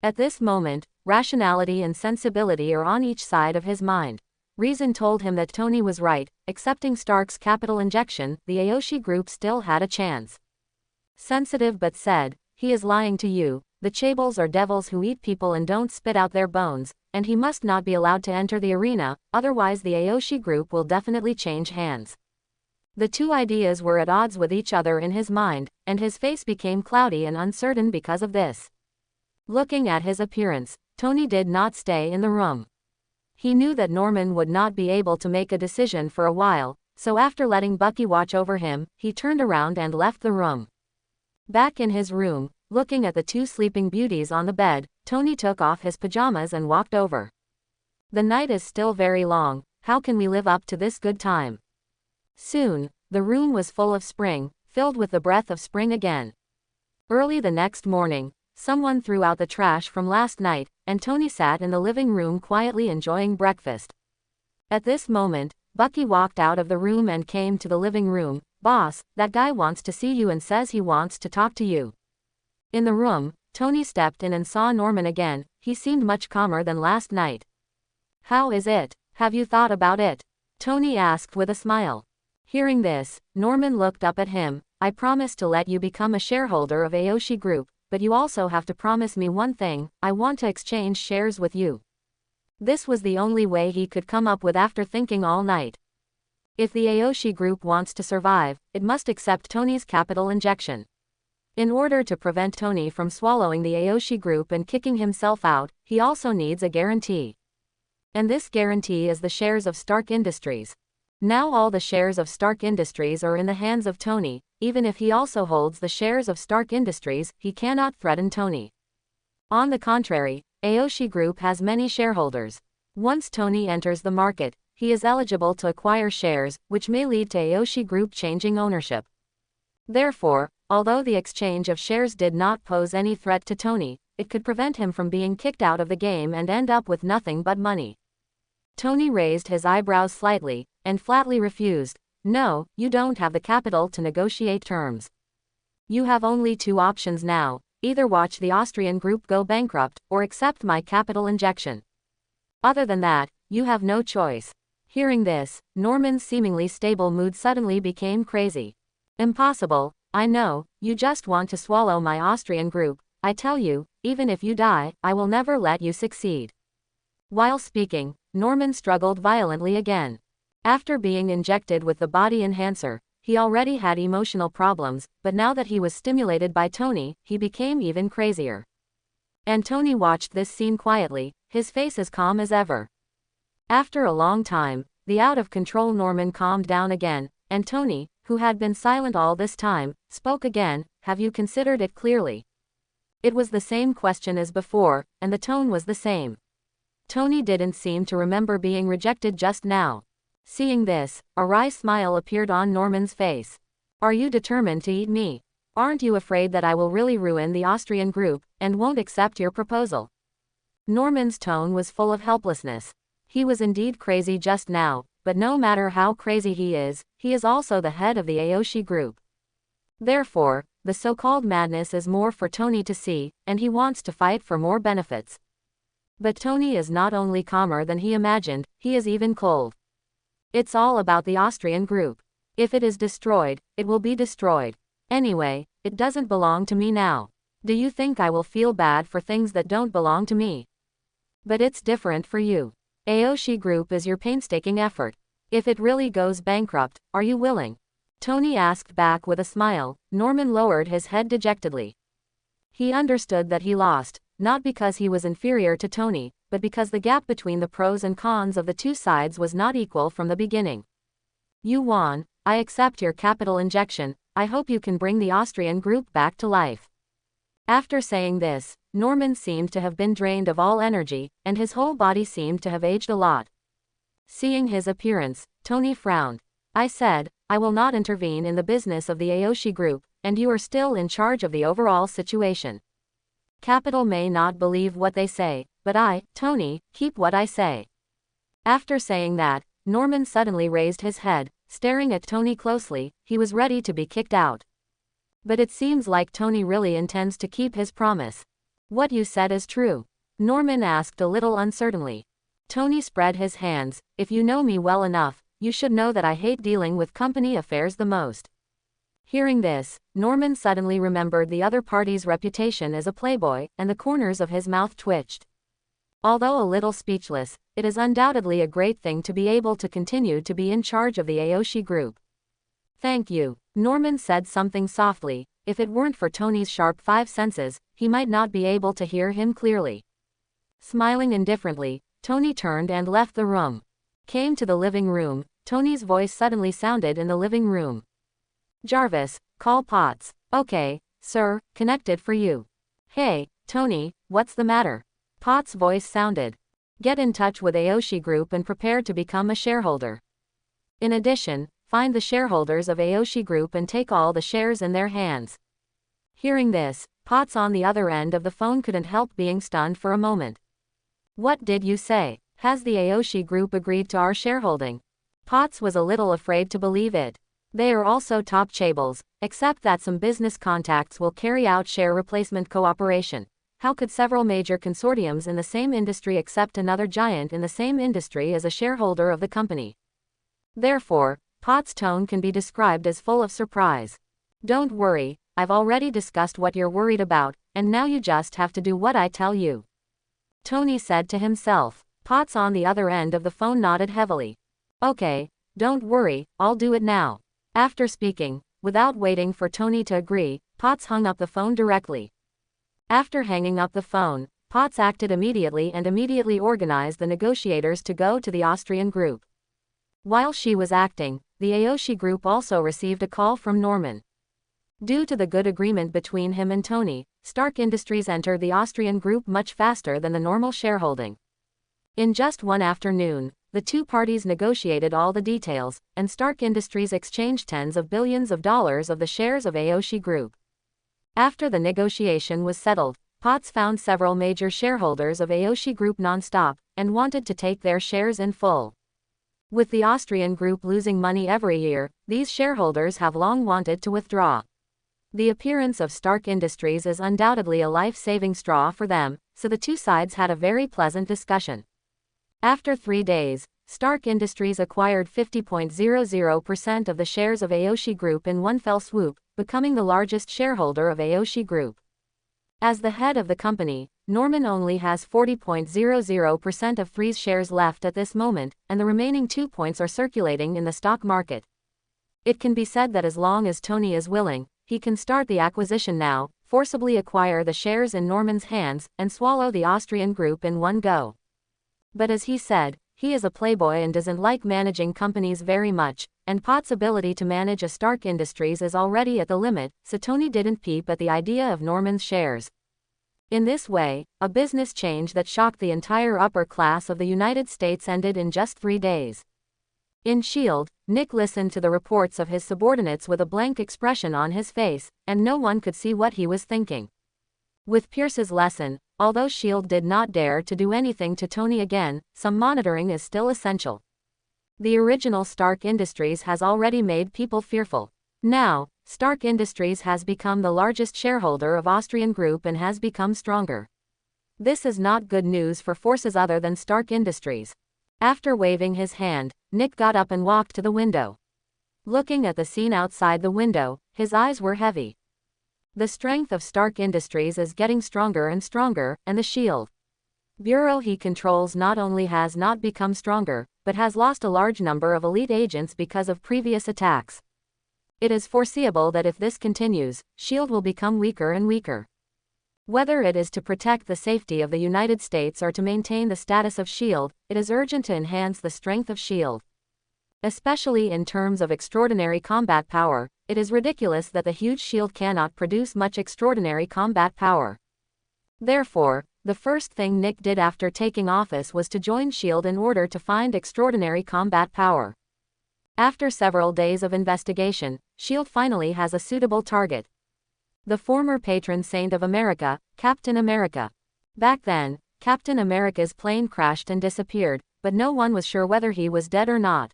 At this moment, rationality and sensibility are on each side of his mind. Reason told him that Tony was right. Accepting Stark's capital injection, the Aoshi Group still had a chance. Sensitive but said, "He is lying to you. The Chables are devils who eat people and don't spit out their bones, and he must not be allowed to enter the arena, otherwise the Aoshi Group will definitely change hands." The two ideas were at odds with each other in his mind, and his face became cloudy and uncertain because of this. Looking at his appearance, Tony did not stay in the room. He knew that Norman would not be able to make a decision for a while, so after letting Bucky watch over him, he turned around and left the room. Back in his room, looking at the two sleeping beauties on the bed, Tony took off his pajamas and walked over. "The night is still very long. How can we live up to this good time?" Soon, the room was full of spring, filled with the breath of spring again. Early the next morning, someone threw out the trash from last night, and Tony sat in the living room quietly enjoying breakfast. At this moment, Bucky walked out of the room and came to the living room. "Boss, that guy wants to see you and says he wants to talk to you." In the room, Tony stepped in and saw Norman again. He seemed much calmer than last night. "How is it? Have you thought about it? Tony asked with a smile. Hearing this, Norman looked up at him. I promise to let you become a shareholder of Aoshi Group, but you also have to promise me one thing. I want to exchange shares with you. This was the only way he could come up with after thinking all night. If the Aoshi Group wants to survive, it must accept Tony's capital injection. In order to prevent Tony from swallowing the Aoshi Group and kicking himself out, he also needs a guarantee. And this guarantee is the shares of Stark Industries. Now all the shares of Stark Industries are in the hands of Tony. Even if he also holds the shares of Stark Industries, he cannot threaten Tony. On the contrary, Aoshi Group has many shareholders. Once Tony enters the market, he is eligible to acquire shares, which may lead to Aoshi Group changing ownership. Therefore, although the exchange of shares did not pose any threat to Tony, it could prevent him from being kicked out of the game and end up with nothing but money. Tony raised his eyebrows slightly, and flatly refused. No, you don't have the capital to negotiate terms. You have only two options now, either watch the Austrian group go bankrupt, or accept my capital injection. Other than that, you have no choice. Hearing this, Norman's seemingly stable mood suddenly became crazy. Impossible, I know, you just want to swallow my Austrian group. I tell you, even if you die, I will never let you succeed. While speaking, Norman struggled violently again. After being injected with the body enhancer, he already had emotional problems, but now that he was stimulated by Tony, he became even crazier. And Tony watched this scene quietly, his face as calm as ever. After a long time, the out-of-control Norman calmed down again, and Tony, who had been silent all this time, spoke again. Have you considered it clearly? It was the same question as before, and the tone was the same. Tony didn't seem to remember being rejected just now. Seeing this, a wry smile appeared on Norman's face. Are you determined to eat me? Aren't you afraid that I will really ruin the Austrian group, and won't accept your proposal? Norman's tone was full of helplessness. He was indeed crazy just now, but no matter how crazy he is also the head of the Aoshi group. Therefore, the so-called madness is more for Tony to see, and he wants to fight for more benefits. But Tony is not only calmer than he imagined, he is even cold. It's all about the Austrian group. If it is destroyed, it will be destroyed. Anyway, it doesn't belong to me now. Do you think I will feel bad for things that don't belong to me? But it's different for you. Aoshi Group is your painstaking effort. If it really goes bankrupt, are you willing? Tony asked back with a smile. Norman lowered his head dejectedly. He understood that he lost, not because he was inferior to Tony, but because the gap between the pros and cons of the two sides was not equal from the beginning. You won. I accept your capital injection. I hope you can bring the Austrian group back to life. After saying this, Norman seemed to have been drained of all energy, and his whole body seemed to have aged a lot. Seeing his appearance, Tony frowned. I said, I will not intervene in the business of the Aoshi group, and you are still in charge of the overall situation. Capital may not believe what they say, but I, Tony, keep what I say. After saying that, Norman suddenly raised his head, staring at Tony closely. He was ready to be kicked out. But it seems like Tony really intends to keep his promise. What you said is true? Norman asked a little uncertainly. Tony spread his hands. If you know me well enough, you should know that I hate dealing with company affairs the most. Hearing this, Norman suddenly remembered the other party's reputation as a playboy, and the corners of his mouth twitched. Although a little speechless, it is undoubtedly a great thing to be able to continue to be in charge of the Aoshi group. Thank you. Norman said something softly. If it weren't for Tony's sharp 5 senses, he might not be able to hear him clearly. Smiling indifferently, Tony turned and left the room. Came to the living room. Tony's voice suddenly sounded in the living room. Jarvis, call Potts. Okay, sir, connected for you. Hey, Tony, what's the matter? Potts' voice sounded. Get in touch with Aoshi Group and prepare to become a shareholder. In addition, find the shareholders of Aoshi Group and take all the shares in their hands. Hearing this, Potts on the other end of the phone couldn't help being stunned for a moment. What did you say? Has the Aoshi Group agreed to our shareholding? Potts was a little afraid to believe it. They are also top chaebol, except that some business contacts will carry out share replacement cooperation. How could several major consortiums in the same industry accept another giant in the same industry as a shareholder of the company? Therefore, Pot's tone can be described as full of surprise. Don't worry, I've already discussed what you're worried about, and now you just have to do what I tell you, Tony said to himself. Potts on the other end of the phone nodded heavily. Okay, don't worry, I'll do it now. After speaking, without waiting for Tony to agree, Potts hung up the phone directly. After hanging up the phone, Potts acted immediately and immediately organized the negotiators to go to the Austrian group. While she was acting, the Aoshi group also received a call from Norman. Due to the good agreement between him and Tony, Stark Industries entered the Austrian group much faster than the normal shareholding. In just one afternoon, the two parties negotiated all the details, and Stark Industries exchanged tens of billions of dollars of the shares of Aoshi Group. After the negotiation was settled, Potts found several major shareholders of Aoshi Group nonstop, and wanted to take their shares in full. With the Austrian group losing money every year, these shareholders have long wanted to withdraw. The appearance of Stark Industries is undoubtedly a life-saving straw for them, so the two sides had a very pleasant discussion. After 3 days, Stark Industries acquired 50.00% of the shares of Aoshi Group in one fell swoop, becoming the largest shareholder of Aoshi Group. As the head of the company, Norman only has 40.00% of Three's shares left at this moment, and the remaining 2 points are circulating in the stock market. It can be said that as long as Tony is willing, he can start the acquisition now, forcibly acquire the shares in Norman's hands, and swallow the Austrian group in one go. But as he said, he is a playboy and doesn't like managing companies very much, and Potts' ability to manage a Stark Industries is already at the limit, so Tony didn't peep at the idea of Norman's shares. In this way, a business change that shocked the entire upper class of the United States ended in just 3 days. In S.H.I.E.L.D., Nick listened to the reports of his subordinates with a blank expression on his face, and no one could see what he was thinking. With Pierce's lesson, although S.H.I.E.L.D. did not dare to do anything to Tony again, some monitoring is still essential. The original Stark Industries has already made people fearful. Now, Stark Industries has become the largest shareholder of Austrian Group and has become stronger. This is not good news for forces other than Stark Industries. After waving his hand, Nick got up and walked to the window. Looking at the scene outside the window, his eyes were heavy. The strength of Stark Industries is getting stronger and stronger, and the S.H.I.E.L.D. bureau he controls not only has not become stronger, but has lost a large number of elite agents because of previous attacks. It is foreseeable that if this continues, S.H.I.E.L.D. will become weaker and weaker. Whether it is to protect the safety of the United States or to maintain the status of S.H.I.E.L.D., it is urgent to enhance the strength of S.H.I.E.L.D. Especially in terms of extraordinary combat power, it is ridiculous that the huge S.H.I.E.L.D. cannot produce much extraordinary combat power. Therefore, the first thing Nick did after taking office was to join S.H.I.E.L.D. in order to find extraordinary combat power. After several days of investigation, S.H.I.E.L.D. finally has a suitable target. The former patron saint of America, Captain America. Back then, Captain America's plane crashed and disappeared, but no one was sure whether he was dead or not.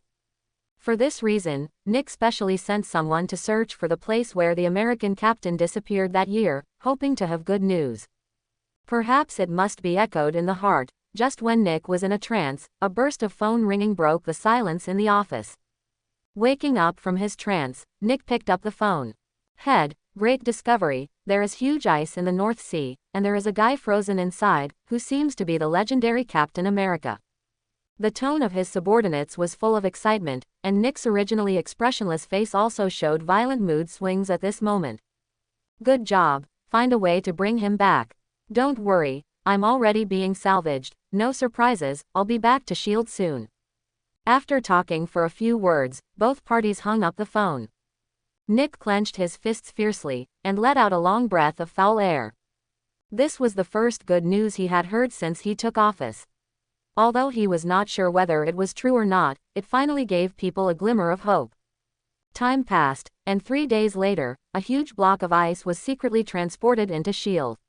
For this reason, Nick specially sent someone to search for the place where the American captain disappeared that year, hoping to have good news. Perhaps it must be echoed in the heart. Just when Nick was in a trance, a burst of phone ringing broke the silence in the office. Waking up from his trance, Nick picked up the phone. Head, great discovery, there is huge ice in the North Sea, and there is a guy frozen inside, who seems to be the legendary Captain America. The tone of his subordinates was full of excitement, and Nick's originally expressionless face also showed violent mood swings at this moment. Good job, find a way to bring him back. Don't worry, I'm already being salvaged, no surprises, I'll be back to S.H.I.E.L.D. soon. After talking for a few words, both parties hung up the phone. Nick clenched his fists fiercely, and let out a long breath of foul air. This was the first good news he had heard since he took office. Although he was not sure whether it was true or not, it finally gave people a glimmer of hope. Time passed, and 3 days later, a huge block of ice was secretly transported into S.H.I.E.L.D.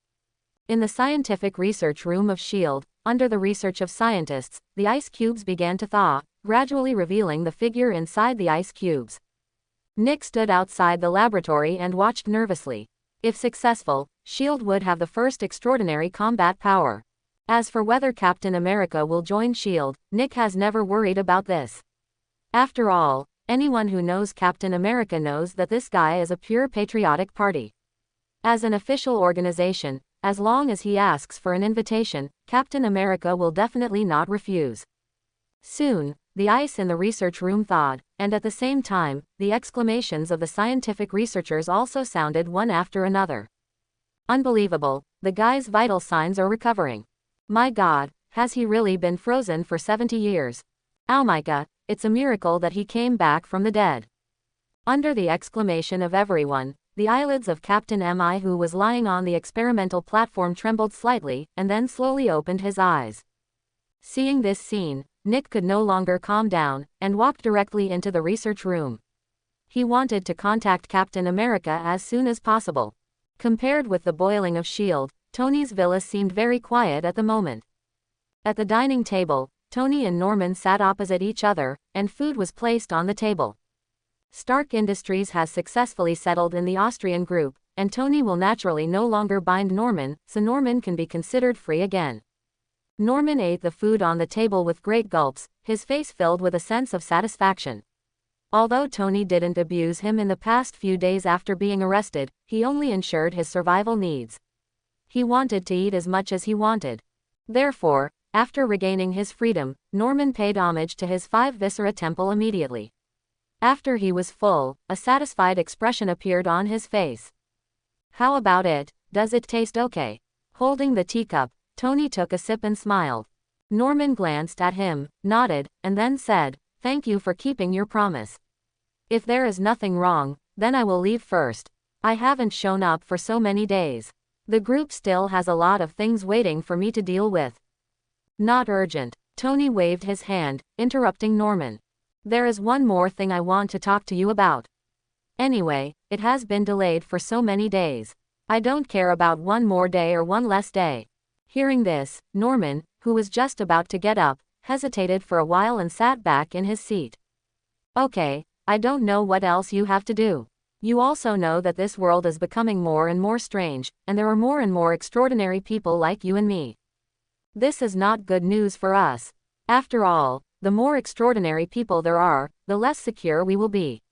In the scientific research room of S.H.I.E.L.D., under the research of scientists, the ice cubes began to thaw, gradually revealing the figure inside the ice cubes. Nick stood outside the laboratory and watched nervously. If successful, S.H.I.E.L.D. would have the first extraordinary combat power. As for whether Captain America will join S.H.I.E.L.D., Nick has never worried about this. After all, anyone who knows Captain America knows that this guy is a pure patriotic party. As an official organization, as long as he asks for an invitation, Captain America will definitely not refuse. Soon, the ice in the research room thawed, and at the same time, the exclamations of the scientific researchers also sounded one after another. Unbelievable, the guy's vital signs are recovering. My God, has he really been frozen for 70 years? Almika, it's a miracle that he came back from the dead. Under the exclamation of everyone, the eyelids of Captain Mi, who was lying on the experimental platform, trembled slightly, and then slowly opened his eyes. Seeing this scene, Nick could no longer calm down, and walked directly into the research room. He wanted to contact Captain America as soon as possible. Compared with the boiling of S.H.I.E.L.D., Tony's villa seemed very quiet at the moment. At the dining table, Tony and Norman sat opposite each other, and food was placed on the table. Stark Industries has successfully settled in the Austrian group, and Tony will naturally no longer bind Norman, so Norman can be considered free again. Norman ate the food on the table with great gulps, his face filled with a sense of satisfaction. Although Tony didn't abuse him in the past few days after being arrested, he only ensured his survival needs. He wanted to eat as much as he wanted. Therefore, after regaining his freedom, Norman paid homage to his 5 Viscera temple immediately. After he was full, a satisfied expression appeared on his face. How about it? Does it taste okay? Holding the teacup, Tony took a sip and smiled. Norman glanced at him, nodded, and then said, "Thank you for keeping your promise. If there is nothing wrong, then I will leave first. I haven't shown up for so many days. The group still has a lot of things waiting for me to deal with." Not urgent. Tony waved his hand, interrupting Norman. "There is one more thing I want to talk to you about. Anyway, it has been delayed for so many days. I don't care about one more day or one less day." Hearing this, Norman, who was just about to get up, hesitated for a while and sat back in his seat. "Okay, I don't know what else you have to do. You also know that this world is becoming more and more strange, and there are more and more extraordinary people like you and me. This is not good news for us. After all, the more extraordinary people there are, the less secure we will be.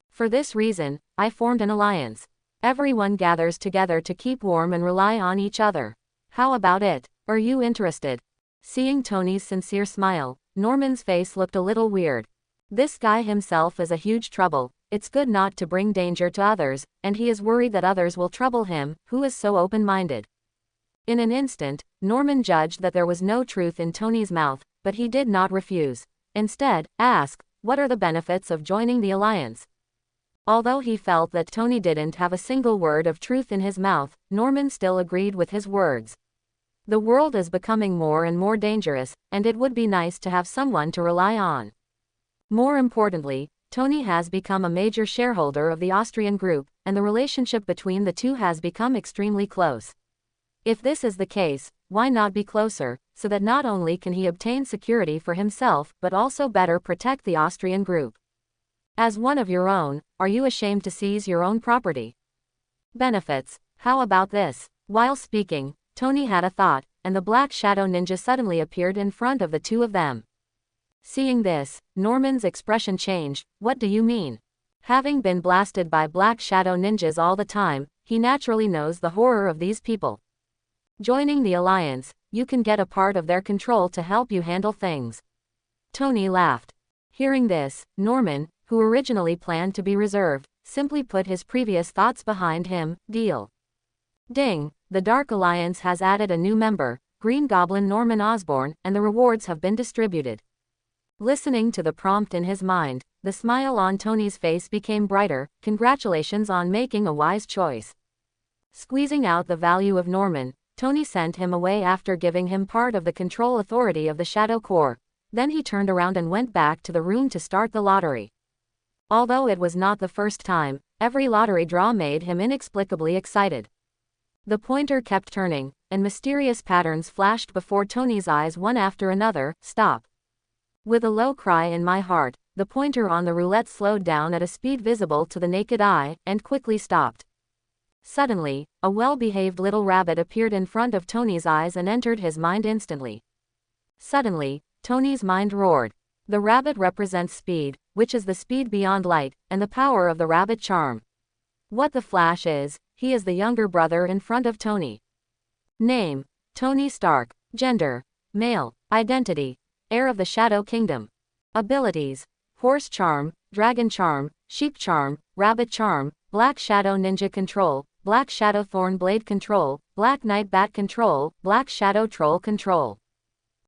For this reason, I formed an alliance. Everyone gathers together to keep warm and rely on each other. How about it? Are you interested?" Seeing Tony's sincere smile, Norman's face looked a little weird. This guy himself is a huge trouble. It's good not to bring danger to others, and he is worried that others will trouble him, who is so open-minded. In an instant, Norman judged that there was no truth in Tony's mouth, but he did not refuse. Instead, asked, "What are the benefits of joining the alliance?" Although he felt that Tony didn't have a single word of truth in his mouth, Norman still agreed with his words. The world is becoming more and more dangerous, and it would be nice to have someone to rely on. More importantly, Tony has become a major shareholder of the Austrian group, and the relationship between the two has become extremely close. If this is the case, why not be closer, so that not only can he obtain security for himself but also better protect the Austrian group? As one of your own, are you ashamed to seize your own property? Benefits. How about this? While speaking, Tony had a thought, and the Black Shadow Ninja suddenly appeared in front of the two of them. Seeing this, Norman's expression changed. "What do you mean?" Having been blasted by Black Shadow Ninjas all the time, he naturally knows the horror of these people. Joining the alliance, you can get a part of their control to help you handle things. Tony laughed. Hearing this, Norman, who originally planned to be reserved, simply put his previous thoughts behind him. Deal. Ding, the Dark Alliance has added a new member, Green Goblin Norman Osborn, and the rewards have been distributed. Listening to the prompt in his mind, the smile on Tony's face became brighter. Congratulations on making a wise choice. Squeezing out the value of Norman, Tony sent him away after giving him part of the control authority of the Shadow Corps. Then he turned around and went back to the room to start the lottery. Although it was not the first time, every lottery draw made him inexplicably excited. The pointer kept turning, and mysterious patterns flashed before Tony's eyes one after another. Stop. With a low cry in my heart, the pointer on the roulette slowed down at a speed visible to the naked eye, and quickly stopped. Suddenly, a well-behaved little rabbit appeared in front of Tony's eyes and entered his mind instantly. Suddenly, Tony's mind roared. The rabbit represents speed, which is the speed beyond light, and the power of the rabbit charm. What the Flash is, he is the younger brother in front of Tony. Name: Tony Stark. Gender: male. Identity: heir of the Shadow Kingdom. Abilities: horse charm, dragon charm, sheep charm, rabbit charm, black shadow ninja control, black shadow thorn blade control, black knight bat control, black shadow troll control.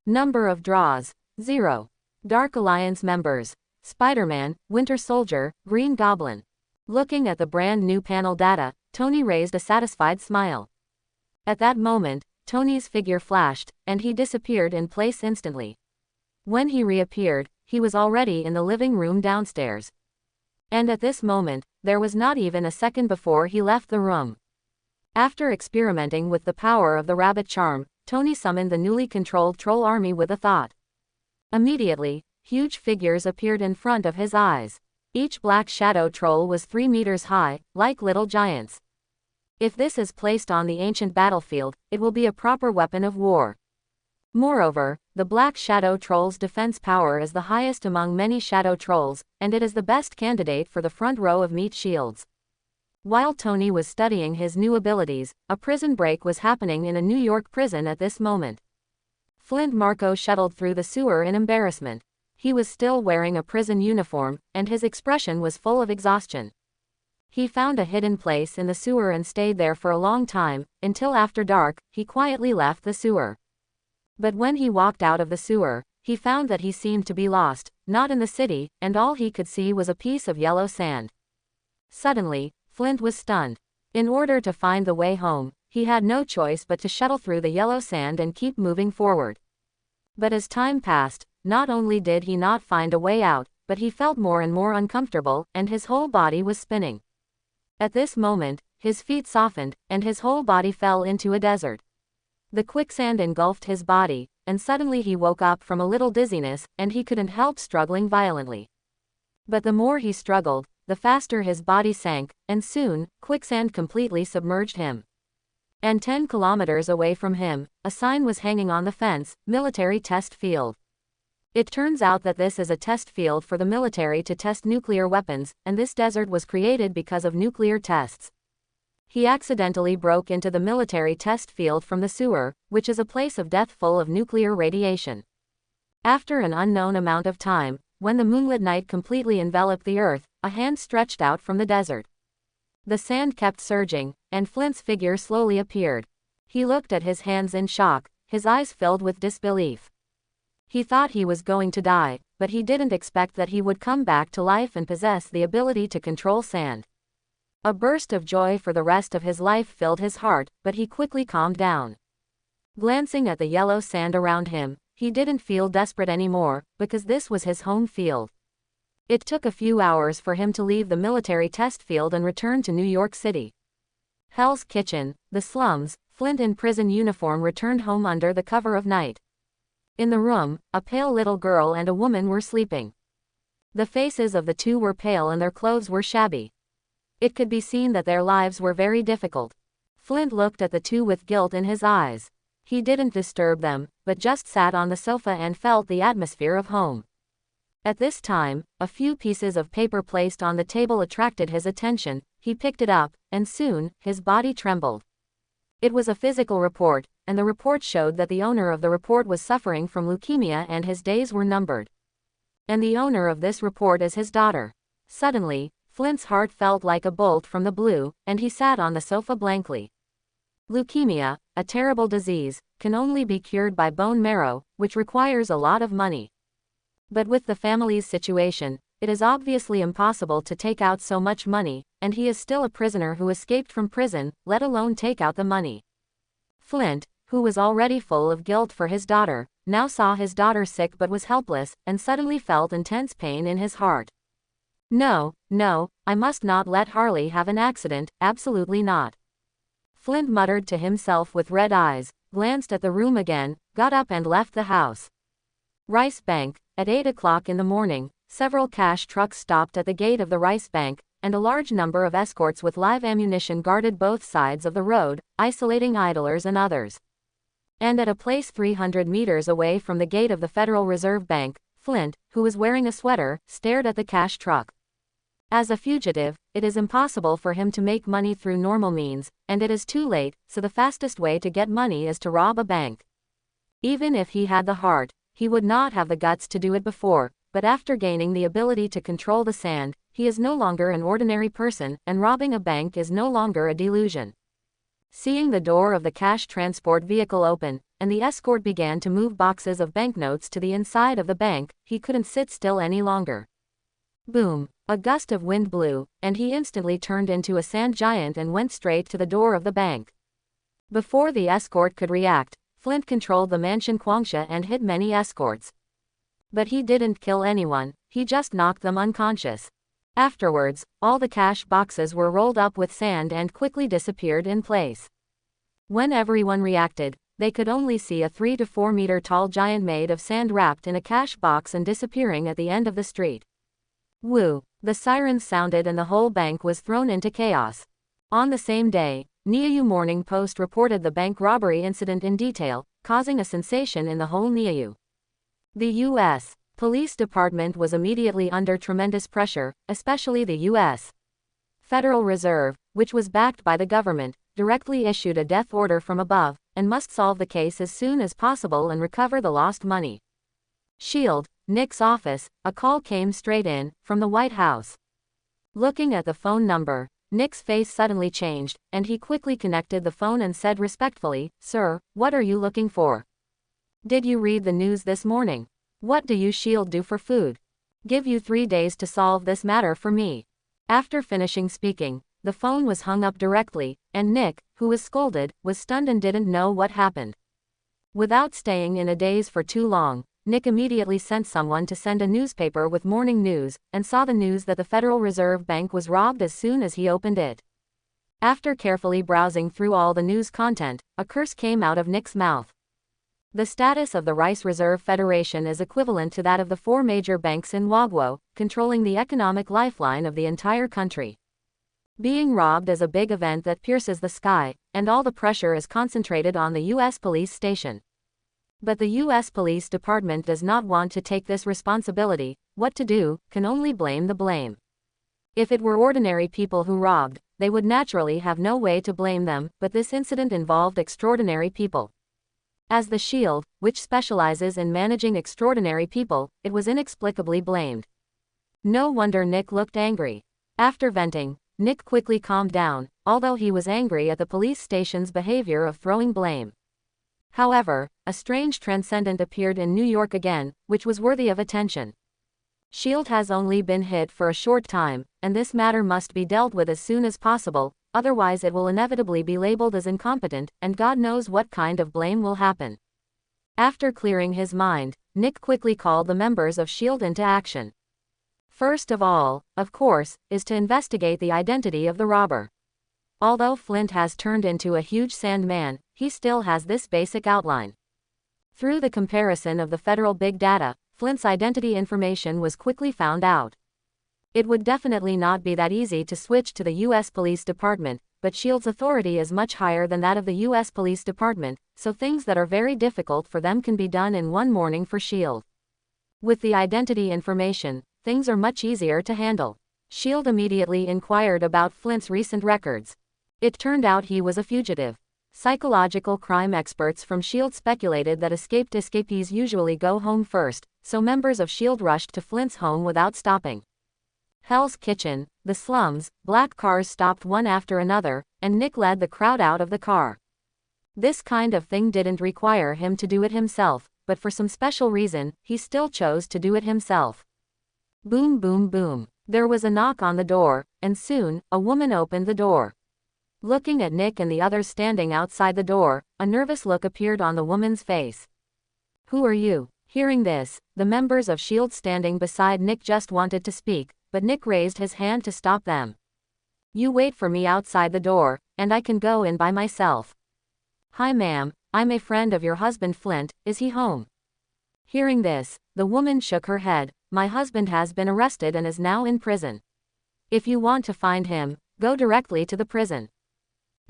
Number of draws: 0. Dark Alliance members: Spider-Man, Winter Soldier, Green Goblin. Looking at the brand new panel data, Tony raised a satisfied smile. At that moment, Tony's figure flashed, and he disappeared in place instantly. When he reappeared, he was already in the living room downstairs. And at this moment, there was not even a second before he left the room. After experimenting with the power of the rabbit charm, Tony summoned the newly controlled troll army with a thought. Immediately, huge figures appeared in front of his eyes. Each black shadow troll was 3 meters high, like little giants. If this is placed on the ancient battlefield, it will be a proper weapon of war. Moreover, the black shadow troll's defense power is the highest among many shadow trolls, and it is the best candidate for the front row of meat shields. While Tony was studying his new abilities, a prison break was happening in a New York prison at this moment. Flint Marko shuttled through the sewer in embarrassment. He was still wearing a prison uniform, and his expression was full of exhaustion. He found a hidden place in the sewer and stayed there for a long time, until after dark, he quietly left the sewer. But when he walked out of the sewer, he found that he seemed to be lost, not in the city, and all he could see was a piece of yellow sand. Suddenly, Flint was stunned. In order to find the way home, he had no choice but to shuttle through the yellow sand and keep moving forward. But as time passed, not only did he not find a way out, but he felt more and more uncomfortable, and his whole body was spinning. At this moment, his feet softened, and his whole body fell into a desert. The quicksand engulfed his body, and suddenly he woke up from a little dizziness, and he couldn't help struggling violently. But the more he struggled, the faster his body sank, and soon, quicksand completely submerged him. And 10 kilometers away from him, a sign was hanging on the fence: Military Test Field. It turns out that this is a test field for the military to test nuclear weapons, and this desert was created because of nuclear tests. He accidentally broke into the military test field from the sewer, which is a place of death full of nuclear radiation. After an unknown amount of time, when the moonlit night completely enveloped the earth, a hand stretched out from the desert. The sand kept surging, and Flint's figure slowly appeared. He looked at his hands in shock, his eyes filled with disbelief. He thought he was going to die, but he didn't expect that he would come back to life and possess the ability to control sand. A burst of joy for the rest of his life filled his heart, but he quickly calmed down. Glancing at the yellow sand around him, he didn't feel desperate anymore, because this was his home field. It took a few hours for him to leave the military test field and return to New York City. Hell's Kitchen, the slums. Flint in prison uniform returned home under the cover of night. In the room, a pale little girl and a woman were sleeping. The faces of the two were pale and their clothes were shabby. It could be seen that their lives were very difficult. Flint looked at the two with guilt in his eyes. He didn't disturb them, but just sat on the sofa and felt the atmosphere of home. At this time, a few pieces of paper placed on the table attracted his attention. He picked it up, and soon, his body trembled. It was a physical report, and the report showed that the owner of the report was suffering from leukemia and his days were numbered. And the owner of this report is his daughter. Suddenly, Flint's heart felt like a bolt from the blue, and he sat on the sofa blankly. Leukemia, a terrible disease, can only be cured by bone marrow, which requires a lot of money. But with the family's situation, it is obviously impossible to take out so much money, and he is still a prisoner who escaped from prison, let alone take out the money. Flint, who was already full of guilt for his daughter, now saw his daughter sick but was helpless, and suddenly felt intense pain in his heart. No, I must not let Harley have an accident, absolutely not. Flint muttered to himself with red eyes, glanced at the room again, got up and left the house. Rice Bank. At 8 o'clock in the morning, several cash trucks stopped at the gate of the rice bank, and a large number of escorts with live ammunition guarded both sides of the road, isolating idlers and others. And at a place 300 meters away from the gate of the Federal Reserve Bank, Flint, who was wearing a sweater, stared at the cash truck. As a fugitive, it is impossible for him to make money through normal means, and it is too late, so the fastest way to get money is to rob a bank. Even if he had the heart, he would not have the guts to do it before, but after gaining the ability to control the sand, he is no longer an ordinary person, and robbing a bank is no longer a delusion. Seeing the door of the cash transport vehicle open, and the escort began to move boxes of banknotes to the inside of the bank, he couldn't sit still any longer. Boom! A gust of wind blew, and he instantly turned into a sand giant and went straight to the door of the bank. Before the escort could react, Flint controlled the mansion Kwangsha and hit many escorts. But he didn't kill anyone, he just knocked them unconscious. Afterwards, all the cash boxes were rolled up with sand and quickly disappeared in place. When everyone reacted, they could only see a 3 to 4 meter tall giant made of sand wrapped in a cash box and disappearing at the end of the street. Woo! The sirens sounded and the whole bank was thrown into chaos. On the same day, Niue Morning Post reported the bank robbery incident in detail, causing a sensation in the whole Niue. The U.S. Police Department was immediately under tremendous pressure, especially the U.S. Federal Reserve, which was backed by the government, directly issued a death order from above, and must solve the case as soon as possible and recover the lost money. Shield, Nick's office, a call came straight in, from the White House. Looking at the phone number, Nick's face suddenly changed, and he quickly connected the phone and said respectfully, "Sir, what are you looking for? Did you read the news this morning? What do you Shield do for food? Give you 3 days to solve this matter for me." After finishing speaking, the phone was hung up directly, and Nick, who was scolded, was stunned and didn't know what happened. Without staying in a daze for too long, Nick immediately sent someone to send a newspaper with morning news, and saw the news that the Federal Reserve Bank was robbed as soon as he opened it. After carefully browsing through all the news content, a curse came out of Nick's mouth. The status of the Rice Reserve Federation is equivalent to that of the 4 major banks in Wagwo, controlling the economic lifeline of the entire country. Being robbed is a big event that pierces the sky, and all the pressure is concentrated on the U.S. police station. But the U.S. Police Department does not want to take this responsibility. What to do, can only blame the blame. If it were ordinary people who robbed, they would naturally have no way to blame them, but this incident involved extraordinary people. As the Shield, which specializes in managing extraordinary people, it was inexplicably blamed. No wonder Nick looked angry. After venting, Nick quickly calmed down, although he was angry at the police station's behavior of throwing blame. However, a strange transcendent appeared in New York again, which was worthy of attention. Shield has only been hit for a short time, and this matter must be dealt with as soon as possible, otherwise it will inevitably be labeled as incompetent, and God knows what kind of blame will happen. After clearing his mind, Nick quickly called the members of Shield into action. First of all, of course, is to investigate the identity of the robber. Although Flint has turned into a huge sand man, he still has this basic outline. Through the comparison of the federal big data, Flint's identity information was quickly found out. It would definitely not be that easy to switch to the U.S. Police Department, but Shield's authority is much higher than that of the U.S. Police Department, so things that are very difficult for them can be done in one morning for Shield. With the identity information, things are much easier to handle. Shield immediately inquired about Flint's recent records. It turned out he was a fugitive. Psychological crime experts from Shield speculated that escapees usually go home first, so members of Shield rushed to Flint's home without stopping. Hell's Kitchen, the slums, black cars stopped one after another, and Nick led the crowd out of the car. This kind of thing didn't require him to do it himself, but for some special reason, he still chose to do it himself. Boom boom boom. There was a knock on the door, and soon, a woman opened the door. Looking at Nick and the others standing outside the door, a nervous look appeared on the woman's face. "Who are you?" Hearing this, the members of Shield standing beside Nick just wanted to speak, but Nick raised his hand to stop them. "You wait for me outside the door, and I can go in by myself." "Hi ma'am, I'm a friend of your husband Flint, is he home?" Hearing this, the woman shook her head. "My husband has been arrested and is now in prison." If you want to find him, go directly to the prison.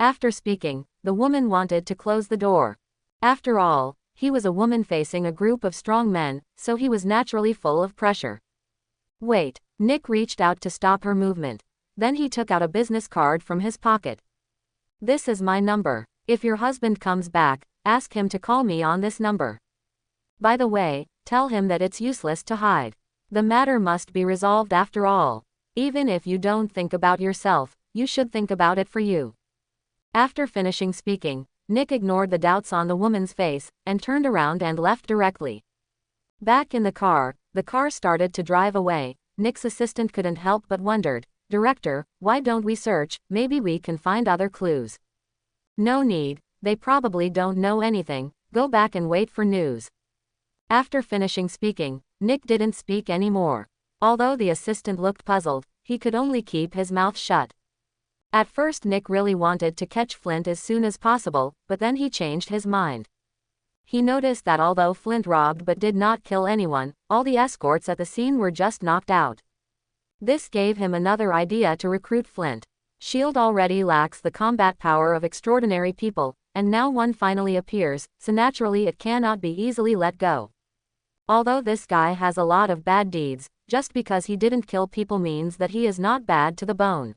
After speaking, the woman wanted to close the door. After all, he was a woman facing a group of strong men, so he was naturally full of pressure. Wait, Nick reached out to stop her movement. Then he took out a business card from his pocket. This is my number. If your husband comes back, ask him to call me on this number. By the way, tell him that it's useless to hide. The matter must be resolved after all. Even if you don't think about yourself, you should think about it for you. After finishing speaking, Nick ignored the doubts on the woman's face, and turned around and left directly. Back in the car started to drive away. Nick's assistant couldn't help but wondered, "Director, why don't we search? Maybe we can find other clues." "No need, they probably don't know anything, go back and wait for news." After finishing speaking, Nick didn't speak anymore. Although the assistant looked puzzled, he could only keep his mouth shut. At first Nick really wanted to catch Flint as soon as possible, but then he changed his mind. He noticed that although Flint robbed but did not kill anyone, all the escorts at the scene were just knocked out. This gave him another idea to recruit Flint. S.H.I.E.L.D. already lacks the combat power of extraordinary people, and now one finally appears, so naturally it cannot be easily let go. Although this guy has a lot of bad deeds, just because he didn't kill people means that he is not bad to the bone.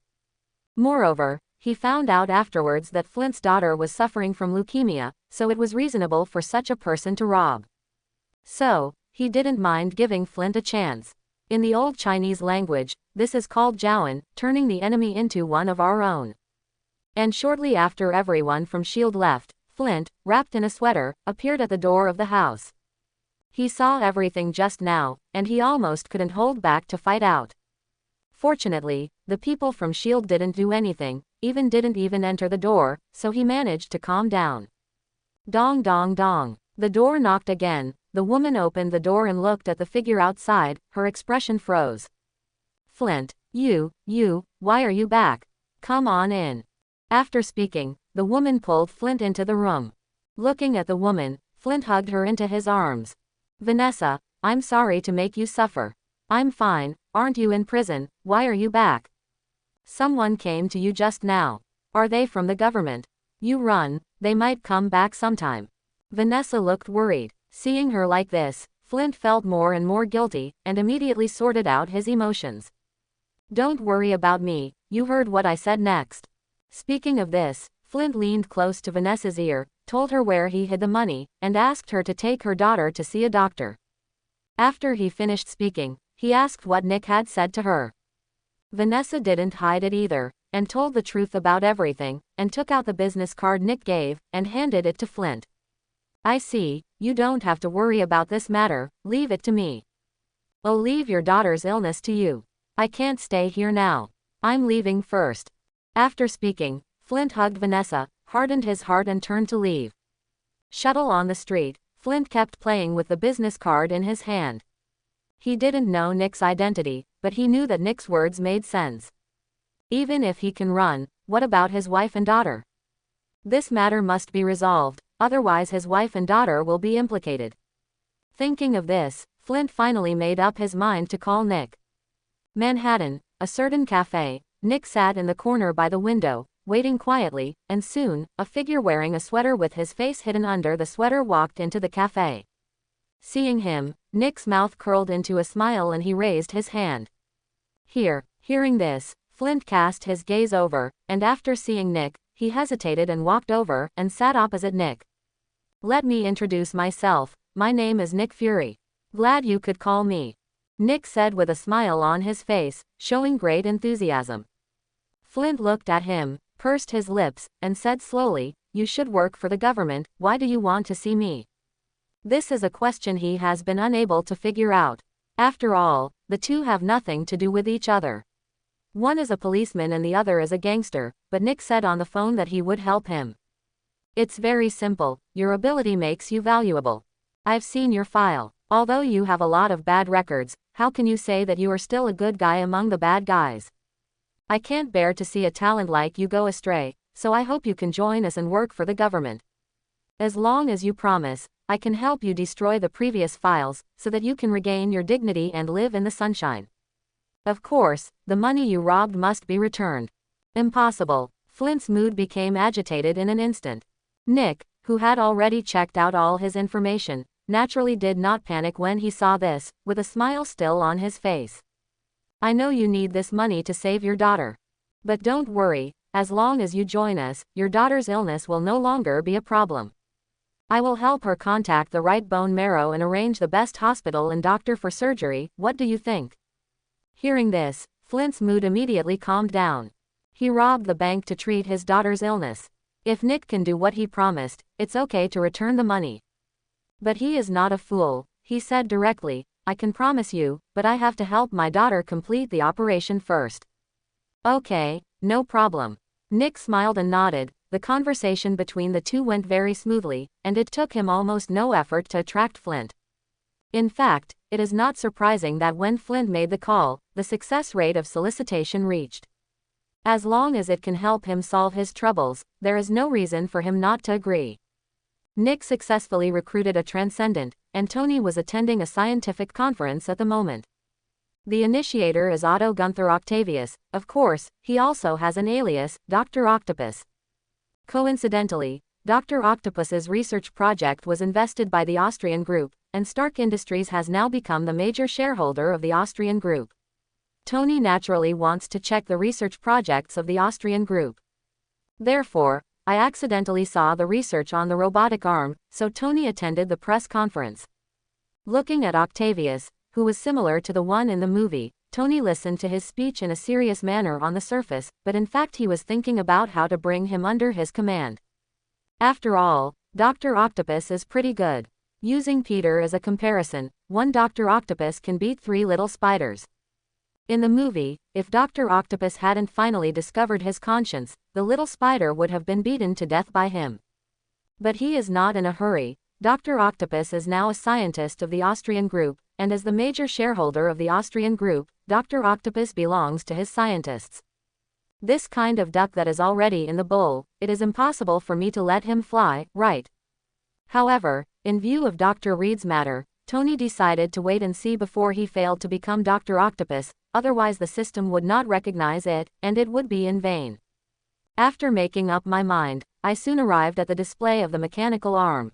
Moreover, he found out afterwards that Flint's daughter was suffering from leukemia, so it was reasonable for such a person to rob. So, he didn't mind giving Flint a chance. In the old Chinese language, this is called jiaoan, turning the enemy into one of our own. And shortly after everyone from S.H.I.E.L.D. left, Flint, wrapped in a sweater, appeared at the door of the house. He saw everything just now, and he almost couldn't hold back to fight out. Fortunately, the people from S.H.I.E.L.D. didn't do anything, didn't even enter the door, so he managed to calm down. Dong dong dong. The door knocked again. The woman opened the door and looked at the figure outside, her expression froze. "Flint, you, why are you back? Come on in." After speaking, the woman pulled Flint into the room. Looking at the woman, Flint hugged her into his arms. "Vanessa, I'm sorry to make you suffer. I'm fine, aren't you in prison? Why are you back? Someone came to you just now. Are they from the government? You run, they might come back sometime." Vanessa looked worried. Seeing her like this, Flint felt more and more guilty, and immediately sorted out his emotions. "Don't worry about me, you heard what I said next." Speaking of this, Flint leaned close to Vanessa's ear, told her where he hid the money, and asked her to take her daughter to see a doctor. After he finished speaking, he asked what Nick had said to her. Vanessa didn't hide it either, and told the truth about everything, and took out the business card Nick gave, and handed it to Flint. "I see, you don't have to worry about this matter, leave it to me. I'll leave your daughter's illness to you. I can't stay here now. I'm leaving first." After speaking, Flint hugged Vanessa, hardened his heart and turned to leave. Shuttle on the street, Flint kept playing with the business card in his hand. He didn't know Nick's identity, but he knew that Nick's words made sense. Even if he can run, what about his wife and daughter? This matter must be resolved, otherwise his wife and daughter will be implicated. Thinking of this, Flint finally made up his mind to call Nick. Manhattan, a certain cafe. Nick sat in the corner by the window, waiting quietly, and soon, a figure wearing a sweater with his face hidden under the sweater walked into the cafe. Seeing him, Nick's mouth curled into a smile and he raised his hand. Hearing this, Flint cast his gaze over, and after seeing Nick, he hesitated and walked over and sat opposite Nick. "Let me introduce myself, my name is Nick Fury. Glad you could call me," Nick said with a smile on his face, showing great enthusiasm. Flint looked at him, pursed his lips, and said slowly, "You should work for the government, why do you want to see me?" This is a question he has been unable to figure out. After all, the two have nothing to do with each other. One is a policeman and the other is a gangster, but Nick said on the phone that he would help him. "It's very simple, your ability makes you valuable. I've seen your file. Although you have a lot of bad records, how can you say that you are still a good guy among the bad guys? I can't bear to see a talent like you go astray, so I hope you can join us and work for the government. As long as you promise, I can help you destroy the previous files, so that you can regain your dignity and live in the sunshine." Of course, the money you robbed must be returned. Impossible. Flint's mood became agitated in an instant. Nick, who had already checked out all his information, naturally did not panic when he saw this, with a smile still on his face. I know you need this money to save your daughter. But don't worry, as long as you join us, your daughter's illness will no longer be a problem. I will help her contact the right bone marrow and arrange the best hospital and doctor for surgery. What do you think? Hearing this, Flint's mood immediately calmed down. He robbed the bank to treat his daughter's illness. If Nick can do what he promised, it's okay to return the money. But he is not a fool, he said directly. I can promise you, but I have to help my daughter complete the operation first. Okay, no problem. Nick smiled and nodded. The conversation between the two went very smoothly, and it took him almost no effort to attract Flint. In fact, it is not surprising that when Flint made the call, the success rate of solicitation reached. As long as it can help him solve his troubles, there is no reason for him not to agree. Nick successfully recruited a transcendent, and Tony was attending a scientific conference at the moment. The initiator is Otto Gunther Octavius. Of course, he also has an alias, Dr. Octopus. Coincidentally, Dr. Octopus's research project was invested by the Austrian group, and Stark Industries has now become the major shareholder of the Austrian group. Tony naturally wants to check the research projects of the Austrian group. Therefore, I accidentally saw the research on the robotic arm, so Tony attended the press conference. Looking at Octavius, who was similar to the one in the movie, Tony listened to his speech in a serious manner on the surface, but in fact he was thinking about how to bring him under his command. After all, Dr. Octopus is pretty good. Using Peter as a comparison, one Dr. Octopus can beat 3 little spiders. In the movie, if Dr. Octopus hadn't finally discovered his conscience, the little spider would have been beaten to death by him. But he is not in a hurry. Dr. Octopus is now a scientist of the Austrian group, and as the major shareholder of the Austrian group, Dr. Octopus belongs to his scientists. This kind of duck that is already in the bowl, it is impossible for me to let him fly, right? However, in view of Dr. Reed's matter, Tony decided to wait and see before he failed to become Dr. Octopus, otherwise the system would not recognize it, and it would be in vain. After making up my mind, I soon arrived at the display of the mechanical arm.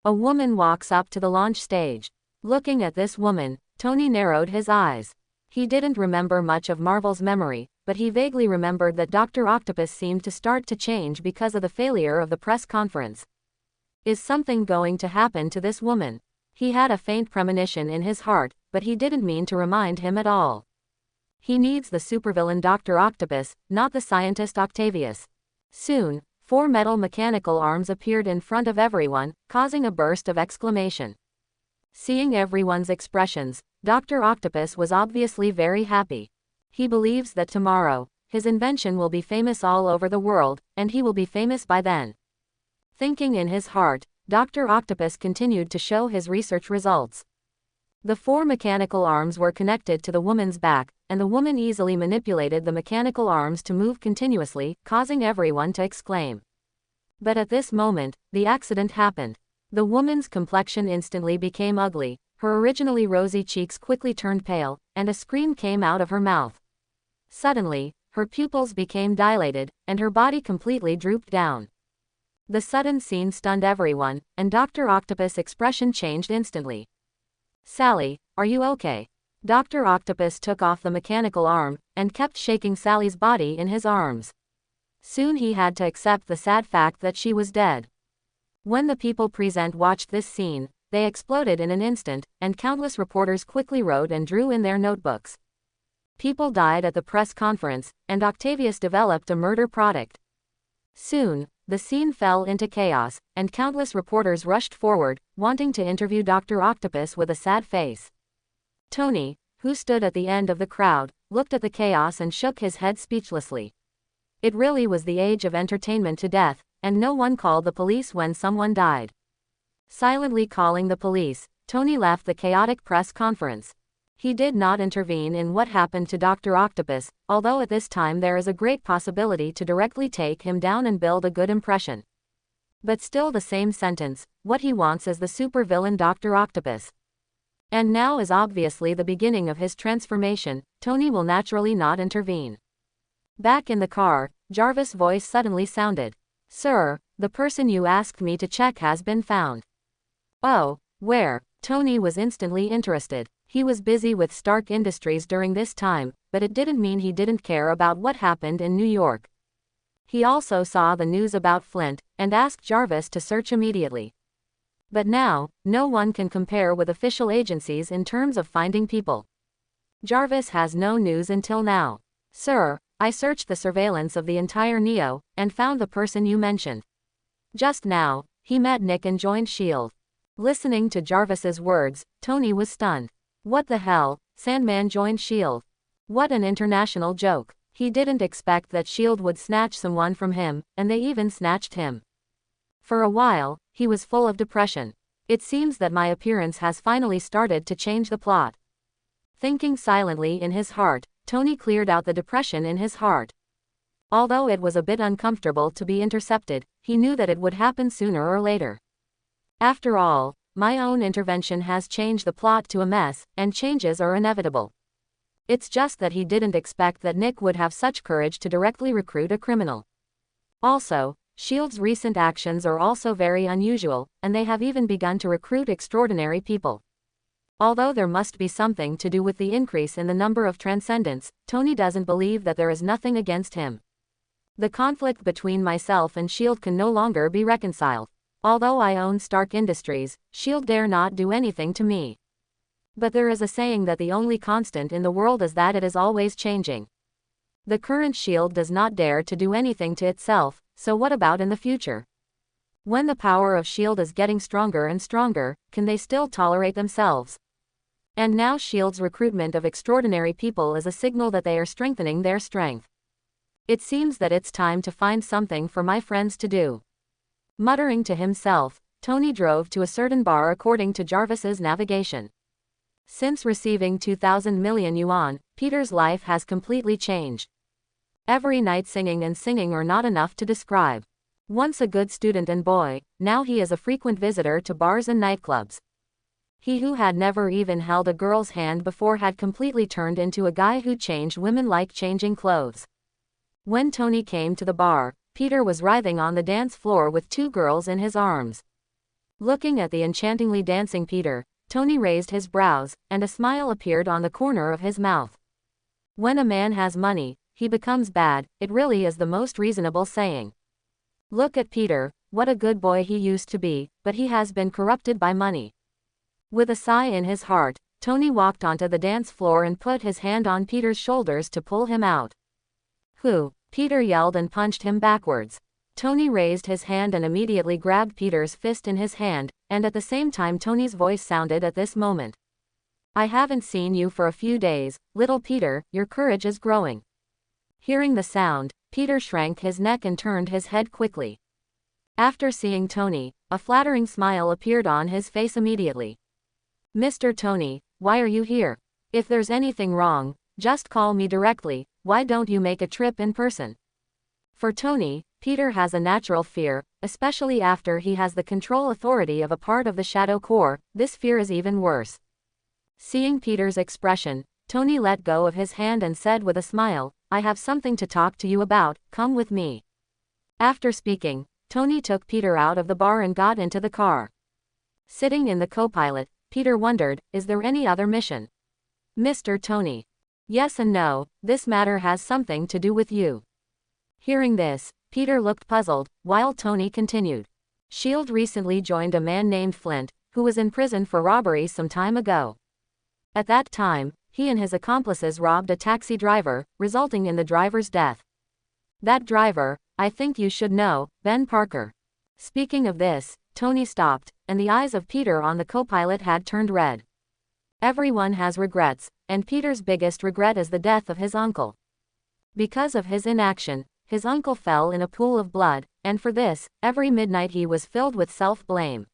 A woman walks up to the launch stage. Looking at this woman, Tony narrowed his eyes. He didn't remember much of Marvel's memory, but he vaguely remembered that Dr. Octopus seemed to start to change because of the failure of the press conference. Is something going to happen to this woman? He had a faint premonition in his heart, but he didn't mean to remind him at all. He needs the supervillain Dr. Octopus, not the scientist Octavius. Soon, 4 metal mechanical arms appeared in front of everyone, causing a burst of exclamation. Seeing everyone's expressions, Dr. Octopus was obviously very happy. He believes that tomorrow, his invention will be famous all over the world, and he will be famous by then. Thinking in his heart, Dr. Octopus continued to show his research results. The 4 mechanical arms were connected to the woman's back, and the woman easily manipulated the mechanical arms to move continuously, causing everyone to exclaim. But at this moment, the accident happened. The woman's complexion instantly became ugly, her originally rosy cheeks quickly turned pale, and a scream came out of her mouth. Suddenly, her pupils became dilated, and her body completely drooped down. The sudden scene stunned everyone, and Dr. Octopus' expression changed instantly. Sally, are you okay? Dr. Octopus took off the mechanical arm, and kept shaking Sally's body in his arms. Soon he had to accept the sad fact that she was dead. When the people present watched this scene, they exploded in an instant, and countless reporters quickly wrote and drew in their notebooks. People died at the press conference, and Octavius developed a murder product. Soon, the scene fell into chaos, and countless reporters rushed forward, wanting to interview Dr. Octopus with a sad face. Tony, who stood at the end of the crowd, looked at the chaos and shook his head speechlessly. It really was the age of entertainment to death, and no one called the police when someone died. Silently calling the police, Tony left the chaotic press conference. He did not intervene in what happened to Dr. Octopus, although at this time there is a great possibility to directly take him down and build a good impression. But still the same sentence, what he wants is the supervillain Dr. Octopus. And now is obviously the beginning of his transformation. Tony will naturally not intervene. Back in the car, Jarvis' voice suddenly sounded. Sir, the person you asked me to check has been found. Oh, where? Tony was instantly interested. He was busy with Stark Industries during this time, but it didn't mean he didn't care about what happened in New York. He also saw the news about Flint, and asked Jarvis to search immediately. But now, no one can compare with official agencies in terms of finding people. Jarvis has no news until now. Sir, I searched the surveillance of the entire Neo, and found the person you mentioned. Just now, he met Nick and joined S.H.I.E.L.D. Listening to Jarvis's words, Tony was stunned. What the hell, Sandman joined S.H.I.E.L.D. What an international joke. He didn't expect that S.H.I.E.L.D. would snatch someone from him, and they even snatched him. For a while, he was full of depression. It seems that my appearance has finally started to change the plot. Thinking silently in his heart, Tony cleared out the depression in his heart. Although it was a bit uncomfortable to be intercepted, he knew that it would happen sooner or later. After all, my own intervention has changed the plot to a mess, and changes are inevitable. It's just that he didn't expect that Nick would have such courage to directly recruit a criminal. Also, S.H.I.E.L.D.'s recent actions are also very unusual, and they have even begun to recruit extraordinary people. Although there must be something to do with the increase in the number of Transcendents, Tony doesn't believe that there is nothing against him. The conflict between myself and S.H.I.E.L.D. can no longer be reconciled. Although I own Stark Industries, S.H.I.E.L.D. dare not do anything to me. But there is a saying that the only constant in the world is that it is always changing. The current S.H.I.E.L.D. does not dare to do anything to itself, so what about in the future? When the power of S.H.I.E.L.D. is getting stronger and stronger, can they still tolerate themselves? And now S.H.I.E.L.D.'s recruitment of extraordinary people is a signal that they are strengthening their strength. It seems that it's time to find something for my friends to do. Muttering to himself, Tony drove to a certain bar according to Jarvis's navigation. Since receiving 2,000 million yuan, Peter's life has completely changed. Every night singing and singing are not enough to describe. Once a good student and boy, now he is a frequent visitor to bars and nightclubs. He who had never even held a girl's hand before had completely turned into a guy who changed women like changing clothes. When Tony came to the bar, Peter was writhing on the dance floor with two girls in his arms. Looking at the enchantingly dancing Peter, Tony raised his brows, and a smile appeared on the corner of his mouth. When a man has money, he becomes bad, it really is the most reasonable saying. Look at Peter, what a good boy he used to be, but he has been corrupted by money. With a sigh in his heart, Tony walked onto the dance floor and put his hand on Peter's shoulders to pull him out. Who? Peter yelled and punched him backwards. Tony raised his hand and immediately grabbed Peter's fist in his hand, and at the same time Tony's voice sounded at this moment. I haven't seen you for a few days, little Peter, your courage is growing. Hearing the sound, Peter shrank his neck and turned his head quickly. After seeing Tony, a flattering smile appeared on his face immediately. Mr. Tony, why are you here? If there's anything wrong, just call me directly, why don't you make a trip in person? For Tony, Peter has a natural fear, especially after he has the control authority of a part of the Shadow Corps. This fear is even worse. Seeing Peter's expression, Tony let go of his hand and said with a smile, I have something to talk to you about, come with me. After speaking, Tony took Peter out of the bar and got into the car. Sitting in the co-pilot, Peter wondered, is there any other mission? Mr. Tony. Yes and no, this matter has something to do with you. Hearing this, Peter looked puzzled, while Tony continued. S.H.I.E.L.D. recently joined a man named Flint, who was in prison for robbery some time ago. At that time, he and his accomplices robbed a taxi driver, resulting in the driver's death. That driver, I think you should know, Ben Parker. Speaking of this, Tony stopped, and the eyes of Peter on the co-pilot had turned red. Everyone has regrets, and Peter's biggest regret is the death of his uncle. Because of his inaction, his uncle fell in a pool of blood, and for this, every midnight he was filled with self-blame.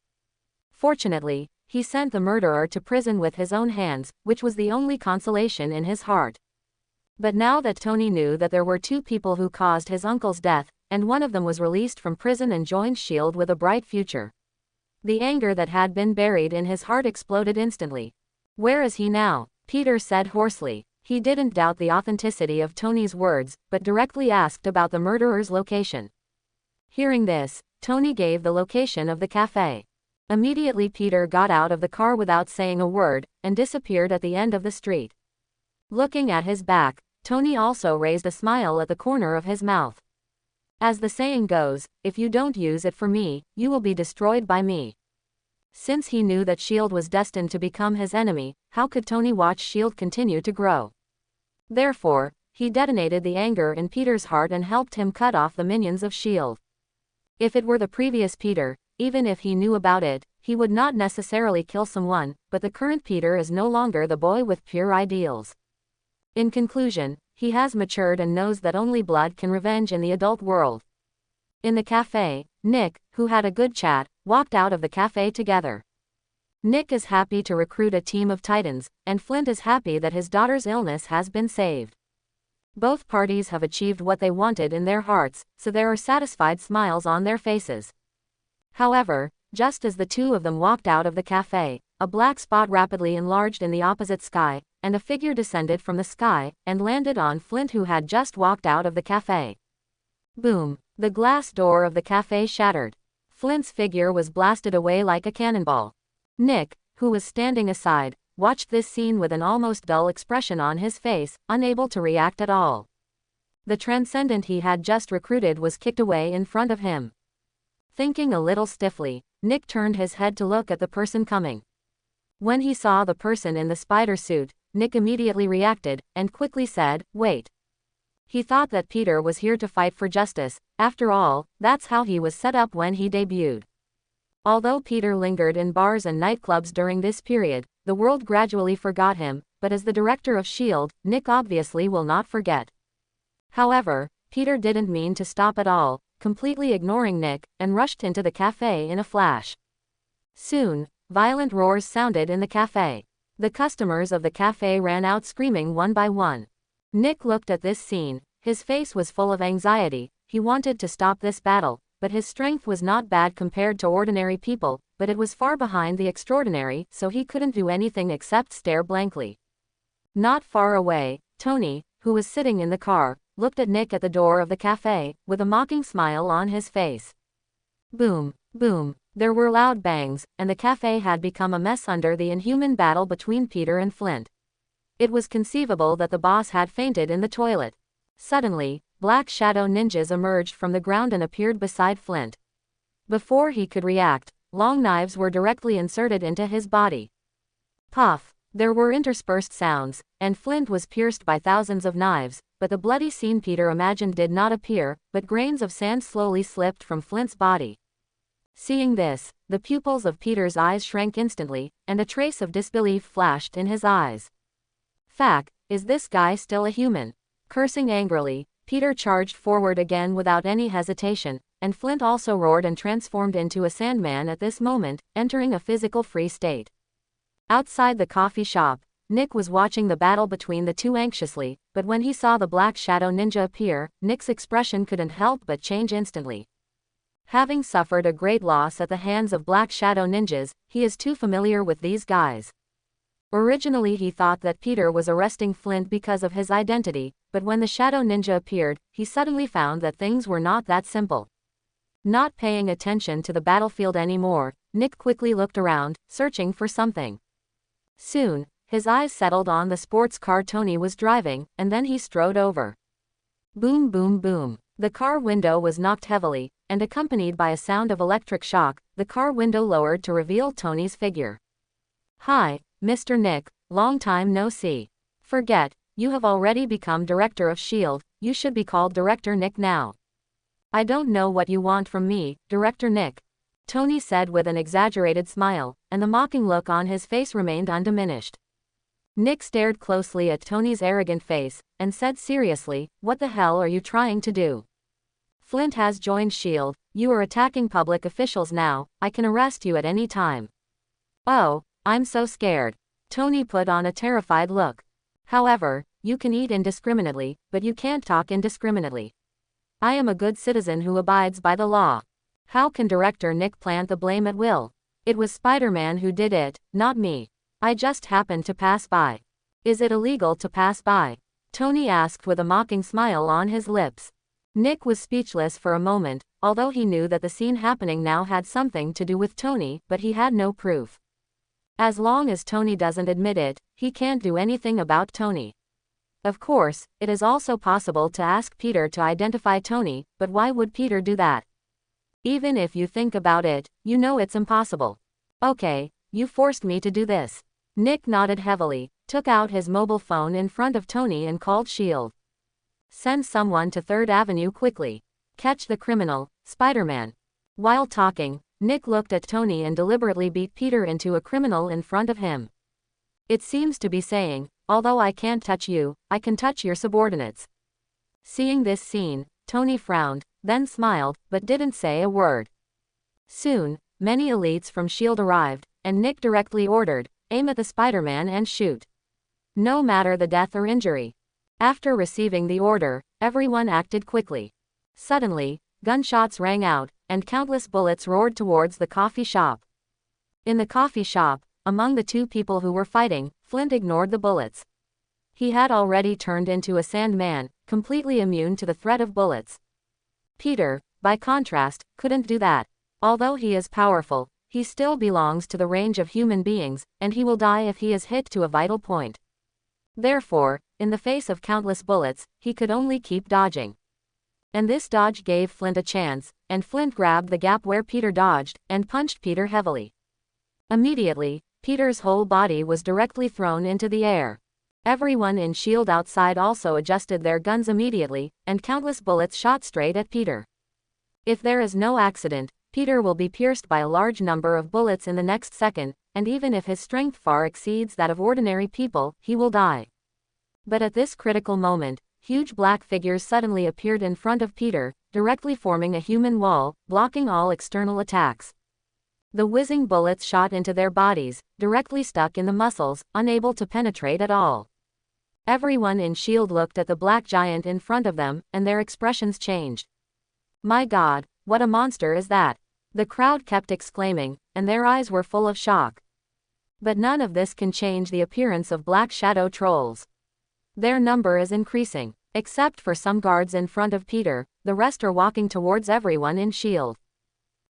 Fortunately, he sent the murderer to prison with his own hands, which was the only consolation in his heart. But now that Tony knew that there were two people who caused his uncle's death, and one of them was released from prison and joined S.H.I.E.L.D. with a bright future, the anger that had been buried in his heart exploded instantly. Where is he now? Peter said hoarsely. He didn't doubt the authenticity of Tony's words, but directly asked about the murderer's location. Hearing this, Tony gave the location of the cafe. Immediately Peter got out of the car without saying a word, and disappeared at the end of the street. Looking at his back, Tony also raised a smile at the corner of his mouth. As the saying goes, if you don't use it for me, you will be destroyed by me. Since he knew that S.H.I.E.L.D. was destined to become his enemy, how could Tony watch S.H.I.E.L.D. continue to grow? Therefore, he detonated the anger in Peter's heart and helped him cut off the minions of S.H.I.E.L.D. If it were the previous Peter, even if he knew about it, he would not necessarily kill someone, but the current Peter is no longer the boy with pure ideals. In conclusion, he has matured and knows that only blood can revenge in the adult world. In the cafe, Nick, who had a good chat, walked out of the cafe together. Nick is happy to recruit a team of titans, and Flint is happy that his daughter's illness has been saved. Both parties have achieved what they wanted in their hearts, so there are satisfied smiles on their faces. However, just as the two of them walked out of the cafe, a black spot rapidly enlarged in the opposite sky, and a figure descended from the sky, and landed on Flint, who had just walked out of the cafe. Boom! The glass door of the cafe shattered. Flint's figure was blasted away like a cannonball. Nick, who was standing aside, watched this scene with an almost dull expression on his face, unable to react at all. The transcendent he had just recruited was kicked away in front of him. Thinking a little stiffly, Nick turned his head to look at the person coming. When he saw the person in the spider suit, Nick immediately reacted, and quickly said, "Wait." He thought that Peter was here to fight for justice. After all, that's how he was set up when he debuted. Although Peter lingered in bars and nightclubs during this period, the world gradually forgot him, but as the director of S.H.I.E.L.D., Nick obviously will not forget. However, Peter didn't mean to stop at all, completely ignoring Nick, and rushed into the cafe in a flash. Soon, violent roars sounded in the cafe. The customers of the cafe ran out screaming one by one. Nick looked at this scene. His face was full of anxiety. He wanted to stop this battle, but his strength was not bad compared to ordinary people, but it was far behind the extraordinary, so he couldn't do anything except stare blankly. Not far away, Tony, who was sitting in the car, looked at Nick at the door of the cafe, with a mocking smile on his face. Boom, boom. There were loud bangs, and the cafe had become a mess under the inhuman battle between Peter and Flint. It was conceivable that the boss had fainted in the toilet. Suddenly, black shadow ninjas emerged from the ground and appeared beside Flint. Before he could react, long knives were directly inserted into his body. Puff! There were interspersed sounds, and Flint was pierced by thousands of knives, but the bloody scene Peter imagined did not appear, but grains of sand slowly slipped from Flint's body. Seeing this, the pupils of Peter's eyes shrank instantly, and a trace of disbelief flashed in his eyes. Fuck, is this guy still a human? Cursing angrily, Peter charged forward again without any hesitation, and Flint also roared and transformed into a Sandman at this moment, entering a physical free state. Outside the coffee shop, Nick was watching the battle between the two anxiously, but when he saw the black shadow ninja appear, Nick's expression couldn't help but change instantly. Having suffered a great loss at the hands of black shadow ninjas, he is too familiar with these guys. Originally he thought that Peter was arresting Flint because of his identity, but when the shadow ninja appeared, he suddenly found that things were not that simple. Not paying attention to the battlefield anymore, Nick quickly looked around, searching for something. Soon, his eyes settled on the sports car Tony was driving, and then he strode over. Boom boom boom. The car window was knocked heavily, and accompanied by a sound of electric shock, the car window lowered to reveal Tony's figure. "Hi, Mr. Nick, long time no see. Forget, you have already become director of S.H.I.E.L.D., you should be called Director Nick now." "I don't know what you want from me, Director Nick," Tony said with an exaggerated smile, and the mocking look on his face remained undiminished. Nick stared closely at Tony's arrogant face, and said seriously, "What the hell are you trying to do? Flint has joined S.H.I.E.L.D., you are attacking public officials now, I can arrest you at any time." "Oh, I'm so scared." Tony put on a terrified look. "However, you can eat indiscriminately, but you can't talk indiscriminately. I am a good citizen who abides by the law. How can Director Nick plant the blame at will? It was Spider-Man who did it, not me." I just happened to pass by. Is it illegal to pass by? Tony asked with a mocking smile on his lips. Nick was speechless for a moment, although he knew that the scene happening now had something to do with Tony, but he had no proof. As long as Tony doesn't admit it, he can't do anything about Tony. Of course, it is also possible to ask Peter to identify Tony, but why would Peter do that? Even if you think about it, you know it's impossible. Okay, you forced me to do this. Nick nodded heavily, took out his mobile phone in front of Tony and called S.H.I.E.L.D. Send someone to 3rd Avenue quickly. Catch the criminal, Spider-Man. While talking, Nick looked at Tony and deliberately beat Peter into a criminal in front of him. It seems to be saying, although I can't touch you, I can touch your subordinates. Seeing this scene, Tony frowned, then smiled, but didn't say a word. Soon, many elites from S.H.I.E.L.D. arrived, and Nick directly ordered, aim at the Spider-Man and shoot. No matter the death or injury. After receiving the order, everyone acted quickly. Suddenly, gunshots rang out, and countless bullets roared towards the coffee shop. In the coffee shop, among the two people who were fighting, Flint ignored the bullets. He had already turned into a sandman, completely immune to the threat of bullets. Peter, by contrast, couldn't do that. Although he is powerful, he still belongs to the range of human beings, and he will die if he is hit to a vital point. Therefore, in the face of countless bullets, he could only keep dodging. And this dodge gave Flint a chance, and Flint grabbed the gap where Peter dodged, and punched Peter heavily. Immediately, Peter's whole body was directly thrown into the air. Everyone in S.H.I.E.L.D. outside also adjusted their guns immediately, and countless bullets shot straight at Peter. If there is no accident, Peter will be pierced by a large number of bullets in the next second, and even if his strength far exceeds that of ordinary people, he will die. But at this critical moment, huge black figures suddenly appeared in front of Peter, directly forming a human wall, blocking all external attacks. The whizzing bullets shot into their bodies, directly stuck in the muscles, unable to penetrate at all. Everyone in S.H.I.E.L.D. looked at the black giant in front of them, and their expressions changed. My God, what a monster is that? The crowd kept exclaiming, and their eyes were full of shock. But none of this can change the appearance of black shadow trolls. Their number is increasing. Except for some guards in front of Peter, the rest are walking towards everyone in S.H.I.E.L.D.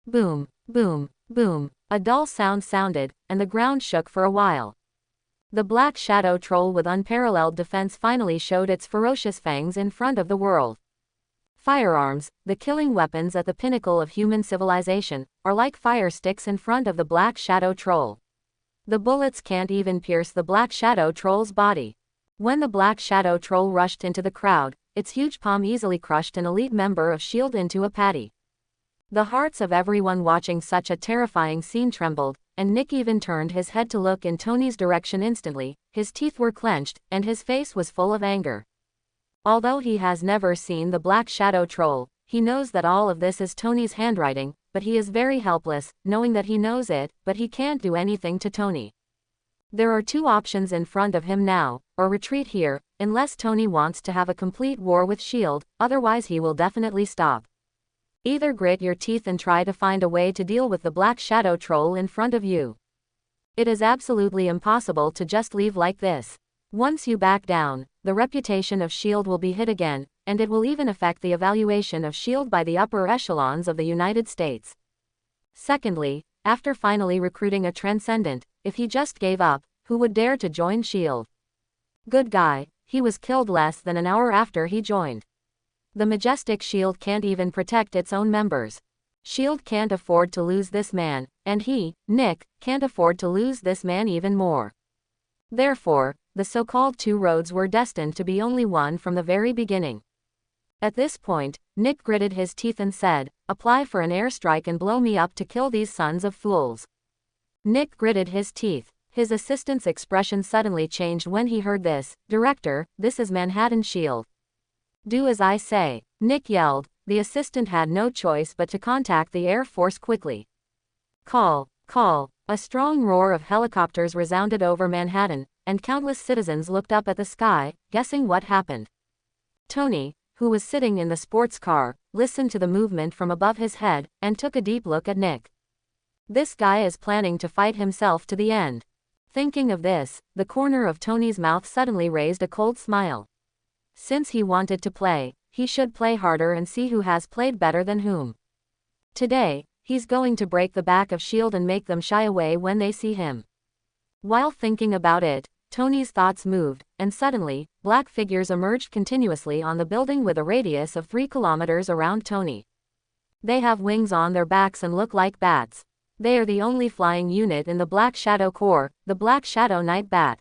Boom, boom, boom. A dull sound sounded, and the ground shook for a while. The black shadow troll with unparalleled defense finally showed its ferocious fangs in front of the world. Firearms, the killing weapons at the pinnacle of human civilization, are like fire sticks in front of the black shadow troll. The bullets can't even pierce the black shadow troll's body. When the black shadow troll rushed into the crowd, its huge palm easily crushed an elite member of S.H.I.E.L.D. into a patty. The hearts of everyone watching such a terrifying scene trembled, and Nick even turned his head to look in Tony's direction instantly. His teeth were clenched, and his face was full of anger. Although he has never seen the black shadow troll, he knows that all of this is Tony's handwriting, but he is very helpless, knowing that he knows it, but he can't do anything to Tony. There are two options in front of him now, or retreat here, unless Tony wants to have a complete war with S.H.I.E.L.D., otherwise he will definitely stop. Either grit your teeth and try to find a way to deal with the black shadow troll in front of you. It is absolutely impossible to just leave like this. Once you back down, the reputation of S.H.I.E.L.D. will be hit again, and it will even affect the evaluation of S.H.I.E.L.D. by the upper echelons of the United States. Secondly, after finally recruiting a transcendent, if he just gave up, who would dare to join S.H.I.E.L.D.? Good guy, he was killed less than an hour after he joined. The majestic S.H.I.E.L.D. can't even protect its own members. S.H.I.E.L.D. can't afford to lose this man, and he, Nick, can't afford to lose this man even more. Therefore, the so-called two roads were destined to be only one from the very beginning. At this point, Nick gritted his teeth and said, apply for an airstrike and blow me up to kill these sons of fools. Nick gritted his teeth. His assistant's expression suddenly changed when he heard this. Director, this is Manhattan S.H.I.E.L.D. Do as I say, Nick yelled. The assistant had no choice but to contact the Air Force quickly. Call, call. A strong roar of helicopters resounded over Manhattan, and countless citizens looked up at the sky, guessing what happened. Tony, who was sitting in the sports car, listened to the movement from above his head, and took a deep look at Nick. This guy is planning to fight himself to the end. Thinking of this, the corner of Tony's mouth suddenly raised a cold smile. Since he wanted to play, he should play harder and see who has played better than whom. Today, he's going to break the back of S.H.I.E.L.D. and make them shy away when they see him. While thinking about it, Tony's thoughts moved, and suddenly, black figures emerged continuously on the building with a radius of 3 kilometers around Tony. They have wings on their backs and look like bats. They are the only flying unit in the Black Shadow Corps, the Black Shadow Night Bat.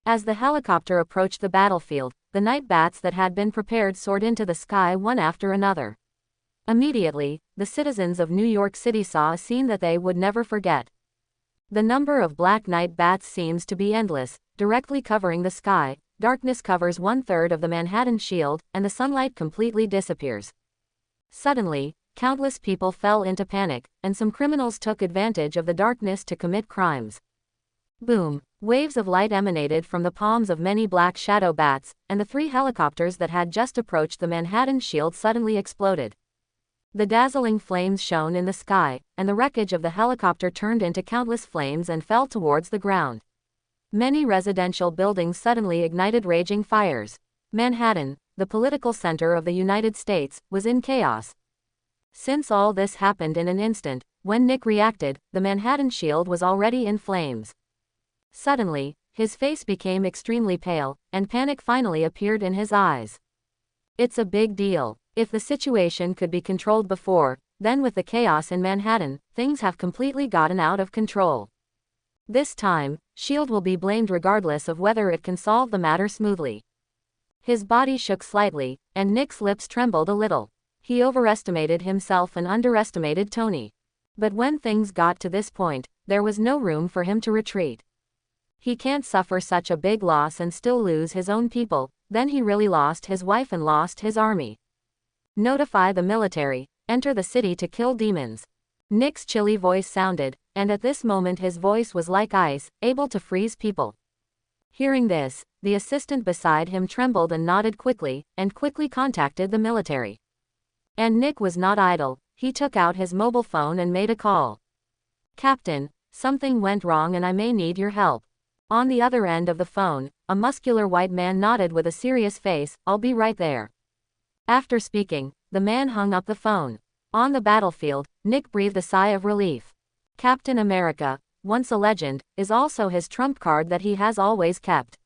As the helicopter approached the battlefield, the night bats that had been prepared soared into the sky one after another. Immediately, the citizens of New York City saw a scene that they would never forget. The number of black night bats seems to be endless, directly covering the sky. Darkness covers 1/3 of the Manhattan shield, and the sunlight completely disappears. Suddenly, countless people fell into panic, and some criminals took advantage of the darkness to commit crimes. Boom! Waves of light emanated from the palms of many black shadow bats, and the 3 helicopters that had just approached the Manhattan shield suddenly exploded. The dazzling flames shone in the sky, and the wreckage of the helicopter turned into countless flames and fell towards the ground. Many residential buildings suddenly ignited raging fires. Manhattan, the political center of the United States, was in chaos. Since all this happened in an instant, when Nick reacted, the Manhattan shield was already in flames. Suddenly, his face became extremely pale, and panic finally appeared in his eyes. It's a big deal. If the situation could be controlled before, then with the chaos in Manhattan, things have completely gotten out of control. This time, S.H.I.E.L.D. will be blamed regardless of whether it can solve the matter smoothly. His body shook slightly, and Nick's lips trembled a little. He overestimated himself and underestimated Tony. But when things got to this point, there was no room for him to retreat. He can't suffer such a big loss and still lose his own people, then he really lost his wife and lost his army. Notify the military, enter the city to kill demons. Nick's chilly voice sounded, and at this moment his voice was like ice, able to freeze people. Hearing this, the assistant beside him trembled and nodded quickly, and quickly contacted the military. And Nick was not idle, he took out his mobile phone and made a call. Captain, something went wrong and I may need your help. On the other end of the phone, a muscular white man nodded with a serious face, I'll be right there. After speaking, the man hung up the phone. On the battlefield, Nick breathed a sigh of relief. Captain America, once a legend, is also his trump card that he has always kept.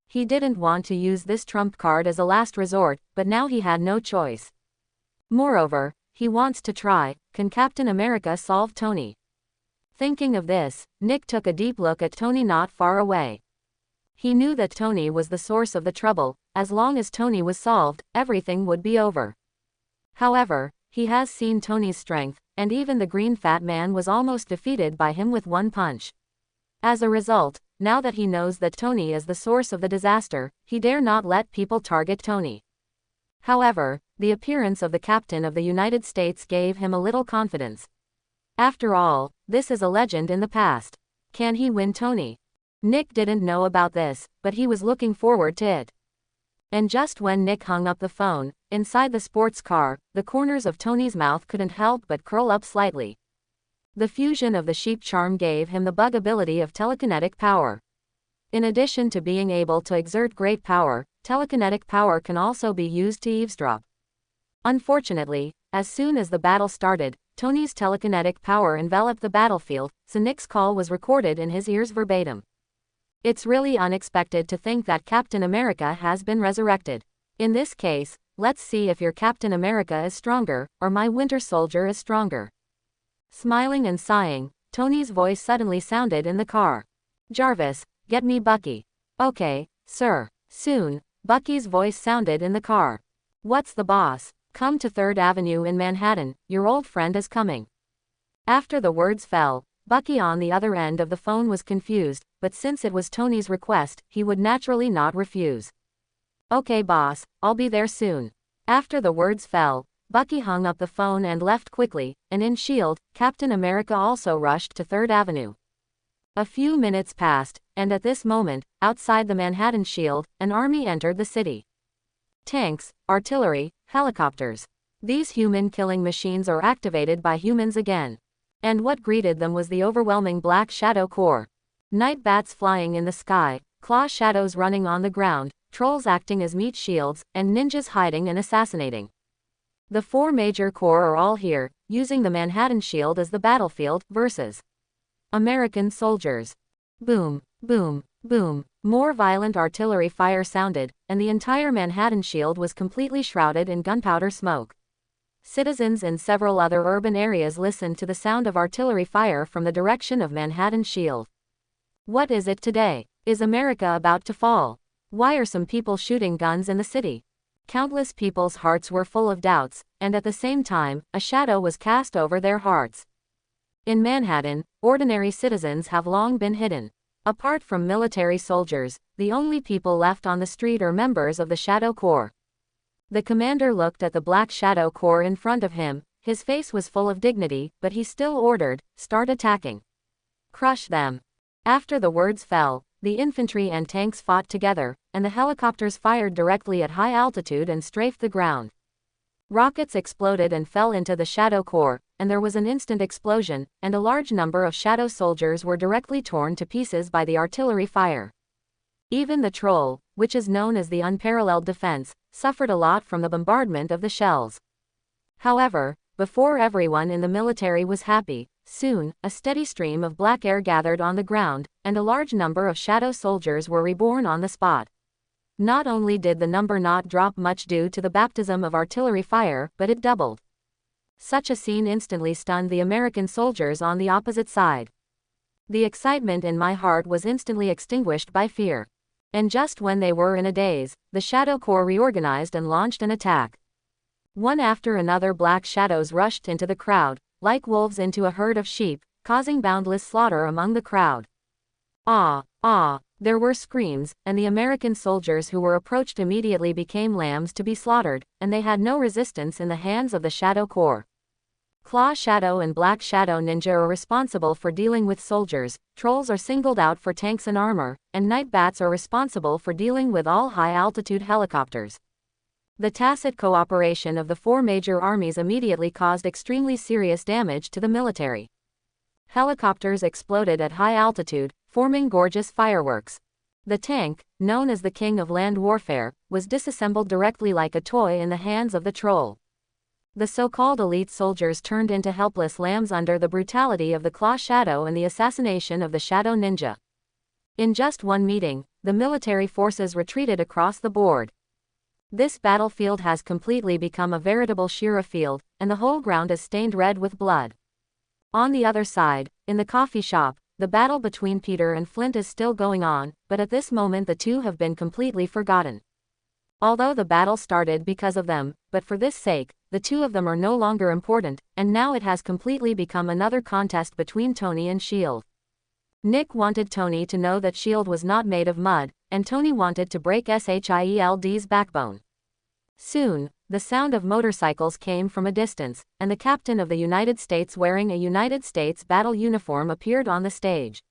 He didn't want to use this trump card as a last resort, but now he had no choice. Moreover, he wants to try, can Captain America solve Tony? Thinking of this, Nick took a deep look at Tony not far away. He knew that Tony was the source of the trouble. As long as Tony was solved, everything would be over. However, he has seen Tony's strength, and even the green fat man was almost defeated by him with one punch. As a result, now that he knows that Tony is the source of the disaster, he dare not let people target Tony. However, the appearance of the Captain of the United States gave him a little confidence. After all, this is a legend in the past. Can he win Tony? Nick didn't know about this, but he was looking forward to it. And just when Nick hung up the phone, inside the sports car, the corners of Tony's mouth couldn't help but curl up slightly. The fusion of the sheep charm gave him the bug ability of telekinetic power. In addition to being able to exert great power, telekinetic power can also be used to eavesdrop. Unfortunately, as soon as the battle started, Tony's telekinetic power enveloped the battlefield, so Nick's call was recorded in his ears verbatim. It's really unexpected to think that Captain America has been resurrected. In this case, let's see if your Captain America is stronger, or my Winter Soldier is stronger. Smiling and sighing, Tony's voice suddenly sounded in the car. Jarvis, get me Bucky. Okay, sir. Soon, Bucky's voice sounded in the car. What's the boss? Come to 3rd Avenue in Manhattan, your old friend is coming. After the words fell, Bucky on the other end of the phone was confused, but since it was Tony's request, he would naturally not refuse. Okay boss, I'll be there soon. After the words fell, Bucky hung up the phone and left quickly, and in S.H.I.E.L.D., Captain America also rushed to 3rd Avenue. A few minutes passed, and at this moment, outside the Manhattan shield, an army entered the city. Tanks, artillery, helicopters. These human-killing machines are activated by humans again. And what greeted them was the overwhelming Black Shadow Corps. Night bats flying in the sky, claw shadows running on the ground, trolls acting as meat shields, and ninjas hiding and assassinating. The four major corps are all here, using the Manhattan Shield as the battlefield, versus American soldiers. Boom, boom, boom. More violent artillery fire sounded, and the entire Manhattan Shield was completely shrouded in gunpowder smoke. Citizens in several other urban areas listened to the sound of artillery fire from the direction of Manhattan Shield. What is it today? Is America about to fall? Why are some people shooting guns in the city? Countless people's hearts were full of doubts, and at the same time, a shadow was cast over their hearts. In Manhattan, ordinary citizens have long been hidden. Apart from military soldiers, the only people left on the street are members of the Shadow Corps. The commander looked at the Black Shadow Corps in front of him. His face was full of dignity, but he still ordered, "Start attacking. Crush them." After the words fell, the infantry and tanks fought together, and the helicopters fired directly at high altitude and strafed the ground. Rockets exploded and fell into the Shadow Corps, and there was an instant explosion, and a large number of Shadow soldiers were directly torn to pieces by the artillery fire. Even the Troll, which is known as the unparalleled defense, suffered a lot from the bombardment of the shells. However, before everyone in the military was happy, soon, a steady stream of black air gathered on the ground, and a large number of Shadow soldiers were reborn on the spot. Not only did the number not drop much due to the baptism of artillery fire, but it doubled. Such a scene instantly stunned the American soldiers on the opposite side. The excitement in my heart was instantly extinguished by fear. And just when they were in a daze, the Shadow Corps reorganized and launched an attack. One after another black shadows rushed into the crowd, like wolves into a herd of sheep, causing boundless slaughter among the crowd. Ah, ah, there were screams, and the American soldiers who were approached immediately became lambs to be slaughtered, and they had no resistance in the hands of the Shadow Corps. Claw Shadow and Black Shadow Ninja are responsible for dealing with soldiers, trolls are singled out for tanks and armor, and night bats are responsible for dealing with all high-altitude helicopters. The tacit cooperation of the four major armies immediately caused extremely serious damage to the military. Helicopters exploded at high altitude, forming gorgeous fireworks. The tank, known as the King of Land Warfare, was disassembled directly like a toy in the hands of the Troll. The so-called elite soldiers turned into helpless lambs under the brutality of the Claw Shadow and the assassination of the Shadow Ninja. In just one meeting, the military forces retreated across the board. This battlefield has completely become a veritable Shira field, and the whole ground is stained red with blood. On the other side, in the coffee shop, the battle between Peter and Flint is still going on, but at this moment the two have been completely forgotten. Although the battle started because of them, but for this sake, the two of them are no longer important, and now it has completely become another contest between Tony and S.H.I.E.L.D. Nick wanted Tony to know that S.H.I.E.L.D. was not made of mud, and Tony wanted to break S.H.I.E.L.D.'s backbone. Soon, the sound of motorcycles came from a distance, and the captain of the United States wearing a United States battle uniform appeared on the stage.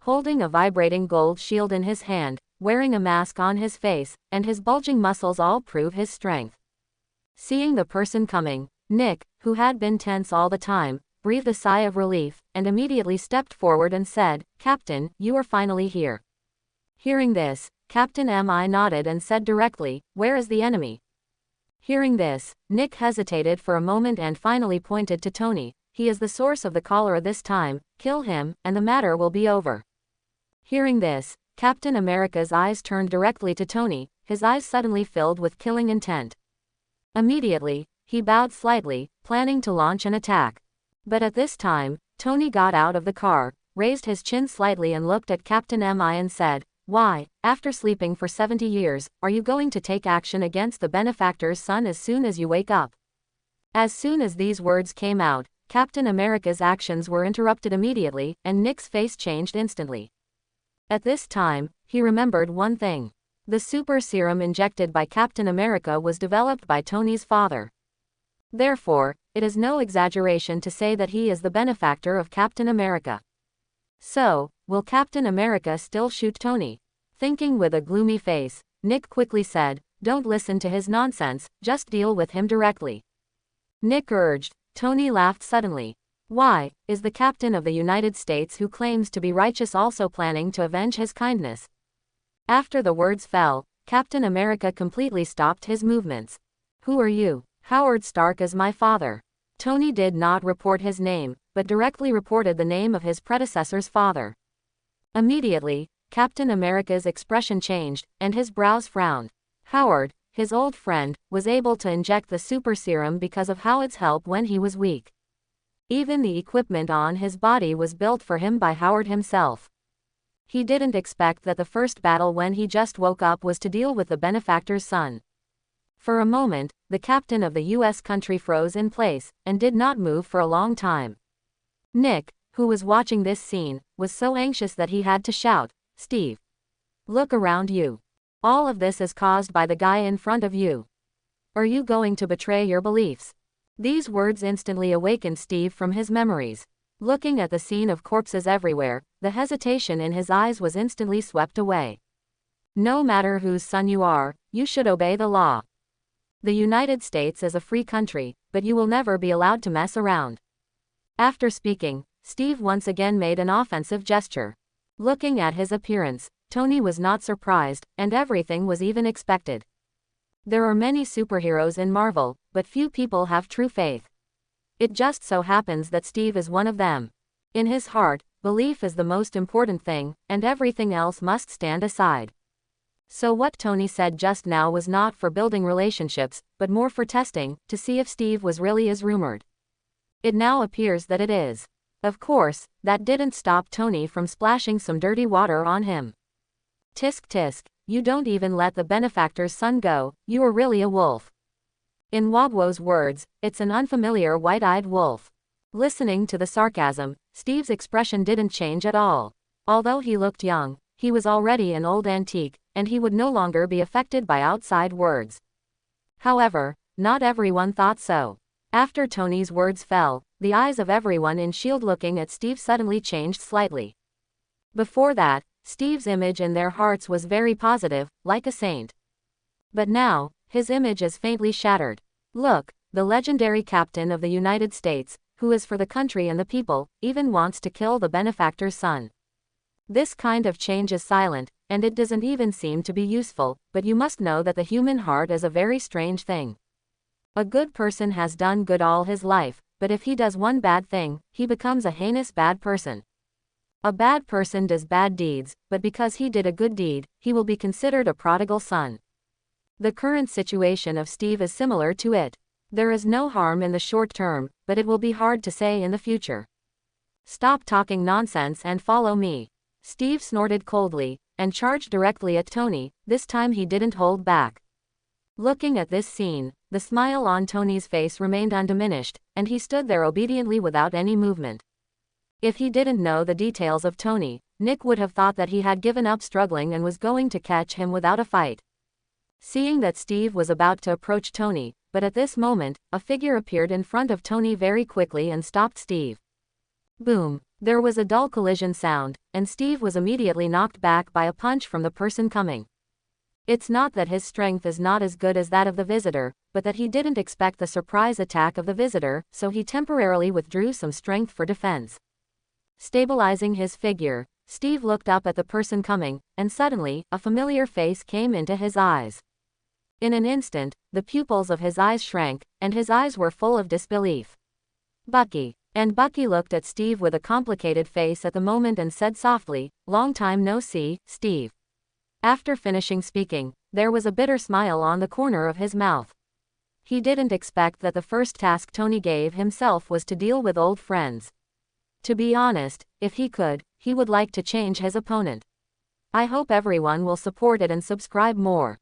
Holding a vibrating gold shield in his hand, wearing a mask on his face, and his bulging muscles all prove his strength. Seeing the person coming, Nick, who had been tense all the time, breathed a sigh of relief, and immediately stepped forward and said, "Captain, you are finally here." Hearing this, Captain M.I. nodded and said directly, "Where is the enemy?" Hearing this, Nick hesitated for a moment and finally pointed to Tony. "He is the source of the cholera this time, kill him, and the matter will be over." Hearing this, Captain America's eyes turned directly to Tony, his eyes suddenly filled with killing intent. Immediately, he bowed slightly, planning to launch an attack. But at this time, Tony got out of the car, raised his chin slightly and looked at Captain M.I. and said, "Why, after sleeping for 70 years, are you going to take action against the benefactor's son as soon as you wake up?" As soon as these words came out, Captain America's actions were interrupted immediately, and Nick's face changed instantly. At this time, he remembered one thing. The super serum injected by Captain America was developed by Tony's father. Therefore, it is no exaggeration to say that he is the benefactor of Captain America. So, will Captain America still shoot Tony? Thinking with a gloomy face, Nick quickly said, "Don't listen to his nonsense, just deal with him directly." Nick urged. Tony laughed suddenly. Why, is the captain of the United States who claims to be righteous also planning to avenge his kindness? After the words fell, Captain America completely stopped his movements. Who are you? Howard Stark is my father. Tony did not report his name, but directly reported the name of his predecessor's father. Immediately, Captain America's expression changed, and his brows frowned. Howard, his old friend, was able to inject the super serum because of Howard's help when he was weak. Even the equipment on his body was built for him by Howard himself. He didn't expect that the first battle when he just woke up was to deal with the benefactor's son. For a moment, the captain of the U.S. country froze in place, and did not move for a long time. Nick, who was watching this scene, was so anxious that he had to shout, "Steve! Look around you. All of this is caused by the guy in front of you. Are you going to betray your beliefs?" These words instantly awakened Steve from his memories. Looking at the scene of corpses everywhere, the hesitation in his eyes was instantly swept away. No matter whose son you are, you should obey the law. The United States is a free country, but you will never be allowed to mess around. After speaking, Steve once again made an offensive gesture. Looking at his appearance, Tony was not surprised, and everything was even expected. There are many superheroes in Marvel, but few people have true faith. It just so happens that Steve is one of them. In his heart, belief is the most important thing, and everything else must stand aside. So what Tony said just now was not for building relationships, but more for testing, to see if Steve was really as rumored. It now appears that it is. Of course, that didn't stop Tony from splashing some dirty water on him. Tisk tisk, you don't even let the benefactor's son go, you are really a wolf. In Wagwo's words, it's an unfamiliar white-eyed wolf. Listening to the sarcasm, Steve's expression didn't change at all. Although he looked young, he was already an old antique, and he would no longer be affected by outside words. However, not everyone thought so. After Tony's words fell, the eyes of everyone in S.H.I.E.L.D. looking at Steve suddenly changed slightly. Before that, Steve's image in their hearts was very positive, like a saint. But now, his image is faintly shattered. Look, the legendary captain of the United States, who is for the country and the people, even wants to kill the benefactor's son. This kind of change is silent, and it doesn't even seem to be useful, but you must know that the human heart is a very strange thing. A good person has done good all his life, but if he does one bad thing, he becomes a heinous bad person. A bad person does bad deeds, but because he did a good deed, he will be considered a prodigal son. The current situation of Steve is similar to it. There is no harm in the short term, but it will be hard to say in the future. Stop talking nonsense and follow me. Steve snorted coldly, and charged directly at Tony. This time he didn't hold back. Looking at this scene, the smile on Tony's face remained undiminished, and he stood there obediently without any movement. If he didn't know the details of Tony, Nick would have thought that he had given up struggling and was going to catch him without a fight. Seeing that Steve was about to approach Tony, but at this moment, a figure appeared in front of Tony very quickly and stopped Steve. Boom! There was a dull collision sound, and Steve was immediately knocked back by a punch from the person coming. It's not that his strength is not as good as that of the visitor, but that he didn't expect the surprise attack of the visitor, so he temporarily withdrew some strength for defense. Stabilizing his figure, Steve looked up at the person coming, and suddenly, a familiar face came into his eyes. In an instant, the pupils of his eyes shrank, and his eyes were full of disbelief. Bucky. And Bucky looked at Steve with a complicated face at the moment and said softly, "Long time no see, Steve." After finishing speaking, there was a bitter smile on the corner of his mouth. He didn't expect that the first task Tony gave himself was to deal with old friends. To be honest, if he could, he would like to change his opponent. I hope everyone will support it and subscribe more.